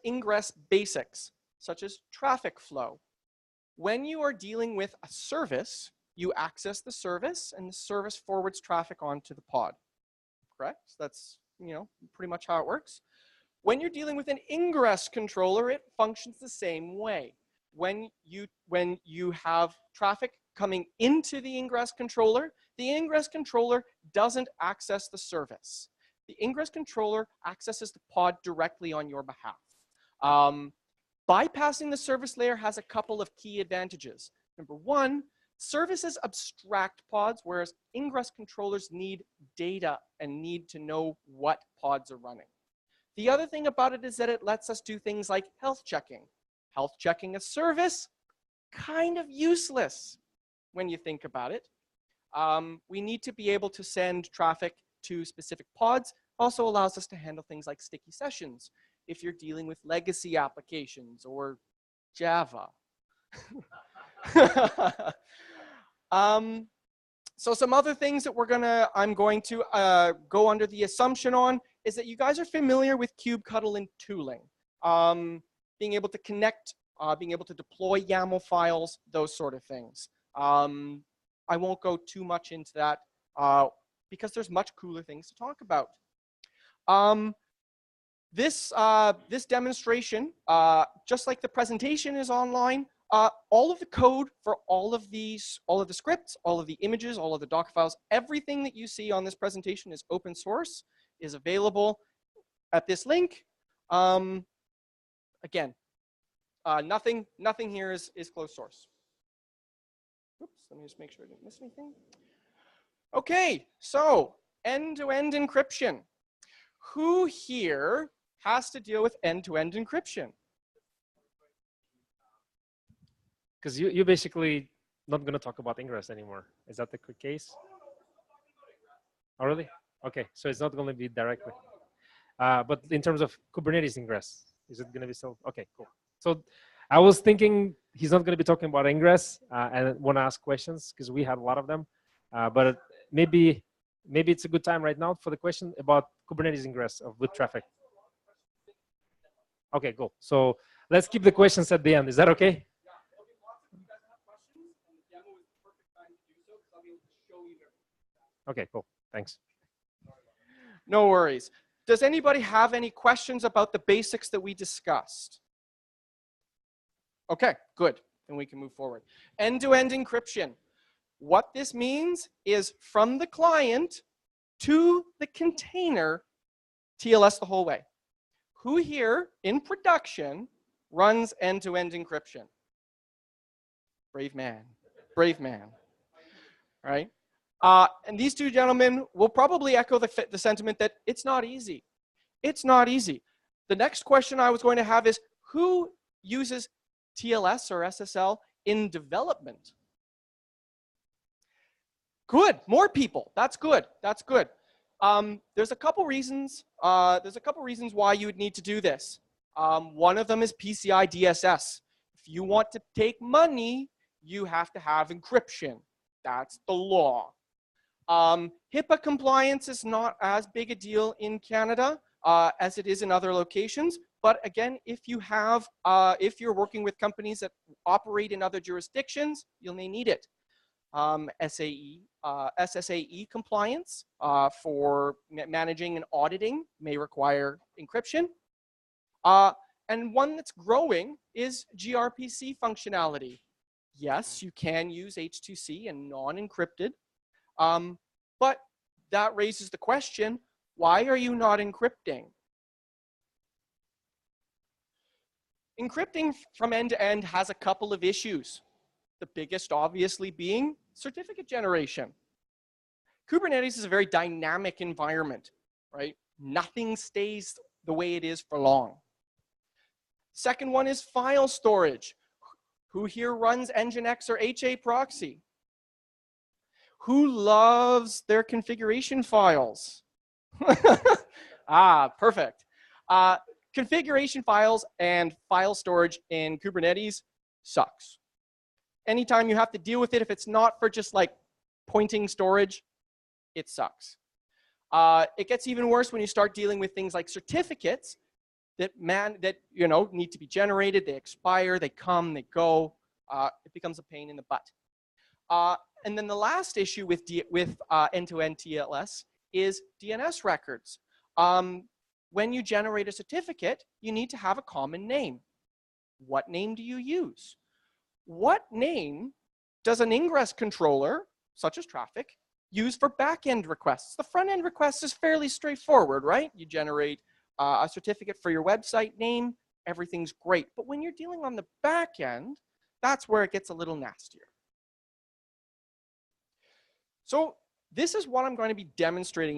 ingress basics, such as traffic flow. When you are dealing with a service, you access the service, and the service forwards traffic onto the pod. Correct? That's pretty much how it works. When you're dealing with an ingress controller, it functions the same way. When you have traffic coming into the ingress controller doesn't access the service. The ingress controller accesses the pod directly on your behalf. Bypassing the service layer has a couple of key advantages. Number one, services abstract pods, whereas ingress controllers need data and need to know what pods are running. The other thing about it is that it lets us do things like health checking. Health checking a service, kind of useless when you think about it. We need to be able to send traffic to specific pods. Also allows us to handle things like sticky sessions if you're dealing with legacy applications or Java. So some other things that I'm going to go under the assumption on is that you guys are familiar with kubectl and tooling. Being able to connect, being able to deploy YAML files, those sort of things. I won't go too much into that because there's much cooler things to talk about. This demonstration, just like the presentation is online, all of the code for all of the scripts, all of the images, all of the Docker files, everything that you see on this presentation is open source, is available at this link. Again, nothing here is closed source. Oops, let me just make sure I didn't miss anything. Okay, so end-to-end encryption. Who here has to deal with end-to-end encryption? Because you basically not going to talk about ingress anymore. Is that the case? Oh, really? Okay, so it's not going to be directly. But in terms of Kubernetes ingress, is it going to be still? Okay, cool. So I was thinking he's not going to be talking about ingress and want to ask questions because we had a lot of them. But maybe it's a good time right now for the question about Kubernetes ingress with traffic. Okay, cool. So let's keep the questions at the end. Is that okay? Okay, cool. Thanks. No worries. Does anybody have any questions about the basics that we discussed? Okay, good. Then we can move forward. End-to-end encryption. What this means is from the client to the container, TLS the whole way. Who here in production runs end-to-end encryption? Brave man. Brave man. All right. And these two gentlemen will probably echo the sentiment that it's not easy. It's not easy. The next question I was going to have is, who uses TLS or SSL in development? Good, more people. That's good. That's good. There's a couple reasons. Why you would need to do this. One of them is PCI DSS. If you want to take money, you have to have encryption. That's the law. HIPAA compliance is not as big a deal in Canada as it is in other locations. But again, if you're working with companies that operate in other jurisdictions, you may need it. SSAE compliance for managing and auditing may require encryption. And one that's growing is gRPC functionality. Yes, you can use H2C and non-encrypted, but that raises the question, why are you not encrypting? Encrypting from end to end has a couple of issues. The biggest obviously being certificate generation. Kubernetes is a very dynamic environment, right? Nothing stays the way it is for long. Second one is file storage. Who here runs Nginx or HA proxy? Who loves their configuration files? Perfect. Configuration files and file storage in Kubernetes sucks. Anytime you have to deal with it, if it's not for just like pointing storage, it sucks. It gets even worse when you start dealing with things like certificates that need to be generated. They expire, they come, they go. It becomes a pain in the butt. And then the last issue with end-to-end TLS is DNS records. When you generate a certificate, you need to have a common name. What name do you use? What name does an ingress controller, such as Traefik, use for back-end requests? The front-end request is fairly straightforward, right? You generate a certificate for your website name, everything's great. But when you're dealing on the back end, that's where it gets a little nastier. So this is what I'm going to be demonstrating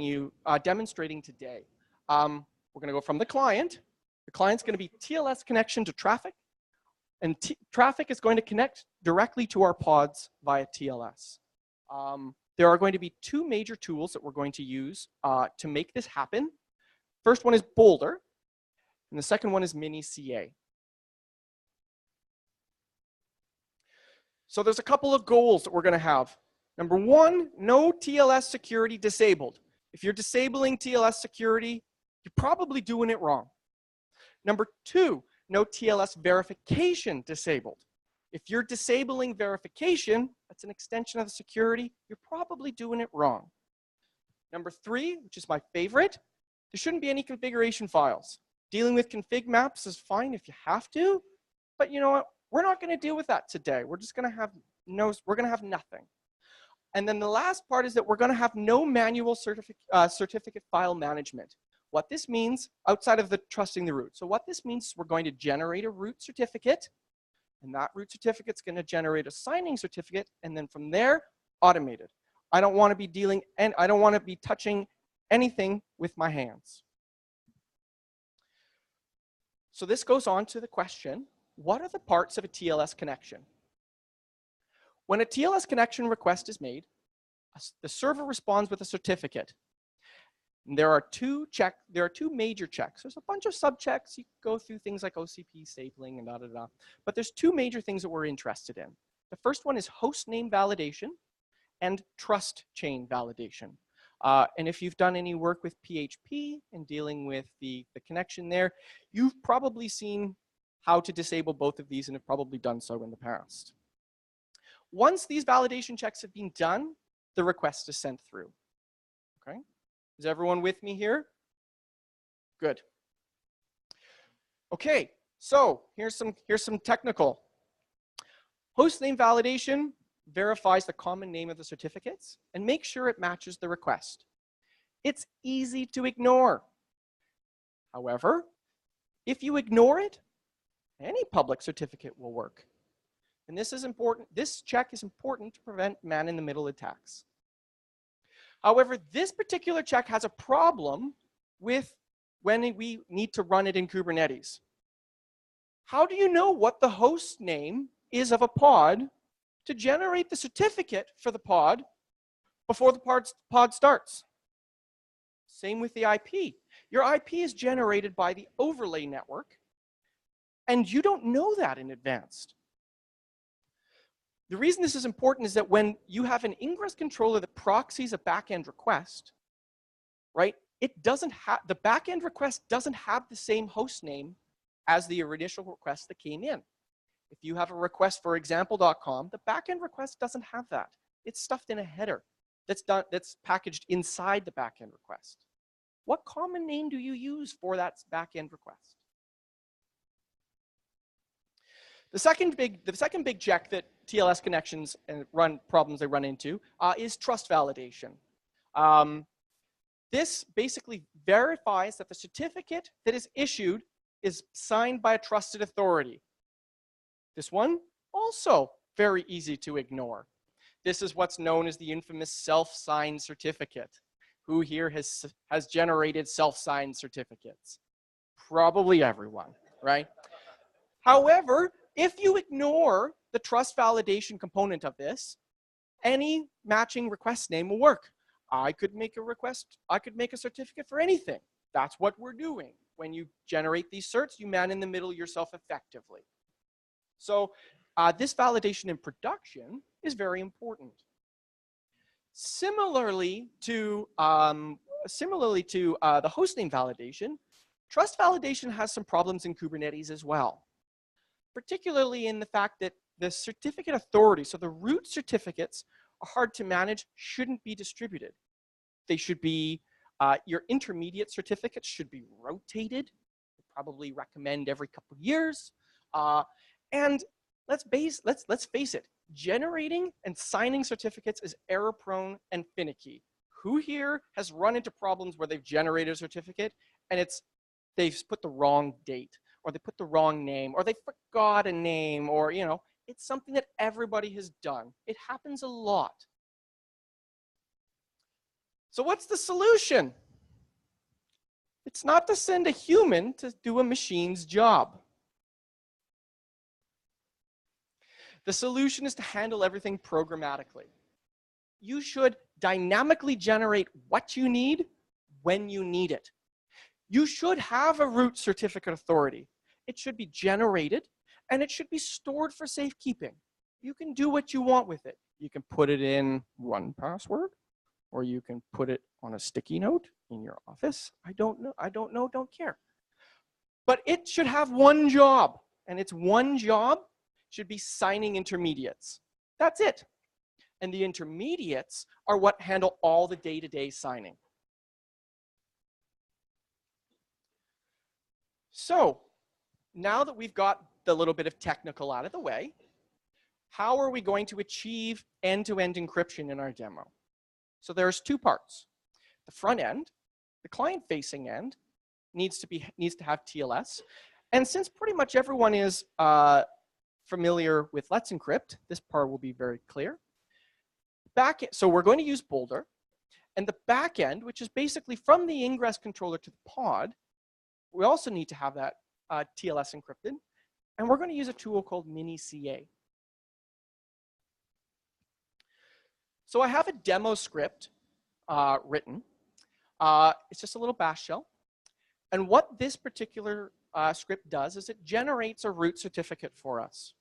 today. We're going to go from the client. The client's going to be TLS connection to Traefik, and Traefik is going to connect directly to our pods via TLS. There are going to be two major tools that we're going to use to make this happen. First one is Boulder, and the second one is Mini-CA. So there's a couple of goals that we're going to have. Number one, no TLS security disabled. If you're disabling TLS security, you're probably doing it wrong. Number two, no TLS verification disabled. If you're disabling verification, that's an extension of the security, you're probably doing it wrong. Number three, which is my favorite, there shouldn't be any configuration files. Dealing with config maps is fine if you have to, but you know what? We're not going to deal with that today. We're just going to have nothing. And then the last part is that we're going to have no manual certificate file management. What this means, outside of the trusting the root. So what this means is we're going to generate a root certificate, and that root certificate is going to generate a signing certificate, and then from there, automated. I don't want to be dealing, and I don't want to be touching anything with my hands. So this goes on to the question, what are the parts of a TLS connection? When a TLS connection request is made, the server responds with a certificate. And there are two major checks. There's a bunch of sub-checks. You go through things like OCP stapling and da-da-da. But there's two major things that we're interested in. The first one is host name validation and trust chain validation. And if you've done any work with PHP and dealing with the connection there, you've probably seen how to disable both of these and have probably done so in the past. Once these validation checks have been done, the request is sent through. Okay? Is everyone with me here? Good. Okay, so here's some technical. Hostname validation verifies the common name of the certificates and makes sure it matches the request. It's easy to ignore. However, if you ignore it, any public certificate will work. And this is important. This check is important to prevent man-in-the-middle attacks. However, this particular check has a problem with when we need to run it in Kubernetes. How do you know what the host name is of a pod to generate the certificate for the pod before the pod starts? Same with the IP. Your IP is generated by the overlay network, and you don't know that in advance. The reason this is important is that when you have an ingress controller that proxies a backend request, right, the backend request doesn't have the same host name as the initial request that came in. If you have a request for example.com, the backend request doesn't have that. It's stuffed in a header that's packaged inside the backend request. What common name do you use for that backend request? The second big check that TLS connections and problems they run into is trust validation. This basically verifies that the certificate that is issued is signed by a trusted authority. This one, also very easy to ignore. This is what's known as the infamous self-signed certificate. Who here has generated self-signed certificates? Probably everyone, right? However, if you ignore the trust validation component of this, any matching request name will work. I could make a request, I could make a certificate for anything. That's what we're doing. When you generate these certs, you man in the middle yourself effectively. So this validation in production is very important. Similarly to the hostname validation, trust validation has some problems in Kubernetes as well, particularly in the fact that the certificate authority, so the root certificates, are hard to manage, shouldn't be distributed. They should be, your intermediate certificates should be rotated. I probably recommend every couple of years. And let's face it, generating and signing certificates is error prone and finicky. Who here has run into problems where they've generated a certificate and they've put the wrong date, or they put the wrong name, or they forgot a name, or it's something that everybody has done. It happens a lot. So what's the solution? It's not to send a human to do a machine's job. The solution is to handle everything programmatically. You should dynamically generate what you need when you need it. You should have a root certificate authority. It should be generated, and it should be stored for safekeeping. You can do what you want with it. You can put it in 1Password, or you can put it on a sticky note in your office. I don't know, don't care. But it should have one job, and its one job should be signing intermediates. That's it. And the intermediates are what handle all the day-to-day signing. So now that we've got the little bit of technical out of the way, how are we going to achieve end-to-end encryption in our demo? So there's two parts. The front end, the client-facing end, needs to have TLS. And since pretty much everyone is familiar with Let's Encrypt, this part will be very clear. So we're going to use Boulder, and the back end, which is basically from the ingress controller to the pod, we also need to have that TLS encrypted, and we're going to use a tool called mini-CA. So I have a demo script written. It's just a little bash shell, and what this particular script does is it generates a root certificate for us.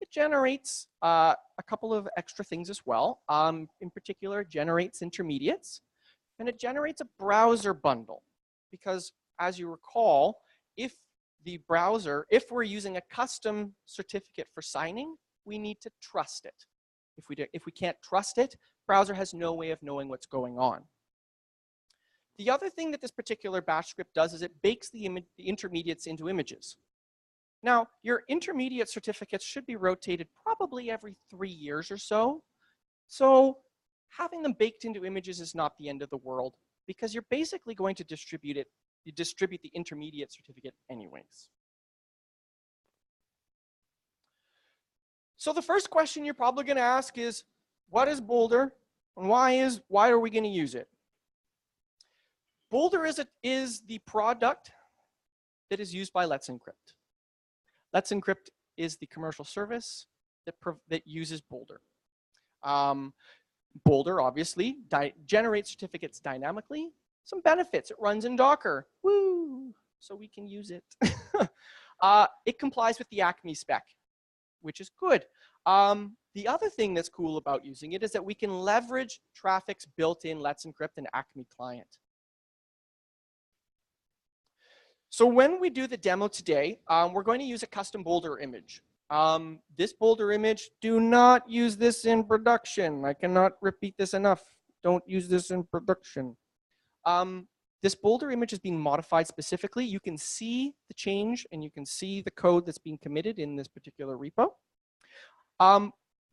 It generates a couple of extra things as well. In particular, it generates intermediates, and it generates a browser bundle. Because as you recall, if we're using a custom certificate for signing, we need to trust it. If we can't trust it, browser has no way of knowing what's going on. The other thing that this particular bash script does is it bakes the intermediates into images. Now, your intermediate certificates should be rotated probably every 3 years or so. So having them baked into images is not the end of the world, because you're basically going to distribute it. You distribute the intermediate certificate anyways. So the first question you're probably going to ask is, what is Boulder, and why are we going to use it? Boulder is the product that is used by Let's Encrypt. Let's Encrypt is the commercial service that uses Boulder. Boulder, obviously, generates certificates dynamically. Some benefits: it runs in Docker. Woo! So we can use it. It complies with the Acme spec, which is good. The other thing that's cool about using it is that we can leverage Traefik's built-in Let's Encrypt and Acme client. So when we do the demo today, we're going to use a custom Boulder image. This Boulder image, do not use this in production. I cannot repeat this enough. Don't use this in production. This Boulder image is being modified specifically. You can see the change and you can see the code that's being committed in this particular repo.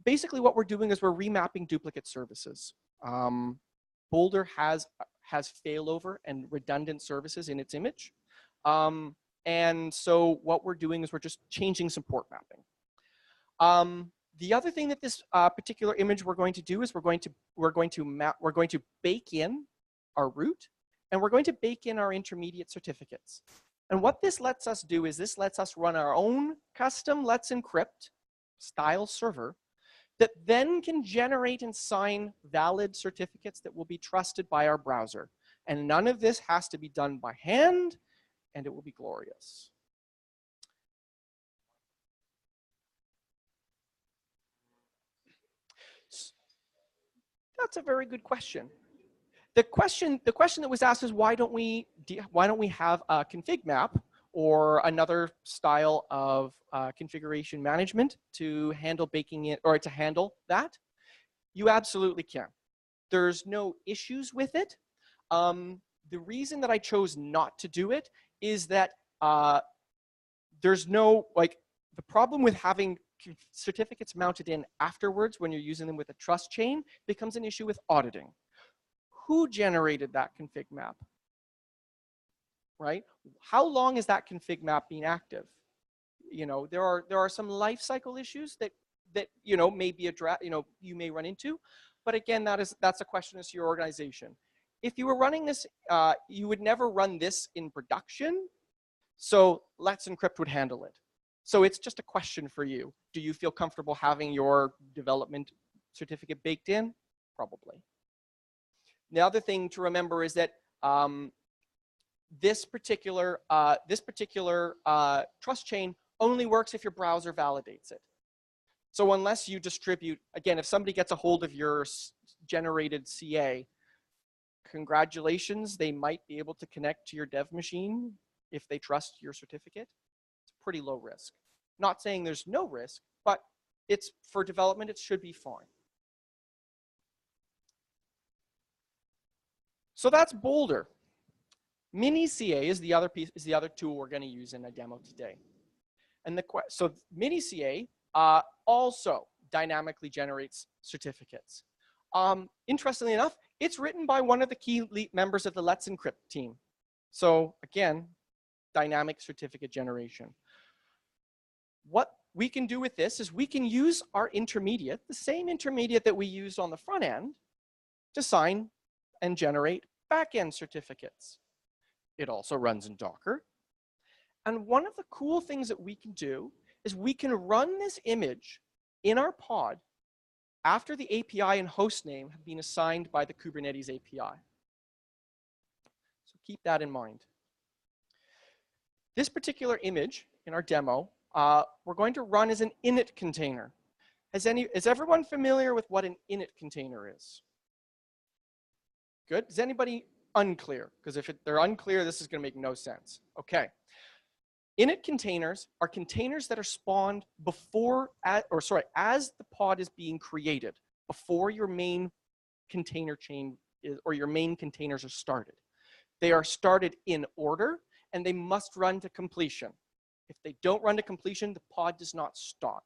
Basically what we're doing is we're remapping duplicate services. Boulder has failover and redundant services in its image. And so what we're doing is we're just changing some port mapping. The other thing that this particular image we're going to do is we're going to bake in our root, and we're going to bake in our intermediate certificates. And what this lets us do is this lets us run our own custom Let's Encrypt style server that then can generate and sign valid certificates that will be trusted by our browser. And none of this has to be done by hand, and it will be glorious. That's a very good question. The question that was asked is why don't we have a config map or another style of configuration management to handle baking it or to handle that? You absolutely can. There's no issues with it. The reason that I chose not to do it is that there's no, like, the problem with having certificates mounted in afterwards when you're using them with a trust chain becomes an issue with auditing. Who generated that config map? Right? How long is that config map being active? You know, there are some life cycle issues that you know may be you may run into, but again, that's a question as to your organization. If you were running this, you would never run this in production, so Let's Encrypt would handle it. So it's just a question for you. Do you feel comfortable having your development certificate baked in? Probably. The other thing to remember is that this particular trust chain only works if your browser validates it. So unless you distribute, again, if somebody gets a hold of your generated CA, congratulations, they might be able to connect to your dev machine if they trust your certificate. It's pretty low risk. Not saying there's no risk, but it's for development, it should be fine. So that's Boulder. Mini-CA is the other tool we're going to use in a demo today. And so Mini-CA also dynamically generates certificates. Interestingly enough, it's written by one of the key members of the Let's Encrypt team. So again, dynamic certificate generation. What we can do with this is we can use our intermediate, the same intermediate that we used on the front end, to sign and generate back-end certificates. It also runs in Docker. And one of the cool things that we can do is we can run this image in our pod after the API and hostname have been assigned by the Kubernetes API. So keep that in mind. This particular image in our demo, we're going to run as an init container. Is everyone familiar with what an init container is? Good. Is anybody unclear? Because if they're unclear, this is going to make no sense. Okay. Init containers are containers that are spawned before, as the pod is being created, before your main container chain or your main containers are started. They are started in order, and they must run to completion. If they don't run to completion, the pod does not start.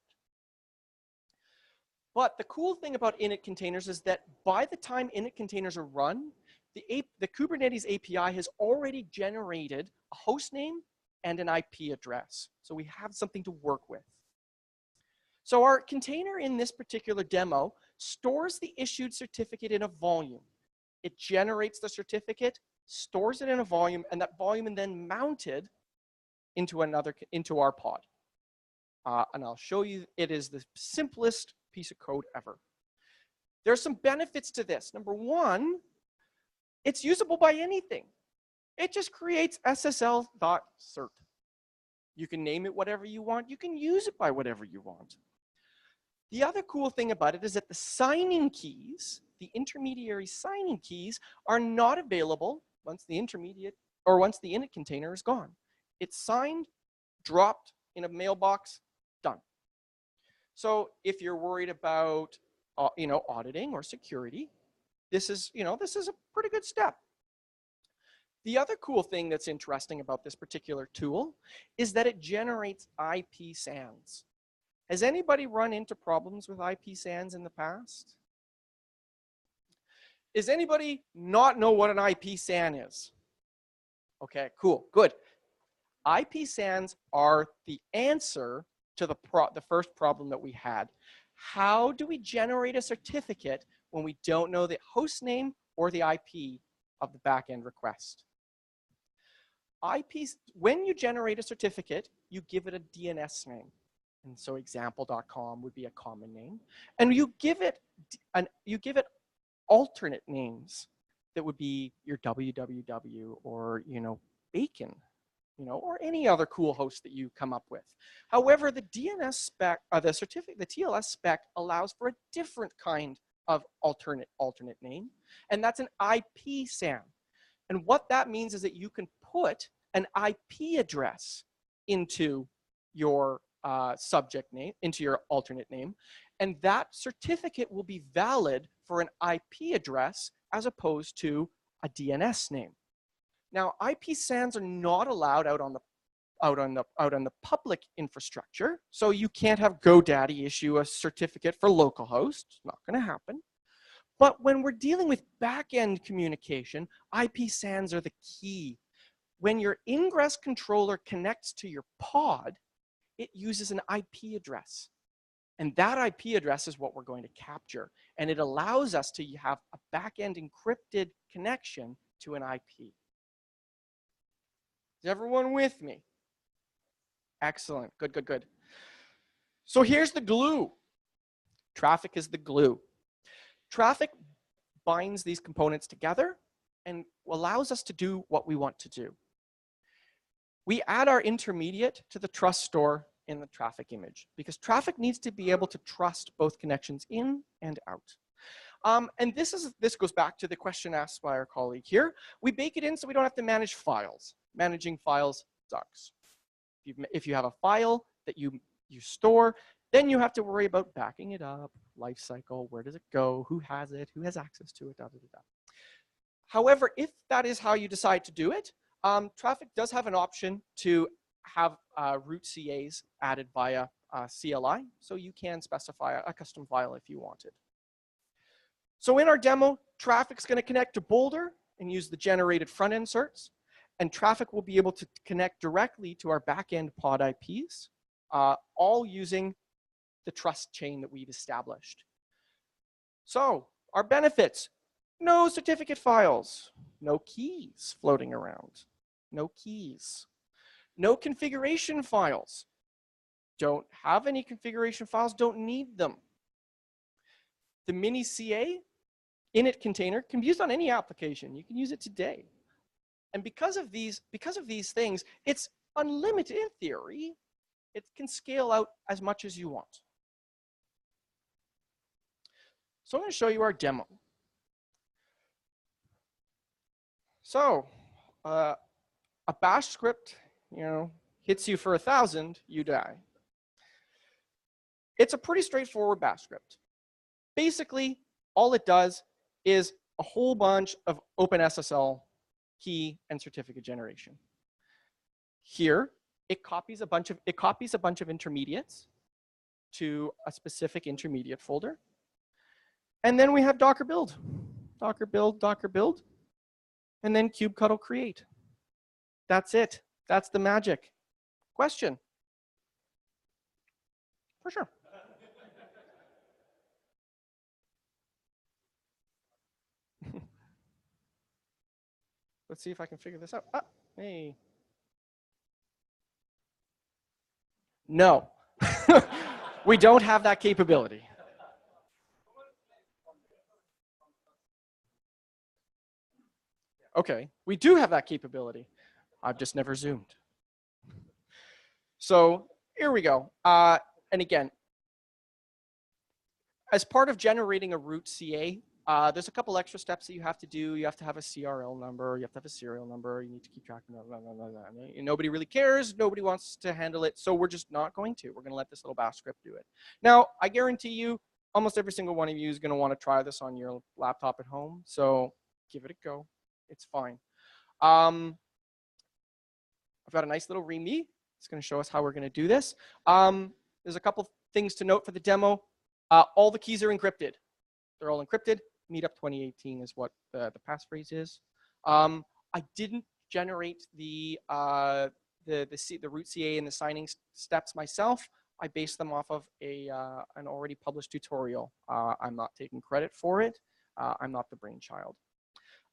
But the cool thing about init containers is that by the time init containers are run, the Kubernetes API has already generated a host name and an IP address. So we have something to work with. So our container in this particular demo stores the issued certificate in a volume. It generates the certificate, stores it in a volume, and that volume is then mounted into our pod. And I'll show you, it is the simplest piece of code ever. There are some benefits to this. Number one, it's usable by anything. It just creates SSL.cert. You can name it whatever you want. You can use it by whatever you want. The other cool thing about it is that the signing keys, the intermediary signing keys, are not available once the init container is gone. It's signed, dropped in a mailbox, done. So if you're worried about auditing or security, this is a pretty good step. The other cool thing that's interesting about this particular tool is that it generates IP SANs. Has anybody run into problems with IP SANs in the past? Does anybody not know what an IP SAN is? Okay, cool, good. IP SANs are the answer to the first problem that we had. How do we generate a certificate when we don't know the host name or the IP of the backend request? When you generate a certificate, you give it a DNS name. And so example.com would be a common name. And you give it alternate names that would be your www or, bacon, or any other cool host that you come up with. However, the DNS spec, the TLS spec allows for a different kind of alternate name, and that's an IP SAN. And what that means is that you can put an IP address into your subject name, into your alternate name, and that certificate will be valid for an IP address as opposed to a DNS name. Now, IP SANs are not allowed out on the public infrastructure, so you can't have GoDaddy issue a certificate for localhost. It's not going to happen. But when we're dealing with back-end communication, IP SANs are the key. When your ingress controller connects to your pod, it uses an IP address. And that IP address is what we're going to capture. And it allows us to have a back-end encrypted connection to an IP. Is everyone with me? Excellent. Good, good, good. So here's the glue. Traefik is the glue. Traefik binds these components together and allows us to do what we want to do. We add our intermediate to the trust store in the Traefik image because Traefik needs to be able to trust both connections in and out. And this goes back to the question asked by our colleague here. We bake it in so we don't have to manage files. Managing files sucks. If you have a file that you store, then you have to worry about backing it up, life cycle, where does it go, who has it, who has access to it, da, da, da, da. However, if that is how you decide to do it, Traefik does have an option to have root CAs added via CLI, so you can specify a custom file if you wanted. So in our demo, Traefik's going to connect to Boulder and use the generated front-end certs, and Traefik will be able to connect directly to our back-end pod IPs, all using the trust chain that we've established. So our benefits: no certificate files, no keys floating around, no keys, no configuration files. Don't have any configuration files, don't need them. The mini CA init container can be used on any application. You can use it today. And because of these things, it's unlimited in theory. It can scale out as much as you want. So I'm going to show you our demo. So a bash script, hits you for 1,000, you die. It's a pretty straightforward bash script. Basically, all it does is a whole bunch of OpenSSL key and certificate generation. Here, it copies a bunch of intermediates to a specific intermediate folder. And then we have Docker build, Docker build, and then kubectl create. That's it. That's the magic. Question? For sure. Let's see if I can figure this out. Ah, hey. No. We don't have that capability. Okay, we do have that capability. I've just never zoomed. So here we go. And again, as part of generating a root CA, there's a couple extra steps that you have to do. You have to have a CRL number. You have to have a serial number. You need to keep track of blah, blah, blah, blah. Nobody really cares. Nobody wants to handle it. So we're just not going to. We're going to let this little bash script do it. Now, I guarantee you, almost every single one of you is going to want to try this on your laptop at home. So give it a go. It's fine. I've got a nice little README. It's going to show us how we're going to do this. There's a couple things to note for the demo. All the keys are encrypted. They're all encrypted. Meetup 2018 is what the passphrase is. I didn't generate the root CA and the signing steps myself. I based them off of an already published tutorial. I'm not taking credit for it. I'm not the brainchild.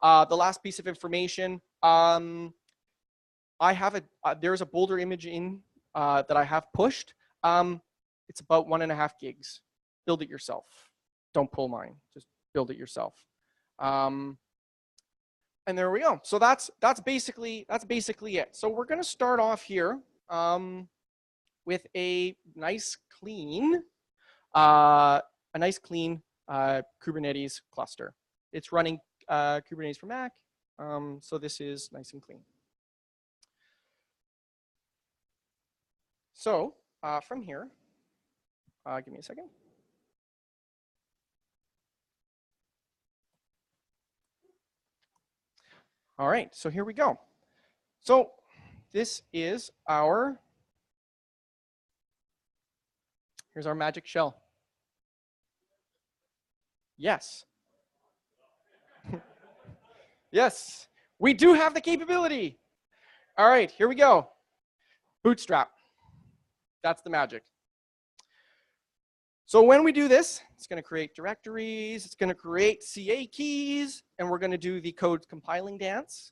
The last piece of information, there's a Boulder image in that I have pushed. It's about 1.5 gigs. Build it yourself. Don't pull mine. Just build it yourself. And there we go. So that's basically it. So we're going to start off here with a nice clean Kubernetes cluster. It's running Kubernetes for Mac. So this is nice and clean. So from here, give me a second. All right, so here we go. So this is here's our magic shell. Yes. Yes, we do have the capability. All right, here we go. Bootstrap. That's the magic. So when we do this, it's going to create directories, it's going to create CA keys, and we're going to do the code compiling dance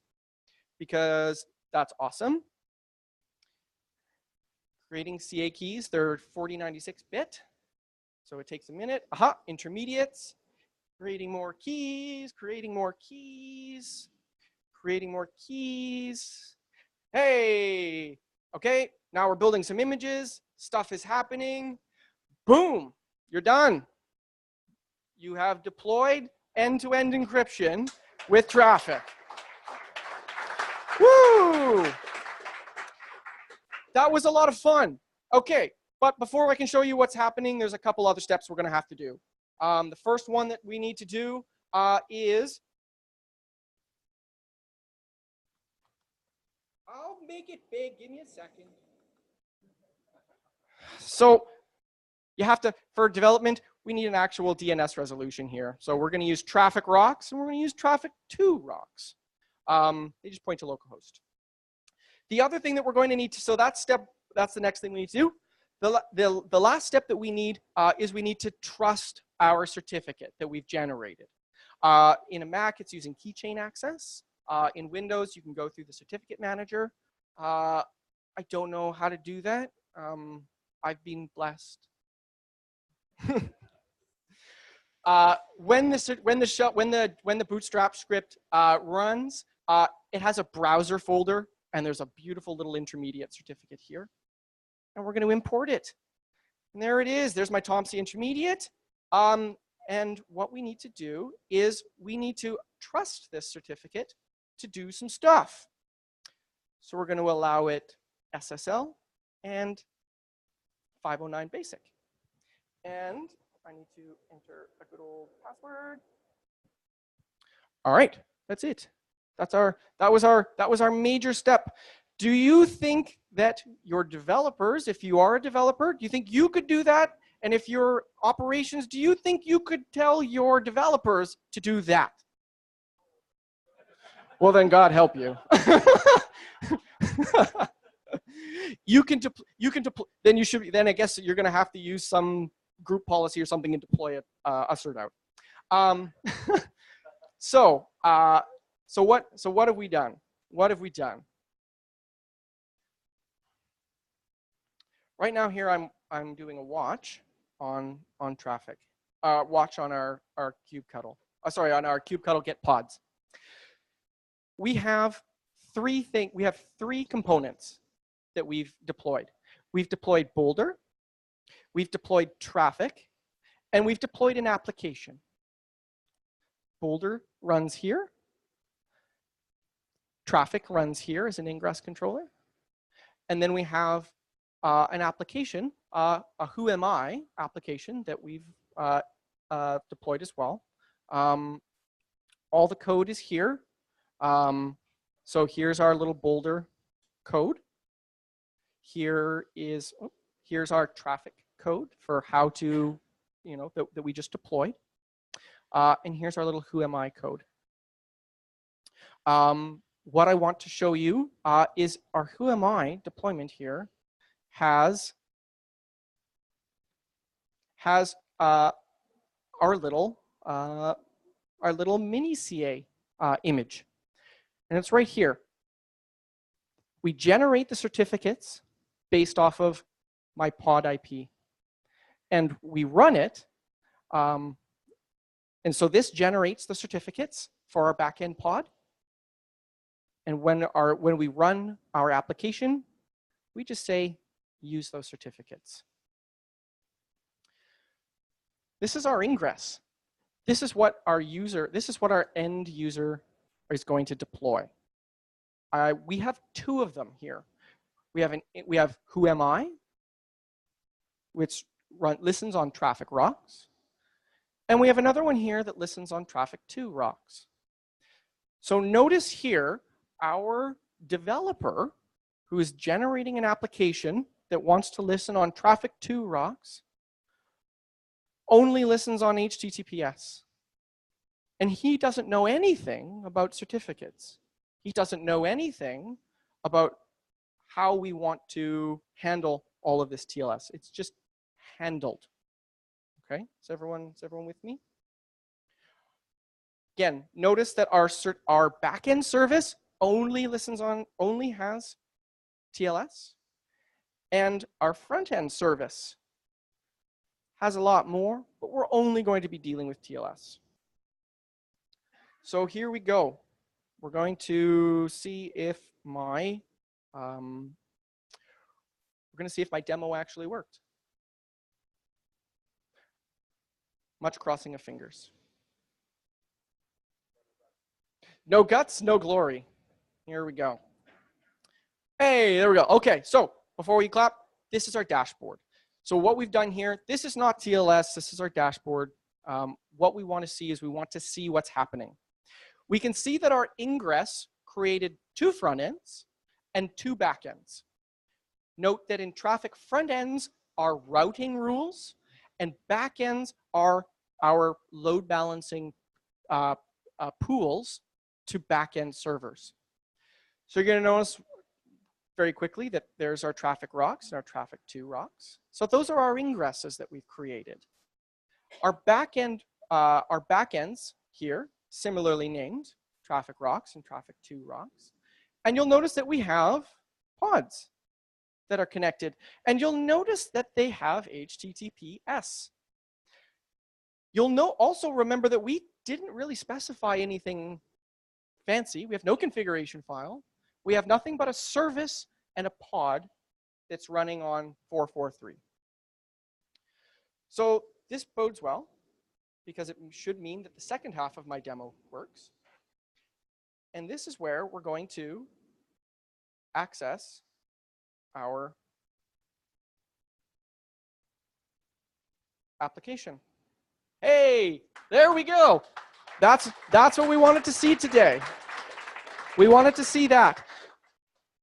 because that's awesome. Creating CA keys, they're 4096-bit, so it takes a minute. Aha, intermediates, creating more keys, creating more keys, creating more keys. Hey, okay, now we're building some images, stuff is happening. Boom, you're done. You have deployed end-to-end encryption with Traefik. Woo! That was a lot of fun. Okay, but before I can show you what's happening, there's a couple other steps we're going to have to do. The first one that we need to do is, I'll make it big, give me a second. So you have to, for development, we need an actual DNS resolution here. So we're going to use Traefik rocks, and we're going to use Traefik 2 rocks. They just point to localhost. The other thing that we're going to need to, so that's the next thing we need to do. The last step that we need is we need to trust our certificate that we've generated. In a Mac, it's using keychain access. In Windows, you can go through the certificate manager. I don't know how to do that. I've been blessed. When the Bootstrap script runs, it has a browser folder, and there's a beautiful little intermediate certificate here. And we're going to import it. And there it is. There's my Tomcej intermediate. And what we need to do is we need to trust this certificate to do some stuff. So we're going to allow it SSL and 509 basic. And I need to enter a good old password. All right, that's it. That was our major step. Do you think that your developers, if you are a developer, do you think you could do that? And if you're operations, do you think you could tell your developers to do that? Well, then God help you. Then I guess you're going to have to use some group policy or something and deploy it, assert out. So what have we done? What have we done? Right now here I'm doing a watch on Traefik. Watch on our kubectl. On our kubectl get pods. We have three components that we've deployed. We've deployed Boulder, we've deployed Traefik, and we've deployed an application. Boulder runs here. Traefik runs here as an ingress controller. And then we have an application, a Who Am I application that we've deployed as well. All the code is here. So here's our little Boulder code. Here's our Traefik code for how to, that we just deployed. And here's our little who am I code. What I want to show you is our who am I deployment here has our little mini CA image, and it's right here. We generate the certificates based off of my pod IP, and we run it. And so this generates the certificates for our backend pod. And when we run our application, we just say use those certificates. This is our ingress. This is what our end user is going to deploy. We have two of them here. We have who am I, which listens on Traefik rocks. And we have another one here that listens on Traefik 2 rocks. So notice here, our developer who is generating an application that wants to listen on Traefik 2 rocks only listens on HTTPS. And he doesn't know anything about certificates. He doesn't know anything about how we want to handle all of this TLS. It's just handled. Okay, is everyone with me? Again, notice that our backend service only has TLS, and our front-end service has a lot more, but we're only going to be dealing with TLS. So here we go. We're going to see if my demo actually worked. Much crossing of fingers. No guts, no glory. Here we go. Hey, there we go. Okay, so before we clap, this is our dashboard. So what we've done here, this is not TLS, this is our dashboard. What we want to see is we want to see what's happening. We can see that our ingress created 2 front ends and 2 back ends. Note that in Traefik, front ends are routing rules and back ends are our load balancing pools to back end servers. So you're going to notice very quickly that there's our Traefik rocks and our Traefik 2 rocks. So those are our ingresses that we've created. Our back ends here, similarly named, Traefik rocks and Traefik 2 rocks. And you'll notice that we have pods that are connected. And you'll notice that they have HTTPS. You'll also remember that we didn't really specify anything fancy. We have no configuration file. We have nothing but a service and a pod that's running on 443. So this bodes well, because it should mean that the second half of my demo works. And this is where we're going to access our application. Hey, there we go. That's what we wanted to see today. We wanted to see that.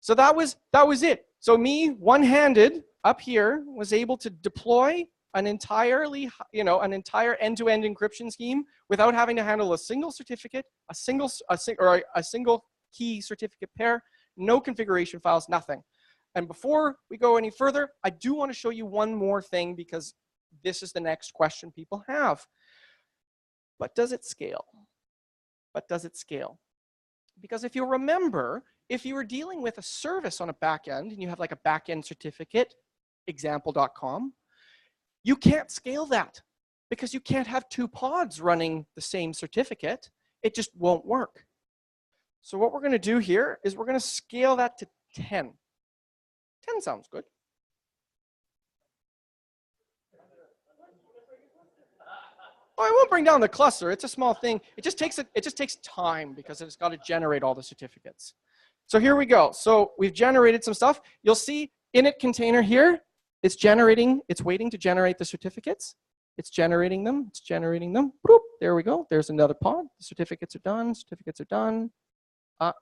So that was it. So me, one-handed up here, was able to deploy an entire end-to-end encryption scheme without having to handle a single certificate, a single key certificate pair, no configuration files, nothing. And before we go any further, I do want to show you one more thing, because this is the next question people have. But does it scale? But does it scale? Because if you remember, if you were dealing with a service on a backend and you have like a backend certificate, example.com, you can't scale that because you can't have 2 pods running the same certificate. It just won't work. So what we're going to do here is we're going to scale that to 10. 10 sounds good. Oh, I won't bring down the cluster. It's a small thing. It just takes time because it's got to generate all the certificates. So here we go. So we've generated some stuff. You'll see init container here. It's waiting to generate the certificates. It's generating them. Boop, there we go. There's another pod. The certificates are done. Certificates are done. Oh,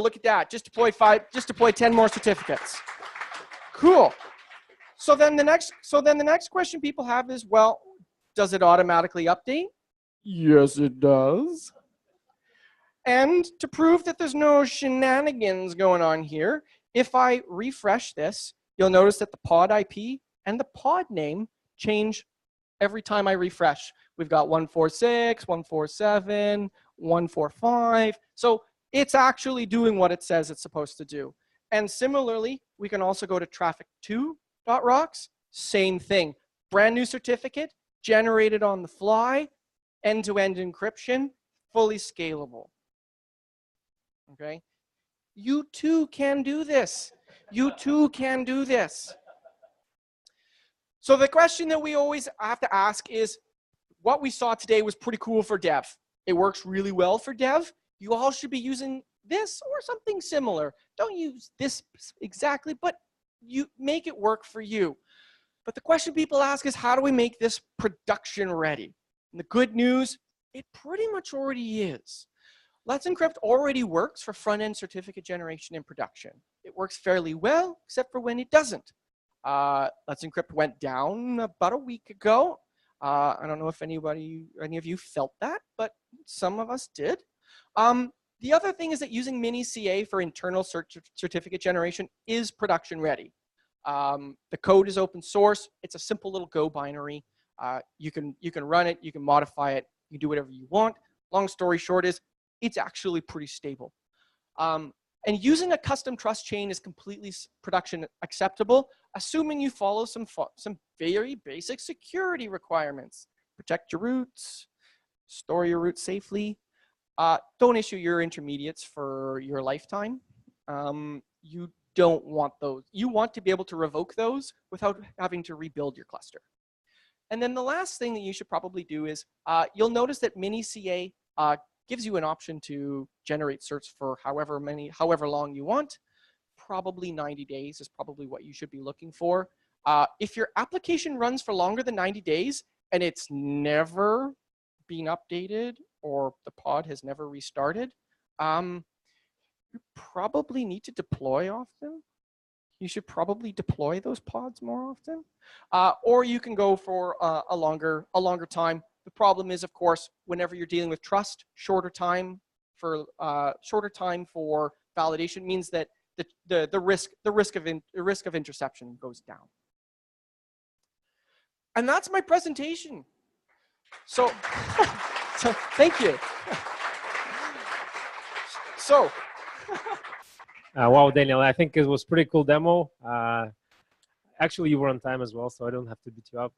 look at that. Just deployed 10 more certificates. Cool. So then the next question people have is, well, does it automatically update? Yes, it does. And to prove that there's no shenanigans going on here, if I refresh this, you'll notice that the pod IP and the pod name change every time I refresh. We've got 146, 147, 145. So it's actually doing what it says it's supposed to do. And similarly, we can also go to Traefik2.rocks. Same thing. Brand new certificate, generated on the fly, end-to-end encryption, fully scalable. Okay? You too can do this. You too can do this. So the question that we always have to ask is, what we saw today was pretty cool for dev. It works really well for dev. You all should be using this or something similar. Don't use this exactly, but you make it work for you. But the question people ask is, how do we make this production ready? And the good news, it pretty much already is. Let's Encrypt already works for front-end certificate generation in production. It works fairly well, except for when it doesn't. Let's Encrypt went down about a week ago. I don't know if any of you felt that, but some of us did. The other thing is that using mini CA for internal certificate generation is production ready. The code is open source. It's a simple little Go binary. You can run it, you can modify it, you can do whatever you want. Long story short is, it's actually pretty stable. And using a custom trust chain is completely production acceptable, assuming you follow some very basic security requirements. Protect your roots, store your roots safely. Don't issue your intermediates for your lifetime. You don't want those. You want to be able to revoke those without having to rebuild your cluster. And then the last thing that you should probably do is, you'll notice that mini CA gives you an option to generate certs for however long you want. Probably 90 days is probably what you should be looking for. If your application runs for longer than 90 days and it's never been updated or the pod has never restarted, you probably need to deploy often. You should probably deploy those pods more often. Or you can go for a longer time. The problem is, of course, whenever you're dealing with trust, shorter time for validation means that the risk of interception goes down. And that's my presentation. So thank you. So. Wow, Daniel, I think it was pretty cool demo. Actually, you were on time as well, so I don't have to beat you up.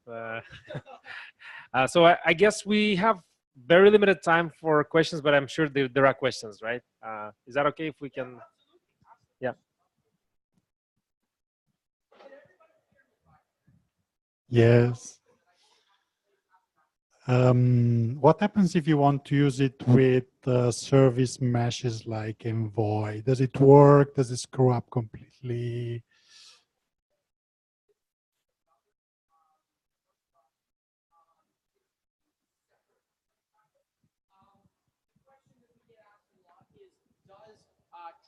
So I guess we have very limited time for questions, but I'm sure there are questions, right? Is that okay if we can? Yeah. Yes. What happens if you want to use it with service meshes like Envoy? Does it work? Does it screw up completely?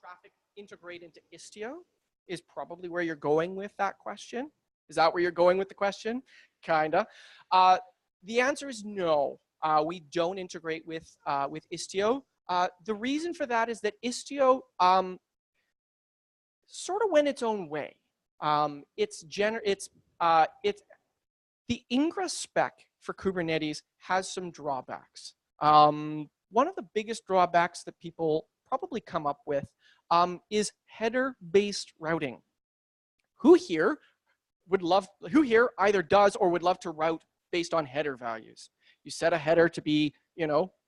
Traefik integrate into Istio is probably where you're going with that question. Is that where you're going with the question? Kinda. The answer is no. We don't integrate with Istio. The reason for that is that Istio sort of went its own way. The ingress spec for Kubernetes has some drawbacks. One of the biggest drawbacks that people probably come up with is header-based routing. Who here either does or would love to route based on header values? You set a header to be,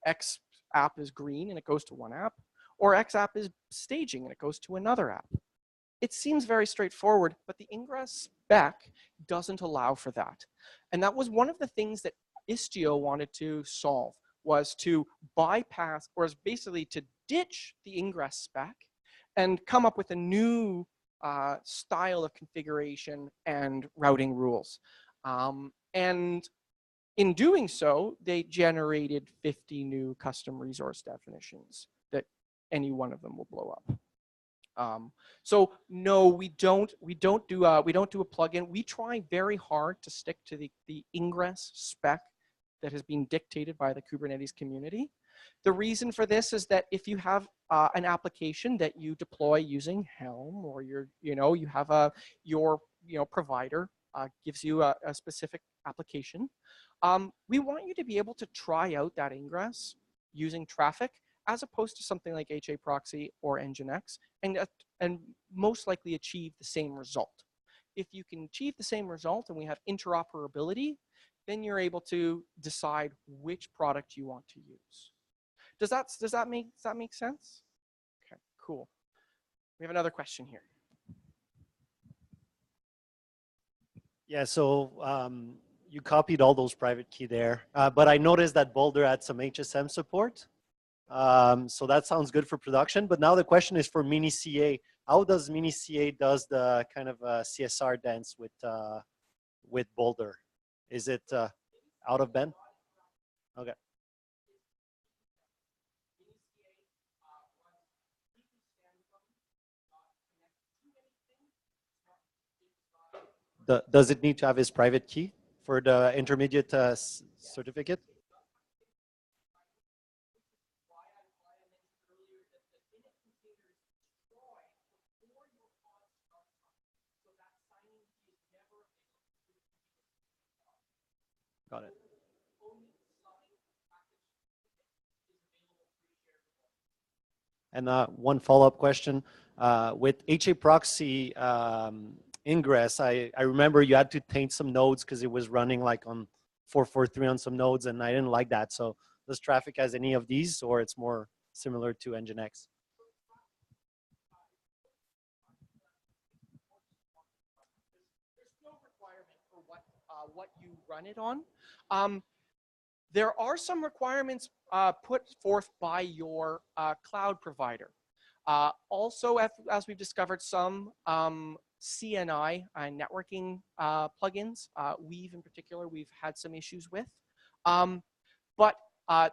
X app is green and it goes to one app, or X app is staging and it goes to another app. It seems very straightforward, but the ingress spec doesn't allow for that. And that was one of the things that Istio wanted to solve, was to bypass, or basically to ditch the ingress spec and come up with a new style of configuration and routing rules. And in doing so, they generated 50 new custom resource definitions any one of them will blow up. So no, we don't do a plugin. We try very hard to stick to the ingress spec that has been dictated by the Kubernetes community. The reason for this is that if you have an application that you deploy using Helm, or you have your provider gives you a specific application, we want you to be able to try out that ingress using Traefik, as opposed to something like HA proxy or Nginx, and most likely achieve the same result. If you can achieve the same result and we have interoperability, then you're able to decide which product you want to use. Does that make sense? Okay, cool. We have another question here. Yeah, so you copied all those private key there, but I noticed that Boulder had some HSM support. So that sounds good for production, but now the question is for mini CA. How does mini CA does the kind of CSR dance with Boulder? Is it out of band? Okay. Does it need to have his private key for the intermediate certificate? Got it. And one follow-up question. With HA proxy ingress, I remember you had to taint some nodes because it was running like on 443 on some nodes, and I didn't like that. So does Traefik has any of these, or it's more similar to Nginx? There's no requirement for what you run it on. There are some requirements put forth by your cloud provider. Also, as we've discovered, some CNI networking plugins, Weave in particular, we've had some issues with. But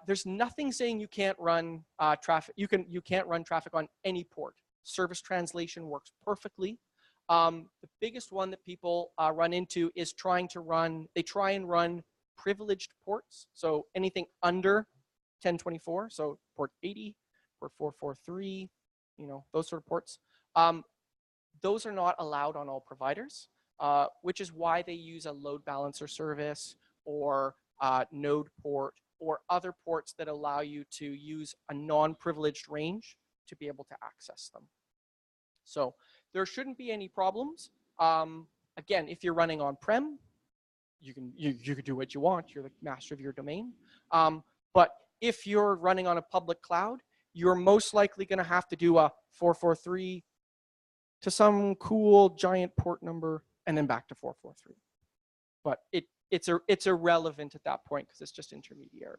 there's nothing saying you can't run Traefik. You can't run Traefik on any port. Service translation works perfectly. The biggest one that people run into is try and run privileged ports. So anything under 1024, so port 80, port 443, those sort of ports. Those are not allowed on all providers, which is why they use a load balancer service or node port or other ports that allow you to use a non-privileged range to be able to access them. So there shouldn't be any problems. Again, if you're running on-prem, you can do what you want. You're the master of your domain. But if you're running on a public cloud, you're most likely going to have to do a 443 to some cool giant port number and then back to 443. But it's irrelevant at that point because it's just intermediary.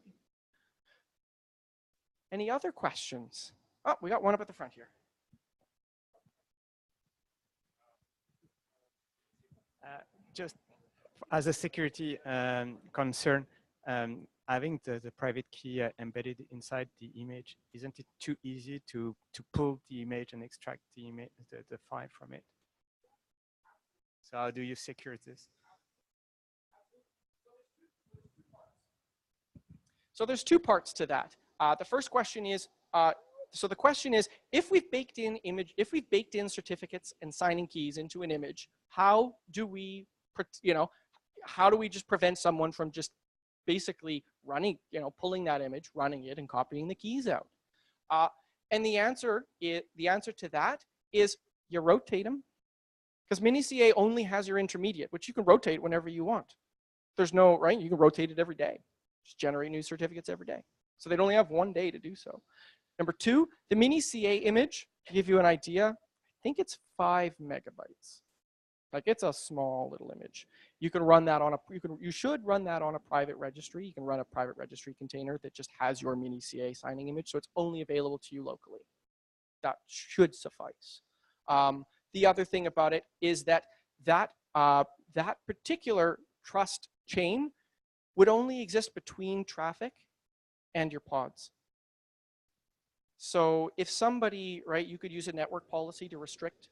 Any other questions? Oh, we got one up at the front here. Just as a security concern, having the private key embedded inside the image, isn't it too easy to pull the image and extract the image, the file from it? So how do you secure this? So there's two parts to that. The first question is, so the question is, if we've baked in certificates and signing keys into an image, how do we just prevent someone from just basically running, pulling that image, running it, and copying the keys out? And the answer to that is you rotate them, because mini-CA only has your intermediate, which you can rotate whenever you want. There's no, right? You can rotate it every day. Just generate new certificates every day. So they'd only have 1 day to do so. Number two, the mini-CA image, to give you an idea, I think it's 5 megabytes. Like, it's a small little image. You can run that on you should run that on a private registry. You can run a private registry container that just has your mini-CA signing image, so it's only available to you locally. That should suffice. The other thing about it is that particular trust chain would only exist between Traefik and your pods. So if somebody, right, you could use a network policy to restrict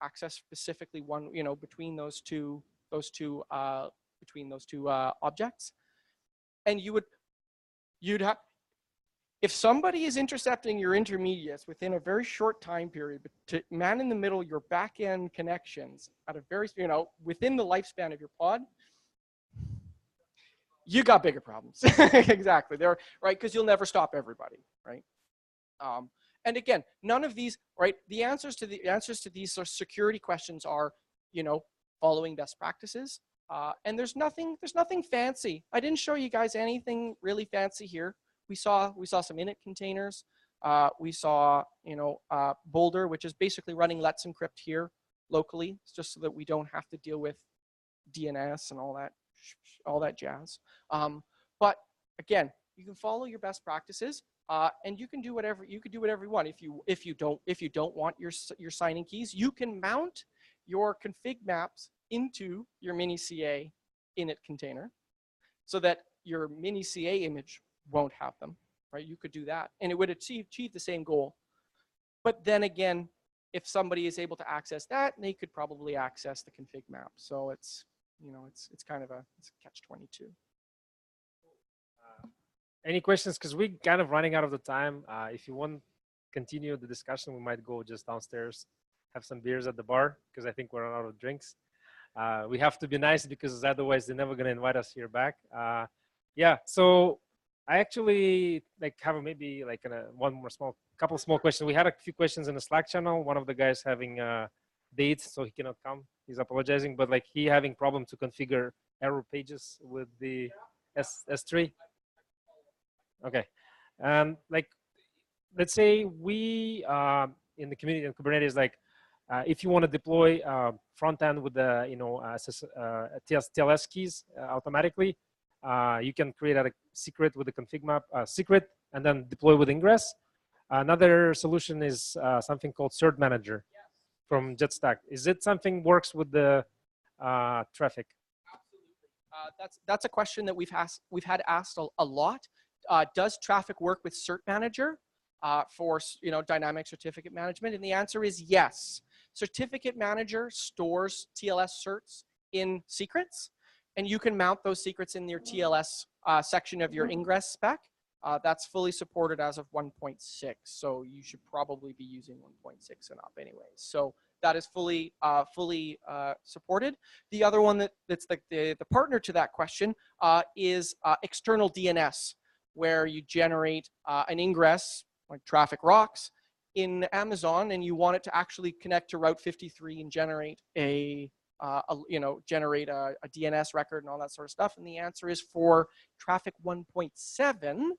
access specifically one, between those two objects, and you'd have, if somebody is intercepting your intermediates within a very short time period, but to man in the middle your back-end connections at a very, within the lifespan of your pod, you got bigger problems. Exactly. They're right, because you'll never stop everybody, right? And again, none of these, right? The answers to these sort of security questions are, following best practices. And there's nothing fancy. I didn't show you guys anything really fancy here. We saw some init containers. We saw, Boulder, which is basically running Let's Encrypt here locally, just so that we don't have to deal with DNS and all that jazz. But again, you can follow your best practices, and you can do whatever you want. If you don't want your signing keys, you can mount your config maps into your mini CA init container, so that your mini CA image won't have them, right? You could do that, and it would achieve the same goal. But then again, if somebody is able to access that, they could probably access the config map. So it's kind of a catch-22. Any questions? Because we're kind of running out of the time. If you want to continue the discussion, we might go just downstairs, have some beers at the bar, because I think we're out of drinks. We have to be nice, because otherwise they're never going to invite us here back. Yeah, so I actually have maybe couple small questions. We had a few questions in the Slack channel. One of the guys having dates, so he cannot come. He's apologizing, but he having problem to configure error pages with the S3. Okay, and let's say we in the community in Kubernetes, if you want to deploy front end with the TLS keys automatically, you can create a secret with the config map secret and then deploy with ingress. Another solution is something called Cert Manager from Jetstack. Is it something works with the Traefik? Absolutely. That's a question that we've had asked a lot. Does Traefik work with Cert Manager for dynamic certificate management? And the answer is yes. Certificate Manager stores TLS certs in secrets, and you can mount those secrets in your TLS section of your ingress spec. That's fully supported as of 1.6, so you should probably be using 1.6 and up anyways. So that is fully supported. The other one that's the partner to that question is external DNS, where you generate an ingress, like Traefik Rocks, in Amazon, and you want it to actually connect to Route 53 and generate a DNS record and all that sort of stuff. And the answer is for Traefik 1.7. I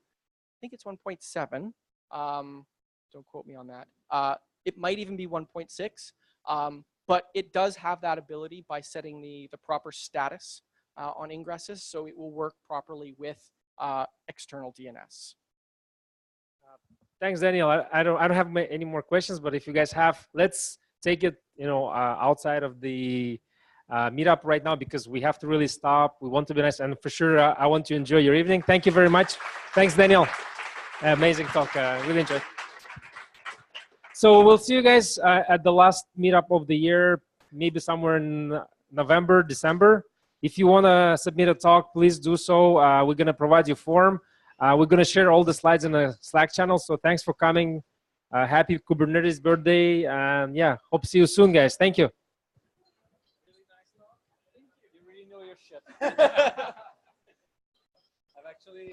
think it's 1.7. Don't quote me on that. It might even be 1.6, but it does have that ability by setting the proper status on ingresses, so it will work properly with external DNS. Thanks, Daniel. I don't have any more questions, but if you guys have, let's take it outside of the meetup right now, because we have to really stop. We want to be nice, and for sure I want to enjoy your evening. Thank you very much. Thanks, Daniel. Amazing talk. Really enjoyed. So we'll see you guys at the last meetup of the year, maybe somewhere in November, December. If you want to submit a talk, please do so. We're going to provide you a form. We're going to share all the slides in the Slack channel. So thanks for coming. Happy Kubernetes birthday. And yeah, hope to see you soon, guys. Thank you. You really know your shit. I've actually